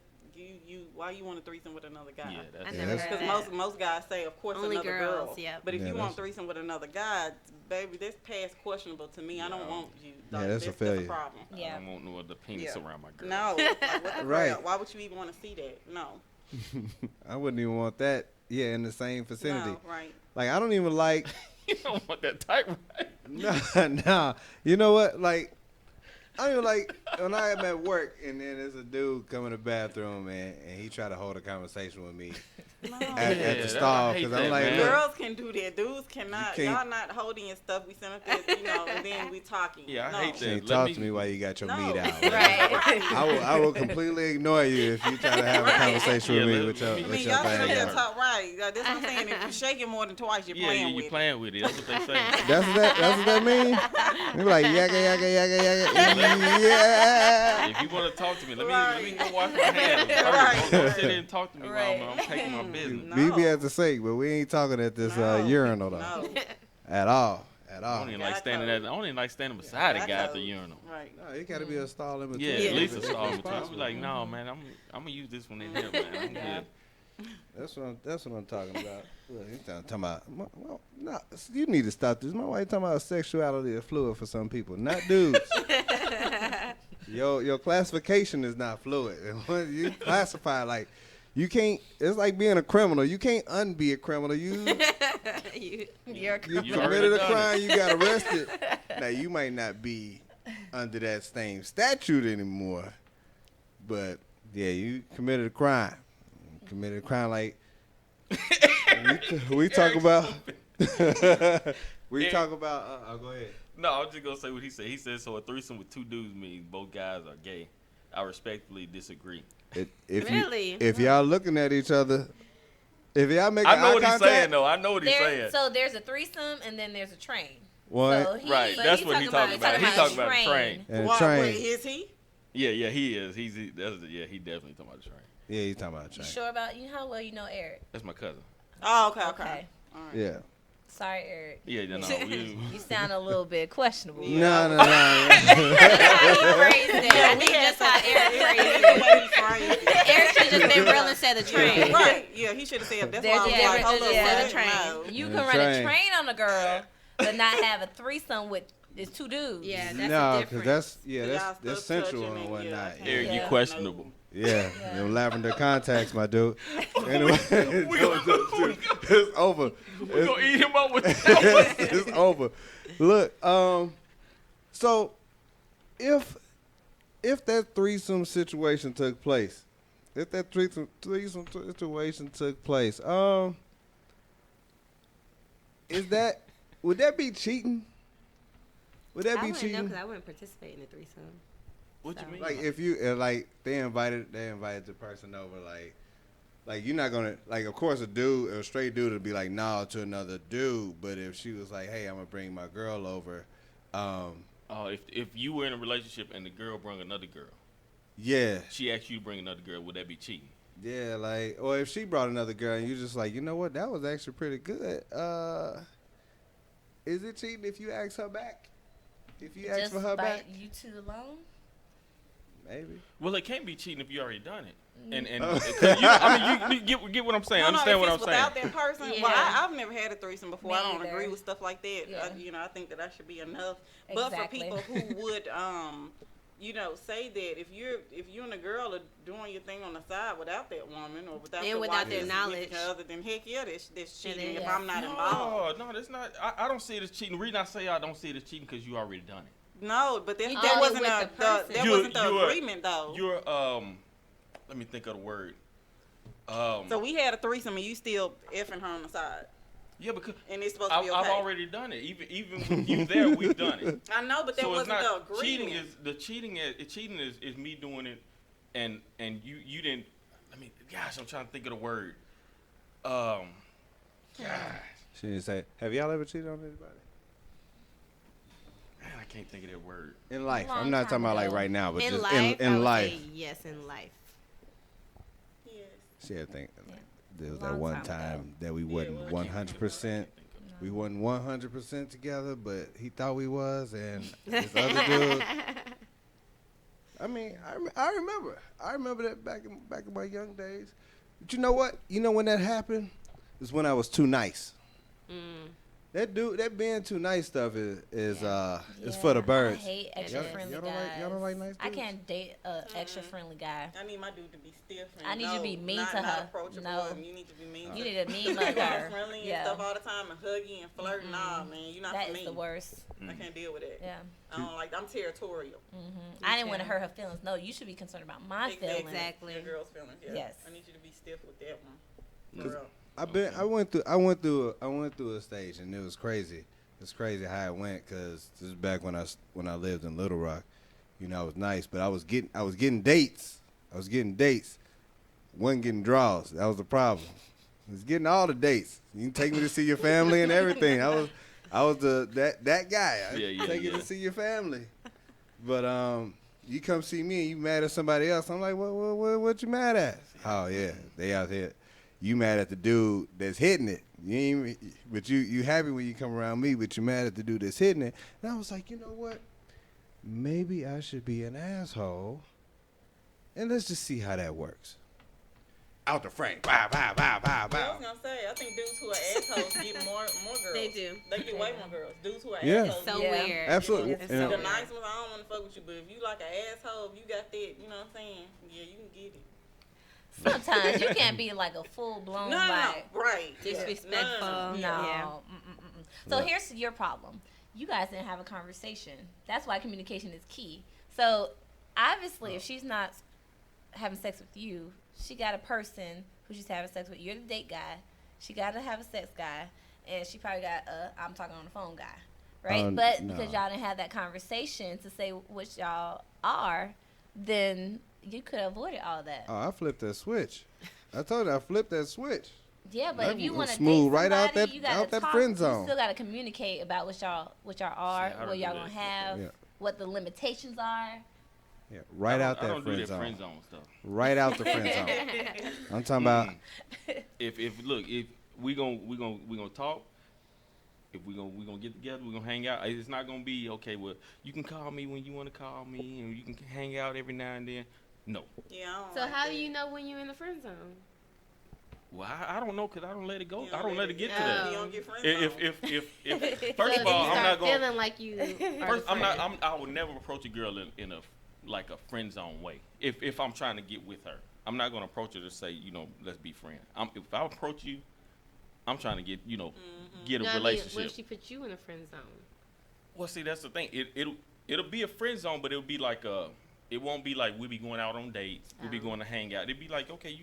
S5: why you want a threesome with another guy?
S2: Yeah,
S4: I
S2: that's
S3: Yeah,
S4: never
S3: that's-
S4: heard
S5: Because
S4: that.
S5: most guys say, of course,
S4: Only
S5: another
S4: girls,
S5: girl.
S4: yep.
S5: But if
S3: Yeah,
S5: you want
S3: that's-
S5: threesome with another guy, baby, that's past questionable to me. I don't want you.
S3: Yeah,
S5: Like,
S3: that's a
S5: That's
S3: failure.
S5: a problem.
S2: I
S6: Yeah.
S2: don't want no other penis
S5: Yeah.
S2: around my girl.
S5: No. Like, what the
S3: Right.
S5: crap? Why would you even want to see that? No.
S3: I wouldn't even want that. Yeah, in the same vicinity.
S5: No, right.
S3: Like I don't even like.
S2: You don't want that type, right?
S3: Nah. You know what? Like I don't even like when I am at work and then there's a dude come in the bathroom and he try to hold a conversation with me
S5: No.
S3: at
S2: Yeah,
S3: the
S2: that-
S3: stall
S2: I hate
S3: because I'm
S2: that,
S3: like,
S2: man.
S3: look,
S5: Girls can do that. Dudes cannot.
S3: You can't-
S5: Y'all not holding your stuff. We send it there, and then we talking.
S2: Yeah, I
S5: no.
S2: hate
S3: you
S2: that.
S3: can't
S2: Let
S3: talk
S2: me-
S3: to me while you got your
S5: No.
S3: meat out.
S6: Right.
S3: I will completely ignore you if you try to have a
S5: Right.
S3: conversation with
S2: Yeah,
S3: me
S2: let-
S3: with your
S2: let me-
S5: I
S3: with
S5: mean,
S3: your
S5: y'all should
S3: thing
S5: have
S3: out.
S5: talk right. That's what I'm saying. If you shake it more than twice, you're
S2: Yeah,
S5: playing
S2: you
S5: with
S2: playing with it. That's what they say.
S3: That's what that mean? You be like yeah.
S2: If you want to talk to me, let me
S5: Right.
S2: go wash my hands.
S5: Right.
S2: Don't sit there and talk to me
S6: Right.
S2: while I'm taking my business.
S5: No.
S3: BB at the sink, but we ain't talking at this
S5: No.
S3: urinal though.
S5: No.
S3: At all. At
S2: I
S3: all.
S2: don't even
S5: Yeah,
S2: like
S5: I
S2: standing
S5: told-
S2: at. I don't even like standing beside a
S5: Back
S2: guy at
S5: out.
S2: the urinal.
S5: Right.
S3: No, it gotta be a stall in between.
S2: Yeah,
S5: Yeah.
S2: at least a
S3: If
S2: stall
S3: it's
S2: in between. I be
S3: possible.
S2: like, no, man, I'm gonna use this one in here, man. I'm good.
S3: That's what I'm talking about. Look, he's talking about. Well, no, you need to stop this. My wife talking about sexuality is fluid for some people, not dudes. Your classification is not fluid. When you classify like you can't. It's like being a criminal. You can't unbe a criminal. You
S6: You're a
S3: you
S2: You already
S3: committed a
S2: done
S3: crime. You got arrested. Now you might not be under that same statute anymore, but yeah, you committed a crime. Committed a crime like we talk about. We talk about. Go ahead.
S2: No, I was just gonna say what he said. He said so. A threesome with two dudes means both guys are gay. I respectfully disagree.
S4: Really?
S3: If y'all looking at each other, if y'all make
S2: I know
S3: eye
S2: what he's
S3: contact,
S2: saying though. I know what he's saying.
S6: So there's a threesome and then there's a train.
S3: What?
S6: So he,
S2: Right,
S4: But
S2: that's
S4: he
S2: what he
S4: talking
S2: talking
S4: about-
S2: about. He
S4: talking
S2: talking
S4: about
S2: about the train.
S3: And
S5: Why,
S3: train.
S5: wait, is he?
S2: Yeah, he is. He definitely talking about the train.
S3: Yeah, he's talking about
S6: You
S3: train.
S6: sure about you? How well you know Eric?
S2: That's my cousin.
S5: Oh, okay.
S6: Okay.
S5: All right.
S3: Yeah.
S6: Sorry, Eric.
S2: Yeah, no,
S6: You sound a little bit questionable.
S3: No.
S4: That's how he phrased it. I
S5: we
S4: think
S5: had
S4: that's how Eric
S5: Yeah,
S4: phrased
S5: that's
S4: it.
S5: the way he phrased it.
S4: Eric should have just been real and said the train.
S5: Right. Yeah, he should have said. That's why I was
S6: There's
S5: like, hold
S6: difference,
S5: up,
S6: yeah.
S5: what?
S4: Train.
S5: No.
S6: You
S3: Yeah,
S6: can run a
S3: train.
S6: train on a girl, but not have a threesome with it's two dudes.
S4: Yeah, that's
S3: No,
S4: the
S3: because
S4: difference.
S5: Y'all
S3: that's
S5: still
S3: sensual
S5: touching
S3: and
S5: and,
S3: whatnot.
S5: yeah,
S2: Eric, you
S6: Yeah.
S2: questionable.
S3: Yeah,
S6: Yeah.
S3: them lavender contacts, my dude. Anyway, it's over.
S2: We gonna eat him up with that.
S3: It's over. Look, so if that threesome situation took place, would that be cheating? Would that
S4: I
S3: be
S4: wouldn't know
S3: cheating?
S4: because I wouldn't participate in the threesome.
S2: What you mean?
S3: Like if you like they invited the person over, like you're not gonna like, of course a straight dude would be like nah to another dude, but if she was like, hey, I'm gonna bring my girl over,
S2: if you were in a relationship and the girl brought another girl,
S3: yeah,
S2: she asked you to bring another girl, would that be cheating?
S3: yeah, like, or if she brought another girl and you just like, you know what, that was actually pretty good, is it cheating if you ask her back? If you ask
S6: Just
S3: for her
S6: by
S3: back?
S6: you two alone.
S3: Maybe.
S2: Well, it can't be cheating if you already done it. And
S3: Oh.
S2: 'cause you get what I'm saying. Understand what I'm
S5: if it's
S2: saying.
S5: without that person,
S4: Yeah.
S5: well, I've never had a threesome before.
S6: Me
S5: I don't
S6: either.
S5: agree with stuff like that.
S6: Yeah.
S5: I think that should be enough. But for
S6: Exactly.
S5: people who would, say that if you and a girl are doing your thing on the side without that woman or without
S4: And
S5: your
S4: without
S5: wife
S4: their
S5: or
S4: knowledge.
S5: significant other, then heck yeah, that's cheating.
S4: then-
S5: If I'm not involved,
S2: No, that's not. I don't see it as cheating. The reason I say I don't see it as cheating because you already done it.
S5: no, but
S4: You
S5: that
S4: done it
S5: wasn't
S4: with
S5: that
S4: the person.
S5: wasn't the
S2: You're-
S5: agreement though.
S2: You're let me think of the word.
S5: So we had a threesome and you still effing her on the side,
S2: Yeah, because
S5: and it's supposed to be okay.
S2: I've already done it. Even with you there, we've done it.
S5: I know, but that
S2: So it's
S5: wasn't
S2: not
S5: the agreement.
S2: cheating is me doing it, and you didn't. I mean, gosh, I'm trying to think of the word. Gosh.
S3: She didn't say, have y'all ever cheated on anybody?
S2: Man, I can't think of that word.
S3: In life.
S6: Long
S3: I'm not talking
S6: time
S3: about like
S6: ago.
S3: right now, but
S4: In
S3: just
S4: life, I
S3: in
S4: would
S3: life.
S4: say yes, in life.
S5: Yes.
S3: She had think
S6: Yeah.
S3: there was
S6: Long
S3: that one
S6: time ago.
S3: time that we
S5: Yeah,
S3: wasn't
S5: well,
S3: 100%. We wasn't 100% together, but he thought we was, and this other dude. I mean, I remember that back in my young days. But you know what? You know when that happened? It's when I was too nice. That being too nice stuff is for the birds.
S6: I hate extra
S4: Y'all-
S6: friendly
S3: y'all
S6: guys.
S3: don't like nice
S6: I
S3: dudes?
S6: can't date a extra friendly guy.
S5: I need my dude to be stiff. And
S6: I need you to be mean
S5: not,
S6: to
S5: not
S6: her.
S5: Approachable,
S6: No.
S5: and you need to be mean.
S6: You
S5: to
S6: need a mean
S5: her.
S6: mug her.
S5: Friendly
S6: Yeah.
S5: and stuff all the time and huggy and flirting. Nah, man, you're not
S6: That
S5: for
S6: is
S5: me.
S6: the worst.
S5: I can't deal with that.
S6: Yeah.
S5: I don't like. I'm territorial.
S6: I didn't want to hurt her feelings. No, you should be concerned about my feelings.
S4: Exactly.
S5: Your girl's feelings. Yeah.
S6: Yes.
S5: I need you to be stiff with that one. For real.
S3: I went through a stage, and it was crazy. It's crazy how it went, because this is back when I lived in Little Rock. You know, it was nice, but I was getting dates. Wasn't getting draws. That was the problem. I was getting all the dates. You can take me to see your family and everything. I was that guy. I take you to see your family. But you come see me and you mad at somebody else. I'm like, what you mad at? Oh yeah, they out here. You mad at the dude that's hitting it. But you happy when you come around me, but you mad at the dude that's hitting it. And I was like, you know what? Maybe I should be an asshole. And let's just see how that works. Out the frame. Bow, bow, bow, bow,
S5: I
S3: bow.
S5: was gonna say, I think dudes who are assholes get more girls.
S4: They do.
S5: They get way more girls. Dudes who are
S3: Yeah.
S5: assholes.
S4: So
S6: Yeah.
S4: weird.
S3: Absolutely.
S4: It's
S3: Yeah.
S4: so
S5: The
S4: weird.
S5: nice ones, I don't want to fuck with you, but if you like an asshole, if you got that, you know what I'm saying? Yeah, you can get it.
S6: Sometimes you can't be like a full blown
S5: No,
S6: like
S5: right.
S4: Disrespectful.
S5: No.
S6: no.
S4: Yeah.
S6: So
S3: Right.
S6: here's your problem. You guys didn't have a conversation. That's why communication is key. So obviously, if she's not having sex with you, she got a person who she's having sex with. You're the date guy. She got to have a sex guy, and she probably got a I'm talking on the phone guy, right? But
S3: no.
S6: because y'all didn't have that conversation to say what y'all are, then you could have avoided all that.
S3: Oh, I flipped that switch. I told you I flipped that switch.
S6: Yeah, but if you want to date
S3: Smooth
S6: somebody,
S3: right out that-
S6: you gotta
S3: out that
S6: talk.
S3: friend
S6: You
S3: zone.
S6: still gotta communicate about what y'all are,
S2: See, I don't
S6: what y'all
S2: do
S6: gonna
S2: that.
S6: have,
S3: Yeah.
S6: what the limitations are.
S3: Yeah, right out
S2: I
S3: that
S2: don't do
S3: friend
S2: that
S3: zone.
S2: friend zone stuff.
S3: Right out the friend zone. I'm talking about.
S2: If we gonna talk, if we gonna get together, we gonna hang out. It's not gonna be okay. Well, you can call me when you want to call me, and you can hang out every now and then. No.
S5: Yeah. I don't
S4: So
S5: like
S4: how
S5: that.
S4: do you know when you're in the friend zone?
S2: Well, I don't know because I don't let it go.
S5: You
S2: I don't let it get to
S4: Oh.
S2: that.
S5: You don't get friend
S2: If
S5: zone.
S2: if
S4: So
S2: first
S4: if
S2: of all,
S4: you
S2: I'm
S4: start
S2: not gonna.
S4: feeling like you. Are
S2: First,
S4: the
S2: I'm not.
S4: friend.
S2: I would never approach a girl in a like a friend zone way. If I'm trying to get with her, I'm not gonna approach her to say, let's be friends. If I approach you, I'm trying to get get a
S4: No, I mean,
S2: relationship.
S4: what if she puts you in a friend zone?
S2: Well, see, that's the thing. It'll be a friend zone, but it'll be like it won't be like we be going out on dates. We be going to hang out. It'd be like, okay,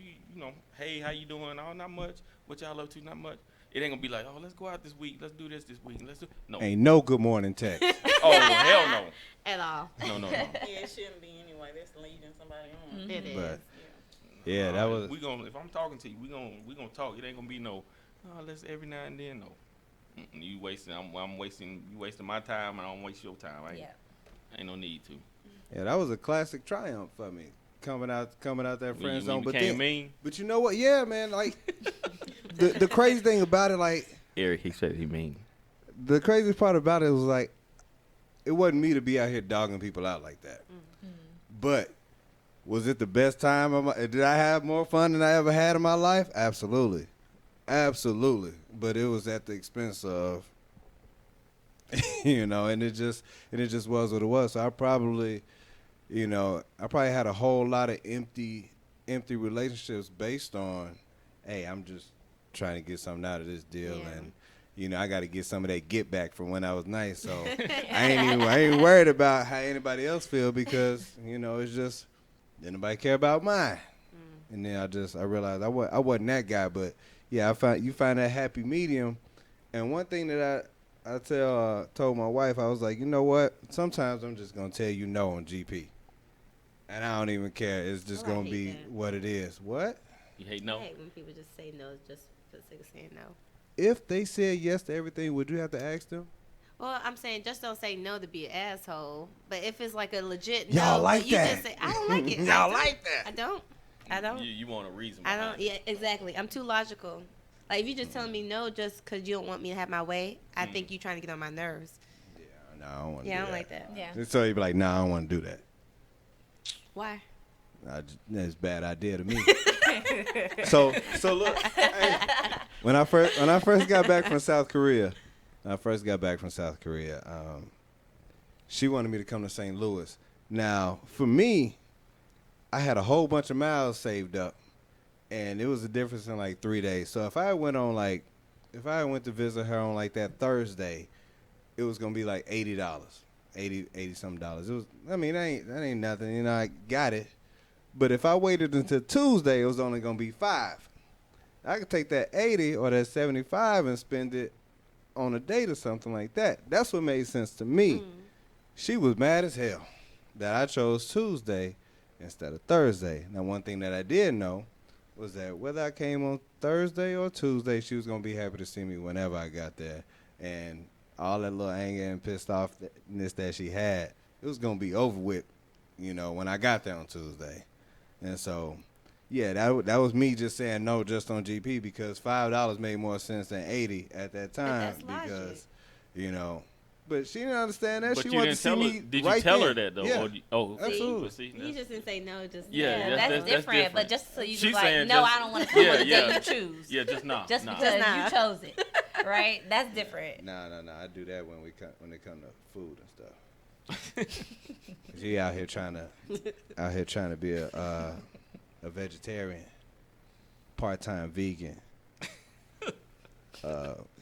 S2: hey, how you doing? Oh, not much. What y'all up to? Not much. It ain't gonna be like, oh, let's go out this week. Let's do this week. Let's do no.
S3: Ain't no good morning text.
S2: Oh hell no.
S4: At all.
S2: No.
S5: Yeah, it shouldn't be anyway. That's leading somebody on.
S4: It is.
S3: But yeah, that was.
S2: We gonna if I'm talking to you, we gonna talk. It ain't gonna be no. Oh, let's every now and then. No. You wasting. I'm wasting. You wasting my time, and I don't waste your time. Ain't no need to.
S3: Yeah, that was a classic triumph for me. Coming out that friend zone.
S2: But
S3: But
S2: became
S3: then,
S2: mean.
S3: but you know what? Yeah, man. Like the crazy thing about it, like
S2: Eric, he said he mean.
S3: the crazy part about it was like it wasn't me to be out here dogging people out like that. But was it the best time? Did I have more fun than I ever had in my life? Absolutely. But it was at the expense of, and it just was what it was. So I probably had a whole lot of empty relationships based on, hey, I'm just trying to get something out of this deal, and I got to get some of that get back from when I was nice. So I ain't worried about how anybody else feel because it's just didn't nobody care about mine. And then I realized I wasn't that guy, but yeah, you find that happy medium. And one thing that I told my wife, I was like, you know what? Sometimes I'm just gonna tell you no on GP, and I don't even care. It's just
S4: Oh, I
S3: gonna
S4: hate
S3: be
S4: that.
S3: what it is. What?
S2: You hate
S4: I
S2: no?
S4: hate when people just say no just for the sake of saying no.
S3: If they said yes to everything, would you have to ask them?
S4: Well, I'm saying just don't say no to be an asshole. But if it's like a legit
S3: Y'all
S4: no,
S3: like
S4: but you
S3: that.
S4: just say I don't like it.
S3: Y'all like that.
S4: I don't.
S2: You want a reason?
S4: I
S2: behind
S4: don't.
S2: it.
S4: Yeah, exactly. I'm too logical. Like if you're just telling me no just because you don't want me to have my way, I think you're trying to get on my nerves.
S3: No, I don't want to.
S4: Yeah, I don't like that.
S6: Yeah.
S3: So you'd be like, nah, I don't want to do that.
S4: Why?
S3: That's a bad idea to me. so look, when I first got back from South Korea, she wanted me to come to St. Louis. Now, for me, I had a whole bunch of miles saved up, and it was a difference in like 3 days. So if I went to visit her on like that Thursday, it was gonna be like $80, 80 something dollars. It was, that ain't nothing. I got it. But if I waited until Tuesday, it was only gonna be $5. I could take that 80 or that 75 and spend it on a date or something like that. That's what made sense to me. She was mad as hell that I chose Tuesday instead of Thursday. Now, one thing that I did know was that whether I came on Thursday or Tuesday, she was gonna be happy to see me whenever I got there. And all that little anger and pissed offness that she had, it was gonna be over with, when I got there on Tuesday. And so, yeah, that was me just saying no just on GP because $5 made more sense than 80 at that time
S4: that's logic.
S3: because, But she didn't understand that.
S2: But
S3: she
S2: you
S3: wanted
S2: didn't
S3: to see
S2: tell
S3: me
S2: her. Did you
S3: right
S2: tell
S3: then.
S2: her that though?
S3: Yeah. Absolutely.
S2: But see,
S4: He just didn't say no. Just
S2: Yeah,
S6: that's different. But just so you
S2: She's
S6: can like,
S2: saying
S6: no,
S2: just-
S6: I don't want to come
S2: Yeah,
S6: with the
S2: yeah.
S6: day you choose.
S2: Yeah, just nah.
S6: Just
S2: nah.
S6: because
S4: nah.
S6: you chose it, right? That's different.
S3: No. I do that when it come to food and stuff. She out here trying to be a vegetarian, part-time vegan,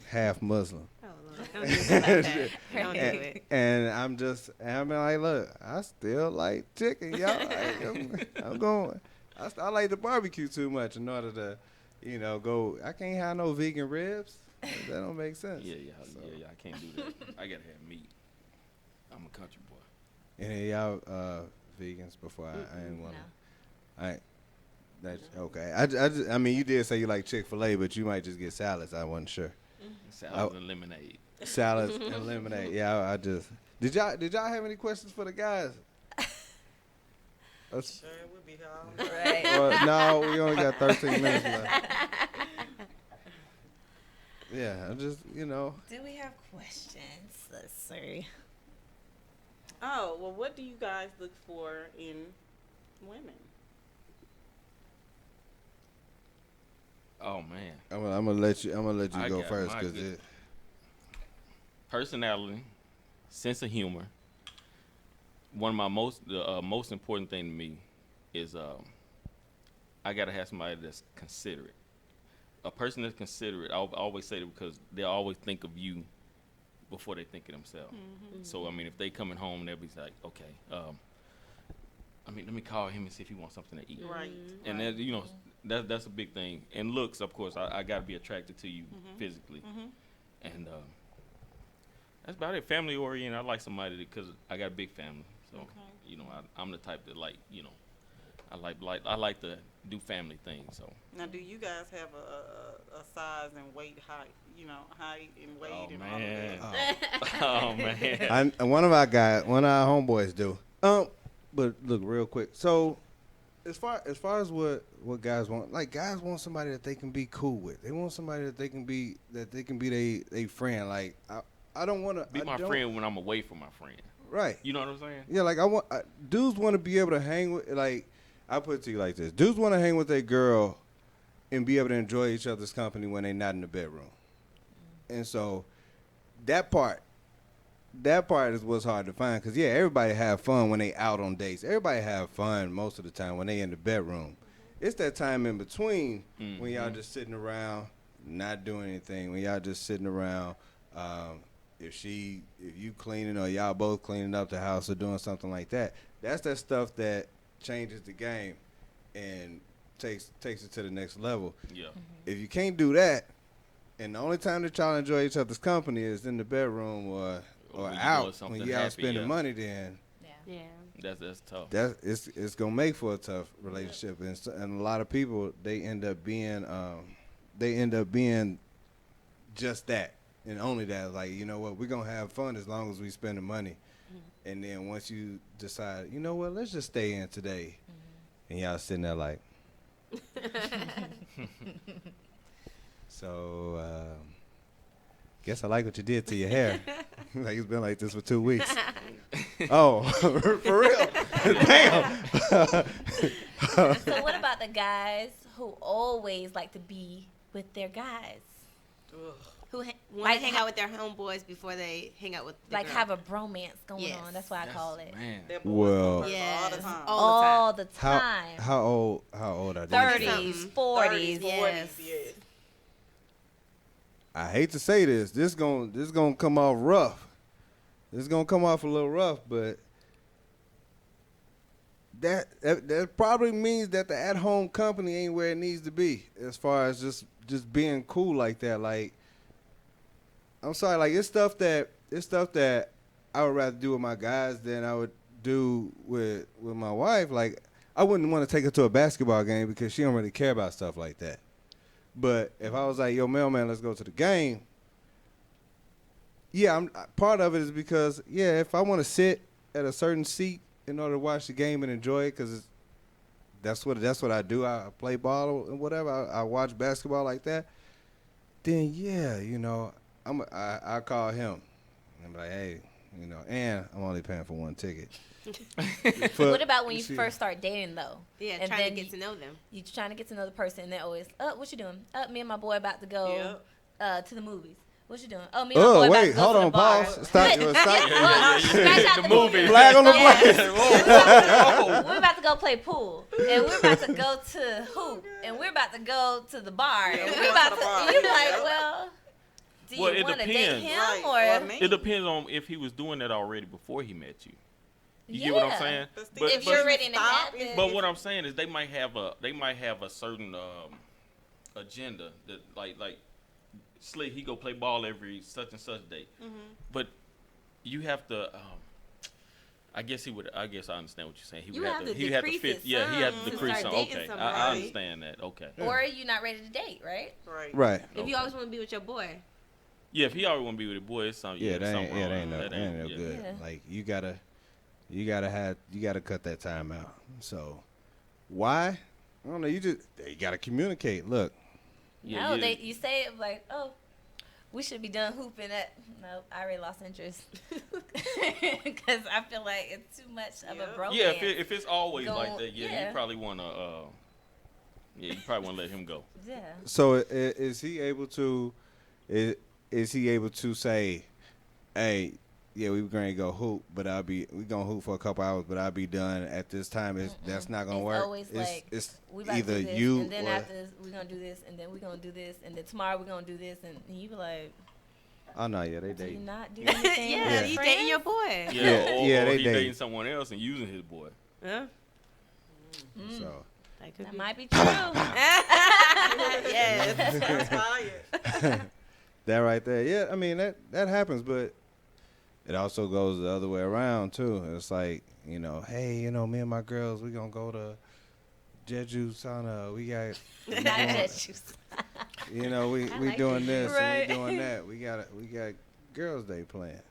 S3: half Muslim.
S4: Oh Lord, don't do it like that. Don't do it.
S3: And I'm like, look, I still like chicken, y'all. I like the barbecue too much in order to, go. I can't have no vegan ribs. That don't make sense.
S2: Yeah, I can't do that. I gotta have meat. I'm a country boy.
S3: Any of y'all vegans before I ain't want to. That's okay. I mean, you did say you like Chick-fil-A, but you might just get salads. I wasn't sure.
S2: Salads and lemonade.
S3: Salads and lemonade. Yeah, I just did y'all have any questions for the guys?
S5: Sure, it would be hard.
S6: Right.
S3: Well, no, we only got 13 minutes left. Yeah, I just
S6: Do we have questions? Let's see.
S5: Oh, well, what do you guys look for in women?
S2: Oh man.
S3: I'm gonna let you
S2: I
S3: go
S2: got
S3: first
S2: my
S3: because
S2: good- Personality, sense of humor. One of my most important thing to me is I gotta have somebody that's considerate. A person that's considerate, I always say that because they'll always think of you before they think of themselves. So I mean, if they coming home, they'll be like, okay, I mean, let me call him and see if he wants something to eat.
S5: Right.
S2: And that, that's a big thing. And looks, of course, I got to be attracted to you physically. And that's about it. Family oriented. I like somebody because I got a big family. So I'm the type that I like to do family things. So
S5: Now, do you guys have a size and weight, height? Height and weight
S2: oh
S5: and
S2: man,
S5: all of that.
S2: oh man.
S3: one of our homeboys do. But look, real quick. So, as far as what guys want, like guys want somebody that they can be cool with. They want somebody that they can be they friend. Like I don't want to
S2: Be my friend when I'm away from my friend.
S3: Right.
S2: You know what I'm saying?
S3: Yeah, like dudes want to be able to hang with, like, I put it to you like this. Dudes want to hang with their girl and be able to enjoy each other's company when they're not in the bedroom. And so that part is what's hard to find. Because, yeah, everybody have fun when they out on dates. Everybody have fun most of the time when they in the bedroom. It's that time in between when y'all just sitting around, not doing anything. When y'all just sitting around, if you cleaning or y'all both cleaning up the house or doing something like that, that's that stuff that changes the game and takes it to the next level.
S2: Yeah.
S3: If you can't do that, and the only time that y'all enjoy each other's company is in the bedroom or
S2: when you
S3: out
S2: doing something
S3: when you out
S2: happy,
S3: spending
S2: yeah.
S3: end, then
S4: Yeah.
S2: That's tough.
S3: it's gonna make for a tough relationship. And a lot of people they end up being just that. And only that, like, you know what, we're going to have fun as long as we spend the money. And then once you decide, you know what, let's just stay in today. And y'all sitting there like. So, guess I like what you did to your hair. Like, it's been like this for 2 weeks. Oh, for real? Damn.
S6: So what about the guys who always like to be with their guys?
S4: Who want
S6: Like
S4: to hang out with their homeboys before they hang out with the
S6: Like
S4: girl.
S6: have a bromance going
S4: Yes.
S6: on. That's what I call it.
S2: Man.
S5: That boys
S3: Well-
S5: go
S4: Yes.
S5: all the time.
S6: All the
S3: How
S6: time.
S3: how old are these?
S6: 30s, 40s.
S5: 40s,
S4: Yes.
S5: yes.
S3: I hate to say this. This gonna come off rough. This is gonna come off a little rough, but that probably means that the at-home company ain't where it needs to be as far as just being cool like that. Like, I'm sorry, like it's stuff that I would rather do with my guys than I would do with my wife. Like, I wouldn't want to take her to a basketball game because she don't really care about stuff like that. But if I was like, yo, mailman, let's go to the game. Yeah, part of it is because, yeah, if I want to sit at a certain seat in order to watch the game and enjoy it, because that's what I do. I play ball and whatever. I watch basketball like that. Then, yeah, you know, I call him. I'm like, hey, you know, and I'm only paying for one ticket.
S6: What about when you first start dating, though?
S4: Yeah,
S6: And
S4: trying to
S6: then
S4: get to know them.
S6: You're trying to get to know the person, and they're always, what you doing? Me and my boy about to go to the movies. What you doing? Oh, me and my boy
S3: Oh,
S6: about
S3: wait,
S6: to go
S3: hold
S6: to the
S3: on,
S6: bar.
S3: pause. Stop.
S6: Well,
S2: yeah.
S6: scratch out
S2: The
S6: the
S2: movie.
S6: movie.
S3: Flag on the
S6: Yeah.
S3: play.
S2: Whoa.
S6: We're about to go play pool, and we're about to go to hoop, and we're about to go to the bar,
S5: Yeah,
S6: and
S5: we're
S6: we're
S5: going
S6: about
S5: to
S6: to.
S5: the bar.
S6: And you're like,
S5: Yeah.
S6: well, do
S2: Well,
S6: you
S2: it
S6: want to date
S2: depends.
S6: him
S5: Right.
S6: or?
S5: me.
S2: It depends on if he was doing that already before he met you. You get what I'm
S6: Yeah.
S2: saying?
S5: But still,
S6: If you're ready to
S5: stop,
S6: have it.
S2: But what I'm saying is they might have a certain agenda that like Slick, he go play ball every such and such day. But you have to I guess he would. I guess I understand what you're saying. He
S4: You
S2: would
S4: have to
S2: He had to
S4: decrease
S2: fit.
S4: it
S2: Yeah, he had
S4: some
S2: to
S4: to
S2: decrease
S4: start
S2: some.
S4: dating
S2: Okay,
S4: somebody.
S2: I understand that. Okay.
S6: Or you're not ready to date, right?
S5: Right.
S3: Right.
S4: If you always want to be with your boy.
S2: Yeah, if he already want to be with a boy, it's something.
S3: Yeah,
S2: Yeah,
S3: that
S2: something
S3: ain't, yeah,
S2: wrong.
S3: that ain't no,
S2: That
S3: that ain't no
S2: yeah.
S3: good.
S6: Yeah.
S3: Like you gotta cut that time out. So why? I don't know. You gotta communicate. Look,
S2: Yeah,
S6: No,
S2: yeah.
S6: you say it like, oh, we should be done hooping at. No, I already lost interest because I feel like it's too much of a
S5: Yeah.
S6: bromance.
S2: Yeah, if it's always like
S6: Go-
S2: that, yeah,
S6: yeah.
S2: you probably wanna. Yeah, you probably wanna let him go.
S6: Yeah.
S3: so is he able to? Is he able to say, hey? Yeah, we were going to go hoop, but we gonna hoop for a couple hours, but I'll be done at this time. That's not gonna
S6: It's
S3: work.
S6: always like,
S3: it's
S6: we about to
S3: either
S6: do this,
S3: you
S6: and then
S3: or
S6: after this, we're gonna do this, and then we're gonna do this, and then tomorrow we're gonna do this, and you be like,
S3: oh no, yeah, they
S6: do you
S3: date.
S6: not do anything?
S4: Yeah,
S6: with
S4: you
S6: friends?
S4: dating your boy.
S2: Yeah,
S3: Yeah,
S2: or,
S3: yeah,
S2: or
S3: they
S2: he
S3: date.
S2: dating someone else and using his boy.
S4: Yeah,
S3: So
S4: that could
S6: That
S4: be.
S6: might be true.
S4: Yes.
S5: Shots fired.
S3: that right there, yeah. I mean that happens, but it also goes the other way around too. It's like, hey, me and my girls, we gonna go to Jeju Sauna. We got,
S6: Not just you.
S3: we
S4: like
S3: doing
S4: it.
S3: this
S6: Right.
S3: and we doing that. We got Girls' Day planned.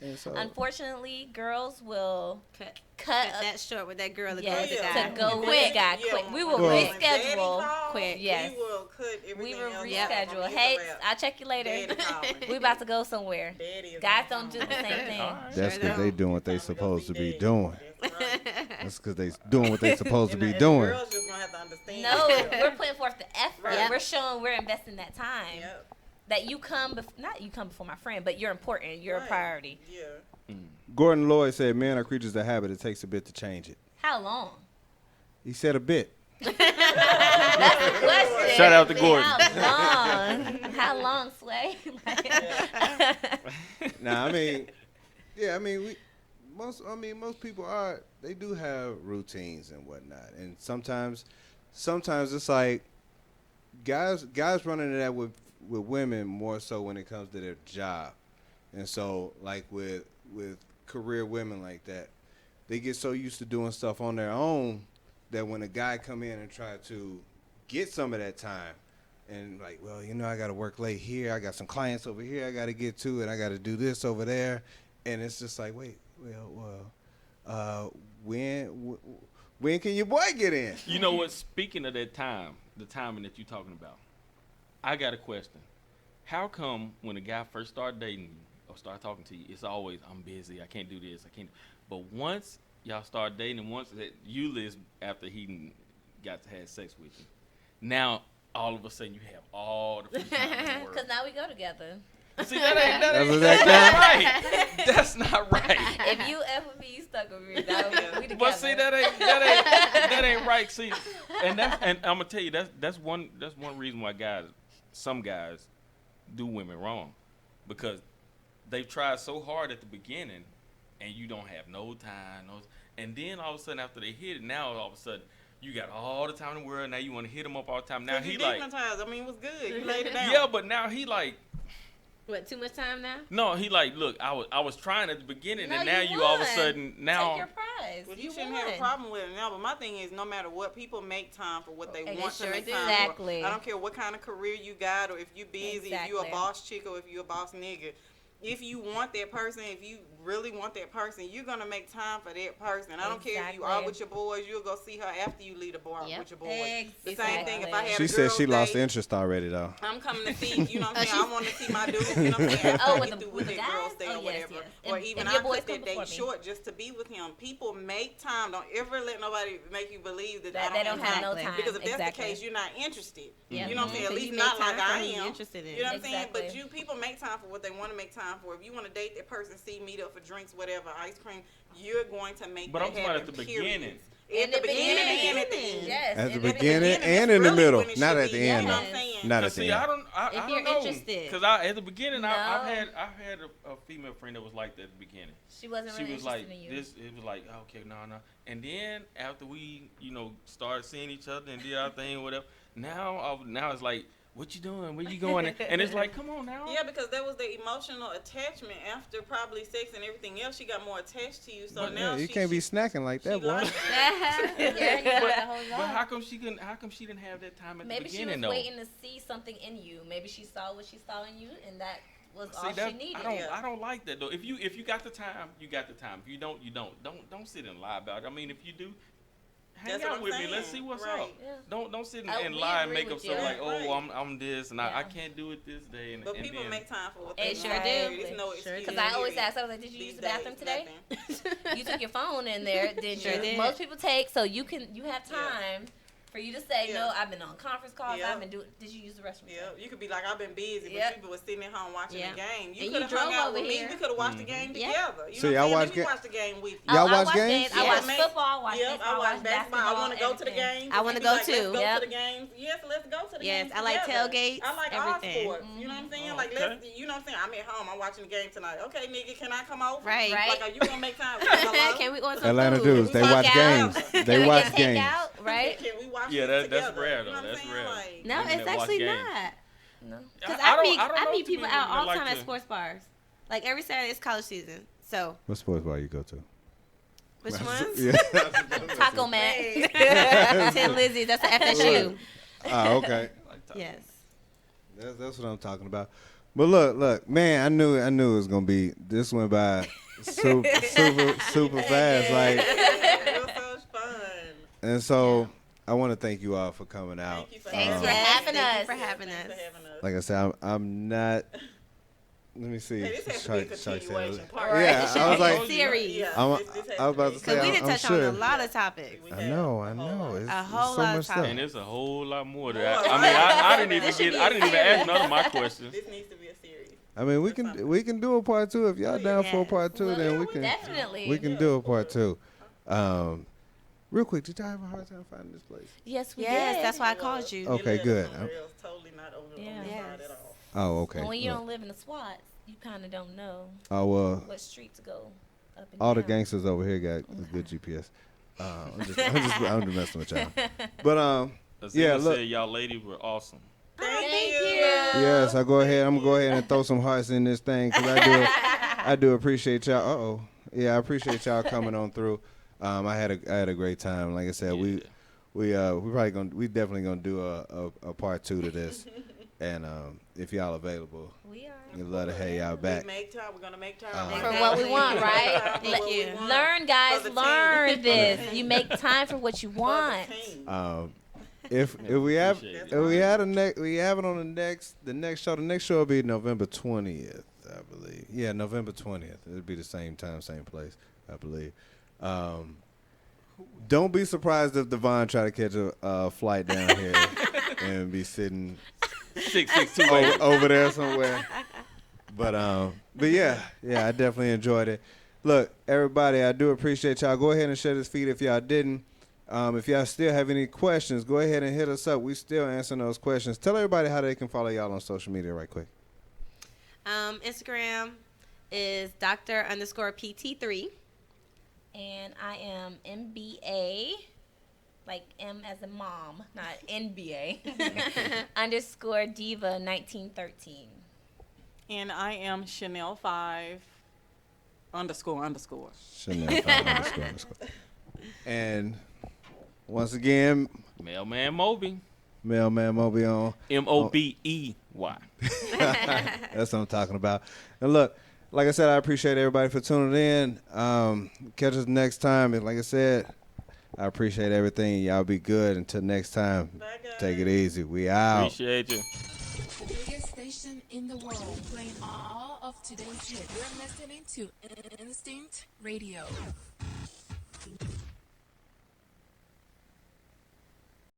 S3: And so
S6: Unfortunately, girls will
S4: Cut
S6: cut
S4: that short with that girl to
S6: yeah,
S4: go with the
S5: Yeah.
S4: guy.
S6: to go with
S4: Quick.
S6: the guy
S5: Yeah,
S6: quick. We will
S3: Well-
S5: when daddy
S6: reschedule.
S5: calls,
S4: Quick.
S6: Yes.
S5: We will cut everything
S6: We will
S5: else off.
S6: reschedule.
S5: I'm
S6: Hey,
S5: either way.
S6: I'll check you later.
S5: Daddy calling.
S6: We about to go somewhere.
S5: Daddy is
S6: Guys
S5: on
S6: don't do
S5: the
S6: the
S5: phone.
S6: same thing.
S2: Alright.
S3: that's
S4: Sure
S3: because they
S4: don't.
S3: doing what they
S5: Time to go
S3: supposed
S5: see
S3: to be
S5: daddy.
S3: doing.
S5: That's right.
S3: That's because they doing what they supposed to
S5: And
S3: be
S5: the- and
S3: doing.
S5: The girls just gonna have to understand.
S6: No, we're putting forth the effort.
S5: Right.
S6: We're showing we're investing that time.
S5: Yep.
S6: That you come, not you come before my friend, but you're important. You're a
S5: Right.
S6: priority.
S5: Yeah.
S3: Gordon Lloyd said, "Men are creatures of habit. It takes a bit to change it."
S6: How long?
S3: He said a bit.
S6: That's the question.
S2: Shout out to Gordon.
S6: How long? How long, Sway?
S3: Nah, I mean, yeah, I mean, most people they do have routines and whatnot, and sometimes it's like guys running into that with women more so when it comes to their job, and so like with career women like that, they get so used to doing stuff on their own that when a guy come in and try to get some of that time, and like, well, I got to work late here. I got some clients over here I got to get to, and I got to do this over there. And it's just like, wait, when can your boy get in?
S2: You know what? Speaking of that time, the timing that you're talking about, I got a question. How come when a guy first start dating you or start talking to you, it's always, I'm busy, I can't do this, I can't. But once y'all start dating, and once that you list after he got to have sex with you, now all of a sudden you have all the free time in the world.
S6: Because now we go together.
S2: See, that ain't
S3: That's
S2: right. That's not right.
S6: If you ever be, you stuck with me. That would we together.
S2: But see, that ain't right. See, and I'm gonna tell you that's one reason why some guys do women wrong, because they've tried so hard at the beginning, and you don't have no time, and then all of a sudden after they hit it, now all of a sudden you got all the time in the world. Now you want to hit him up all the time. Now
S5: Cause
S2: he
S5: you
S2: like,
S5: desensitized. I mean, it was good. You laid it down.
S2: yeah, but now he like.
S4: What, too much time now?
S2: No, he like, look, I was trying at the beginning,
S6: No,
S2: and now
S6: you
S2: you all of a
S6: won.
S2: sudden now.
S6: Take your prize.
S5: Well, you shouldn't have a problem with it now. But my thing is, no matter what, people make time for what they
S6: And
S5: want
S6: they
S5: to
S6: sure
S5: make
S6: do.
S5: time
S6: Exactly.
S5: for. I don't care what kind of career you got, or if you busy, if you a
S6: Exactly.
S5: boss chick, or if you a boss nigga. If you want that person, if you really want that person, you're gonna make time for that person. I don't care if you are
S6: Exactly.
S5: with your boys, you'll go see her after you leave the bar
S4: Yep.
S5: with your boys. The same
S6: Exactly.
S5: thing if I had
S3: She
S5: a
S3: said
S5: girl's
S3: she lost
S5: day,
S3: interest already though.
S5: I'm coming to see, you know what I'm saying? I want to see my dude, you know what I'm saying? After
S6: Oh,
S5: I
S6: with
S5: get
S6: the-
S5: through
S6: with
S5: with
S6: the
S5: that girl's
S6: guys?
S5: day
S6: Oh,
S5: or
S6: yes,
S5: whatever.
S6: yes.
S5: Or
S6: And
S5: even
S6: your
S5: I
S6: boys
S5: cut
S6: come
S5: that
S6: before
S5: date
S6: me.
S5: short just to be with him. People make time. Don't ever let nobody make you believe that
S6: That
S5: I
S6: they don't have no
S4: Exactly.
S6: time.
S5: because if that's
S6: exactly.
S5: the case, you're not interested.
S6: Yeah.
S5: You know what I'm saying? At
S4: So
S5: least
S4: you
S5: not
S4: make
S5: like
S4: time for
S5: I
S4: who you're
S5: am.
S4: interested in.
S5: You know what I'm saying? But
S6: Exactly.
S5: people make time for what they want to make time for. If you want to date that person, see, meet up for drinks, whatever, ice cream, you're going to make
S2: But
S5: that
S2: I'm talking about
S5: happen,
S2: at the
S5: period.
S2: beginning.
S5: At the beginning and at the end.
S6: Yes.
S3: At the
S6: and
S3: beginning
S5: that's
S3: and in the
S5: really
S3: middle,
S5: when it
S3: not
S5: should
S3: at the
S5: be,
S3: end.
S5: You know
S3: though.
S5: what I'm saying?
S3: Not at
S2: Cause
S3: the
S2: see,
S3: end.
S2: I
S4: If
S2: don't
S4: you're
S2: know.
S4: interested.
S2: Cause at the beginning,
S6: No.
S2: I've had a female friend that was like that at the beginning.
S6: She wasn't
S2: She
S6: really
S2: was like
S6: interested in you.
S2: this. It was like okay, no. And then after we, started seeing each other and did our thing, whatever. Now it's like, what you doing? Where you going? And it's like, come on now.
S5: Yeah, because that was the emotional attachment after probably sex and everything else. She got more attached to you, so
S2: But
S5: now
S3: Yeah, you
S5: she,
S3: can't be snacking like that,
S5: she
S3: boy.
S5: like
S6: Yeah, you gotta hold
S2: But
S6: on.
S2: how come she didn't have that time at
S6: Maybe
S2: the
S6: she was
S2: beginning though?
S6: waiting to see something in you. Maybe she saw what she saw in you, and that was all
S2: See,
S6: she needed.
S2: I don't like that though. If you got the time, you got the time. If you don't, you don't. Don't sit and lie about it. I mean, if you do, hang
S5: That's what
S2: out
S5: I'm
S2: with me.
S5: saying.
S2: Let's see what's
S5: Right.
S2: up.
S6: Yeah.
S2: Don't sit
S6: Oh,
S2: and
S6: we
S2: lie and
S6: agree
S2: make up
S6: with
S2: stuff
S6: you.
S2: like, oh,
S5: Right.
S2: I'm this and
S6: Yeah.
S2: I can't do it this day. And,
S5: But
S2: and
S5: people
S2: then,
S5: make time for what
S4: They
S5: they
S4: sure
S5: want.
S4: do.
S5: There's no
S4: Sure
S5: excuse.
S6: Because I always
S5: period.
S6: ask, I was like, did you use the
S5: These
S6: bathroom
S5: days,
S6: today?
S5: nothing.
S6: You took your phone in there, did
S4: Sure
S6: you?
S4: did.
S6: Most people take, so you have
S5: Yeah.
S6: time for you to say,
S5: Yeah.
S6: no, I've been on conference calls,
S5: Yeah.
S6: I've been doing, did you use the restroom
S5: Yeah,
S6: today?
S5: you could be like, I've been busy, but
S6: Yep.
S5: you was sitting at home watching
S4: Yeah.
S5: the game.
S4: And
S5: You
S4: you
S5: could have
S4: drove
S5: hung out
S4: over
S5: with
S4: here.
S5: me. We could have watched the game
S4: Yeah.
S5: together. You
S3: So
S5: know
S3: y'all
S5: what I'm
S3: watch
S5: saying? Let me
S3: ga-
S5: watch the game with you.
S3: Y'all
S6: I
S3: watch
S6: watch
S3: games?
S6: I
S5: Yeah.
S6: watch
S5: Make-
S6: football, I watch
S5: Yep,
S6: baseball,
S5: I watch basketball. I
S6: basketball,
S5: want to go to the
S6: everything.
S5: games.
S4: I wanna
S5: You be
S4: go
S5: like,
S4: too.
S5: Let's go
S6: Yep.
S5: to the games. Yes, let's go to the
S4: Yes,
S5: games.
S4: I like
S5: together.
S4: tailgates,
S5: I like
S4: everything.
S5: all sports. You know what I'm saying?
S2: Oh,
S5: Like,
S2: okay.
S5: let's, you know what I'm saying? I'm at home. I'm watching the game tonight. Okay, nigga, can I come over?
S4: Right.
S5: Like, are you gonna make time? Hello?
S4: Can we order some
S3: Atlanta
S4: food?
S3: dudes, they
S5: Take
S3: watch
S5: out.
S3: games. They watch
S6: Take
S3: games.
S6: out, right?
S5: Can we watch
S2: Yeah,
S5: this
S2: that's
S5: together?
S2: rare,
S5: You
S2: though.
S5: know what I'm
S2: That's
S5: saying?
S2: rare.
S5: Like,
S4: No,
S2: Women
S4: it's
S2: that watch
S4: actually
S2: games.
S4: not.
S6: No.
S4: Because
S2: I
S4: I
S2: don't
S4: meet
S2: know
S4: people
S2: too many
S4: out
S2: women
S4: all the
S2: that
S4: time
S2: like
S4: at
S2: to-
S4: sports bars. Like every Saturday it's college season. So
S3: What sports bar you go to?
S4: which ones?
S3: Yeah.
S6: Taco Mat.
S4: Tin Lizzy. That's the FSU.
S3: Oh, okay.
S4: Yes.
S3: That's what I'm talking about. But look, man, I knew it was gonna be. This went by super fast. Like,
S5: it was so fun.
S3: and so I want to thank you all for coming out.
S5: Thank you for
S6: Thanks
S5: having
S6: for
S5: us.
S6: having
S4: Thank
S6: us.
S4: you for having
S5: Thanks
S4: us.
S5: for having us.
S3: Like I said, I'm not. Let me see.
S5: Hey, this has to be a continuation. Part
S3: Yeah,
S5: two.
S3: I was like,
S4: Series.
S5: Yeah,
S3: I'm-
S5: this has
S3: I was about to
S5: be.
S3: say,
S4: Because we
S3: I'm
S4: didn't touch
S3: sure.
S4: on a lot of topics.
S5: We
S3: I
S5: have
S3: know.
S5: a whole lot.
S3: It's,
S4: A
S3: it's
S4: whole
S3: so
S4: lot of
S3: much stuff.
S4: topics.
S2: And there's a whole lot more.
S5: More,
S2: I mean,
S5: right.
S2: I didn't even
S4: This should
S2: get.
S4: be
S2: I didn't even
S4: a
S2: ask none of my questions.
S5: This needs to be a series.
S3: I mean, we can do a part two if y'all down for a
S4: Yes.
S3: part two. Then
S6: Yeah,
S3: we can
S6: definitely.
S3: we can do a part two. Real quick, did y'all have a hard time finding this place?
S6: Yes, we
S4: Yes,
S6: did.
S4: that's why I called you.
S3: Okay,
S5: It led
S3: good.
S5: us somewhere else, totally not over on
S6: Yeah.
S5: the
S4: Yes.
S5: side at all.
S3: Oh, okay.
S6: And when you
S3: Look.
S6: don't live in the SWAT, you kind of don't know
S3: Oh well,
S6: what street to go up and
S3: all the
S6: down.
S3: gangsters over here got a good GPS. I'm just messing with y'all. But yeah, look.
S2: Said y'all ladies were awesome.
S6: Thank you.
S3: Yes, I'm gonna go ahead and throw some hearts in this thing because I do appreciate y'all. Yeah, I appreciate y'all coming on through. I had a great time. Like I said, we definitely gonna do a part two to this, and if y'all available,
S6: We are.
S3: we'd love to have y'all back.
S5: We make time. We're gonna make time.
S3: For
S6: what we want, right?
S5: For
S4: Thank
S5: what we
S4: you.
S5: want.
S6: Learn, guys.
S5: For the
S6: Learn
S5: team.
S6: this. You make time for what you
S5: For the
S6: want.
S5: team.
S3: If we have
S2: Appreciate it.
S3: if we have it on the next show. The next show will be November 20th, I believe. Yeah, November 20th. It'll be the same time, same place, I believe. Don't be surprised if Devon try to catch a flight down here and be sitting
S2: 662.
S3: over there somewhere. But yeah, I definitely enjoyed it. Look, everybody, I do appreciate y'all. Go ahead and share this feed if y'all didn't. If y'all still have any questions, go ahead and hit us up. We still answering those questions. Tell everybody how they can follow y'all on social media right quick.
S4: Instagram is Dr_PT3.
S6: And I am MBA, like M as in mom, not NBA, _ Diva 1913.
S5: And I am Chanel 5 __.
S3: Chanel 5 __. And once again,
S2: Mailman Moby.
S3: Mailman Moby on.
S2: MOBEY.
S3: That's what I'm talking about. And look, like I said, I appreciate everybody for tuning in. Catch us next time. And like I said, I appreciate everything. Y'all be good. Until next time,
S5: Bye, guys.
S3: take it easy. We out.
S2: Appreciate you.
S7: The biggest station in the world, playing all of today's hits. You're listening to Instinct Radio.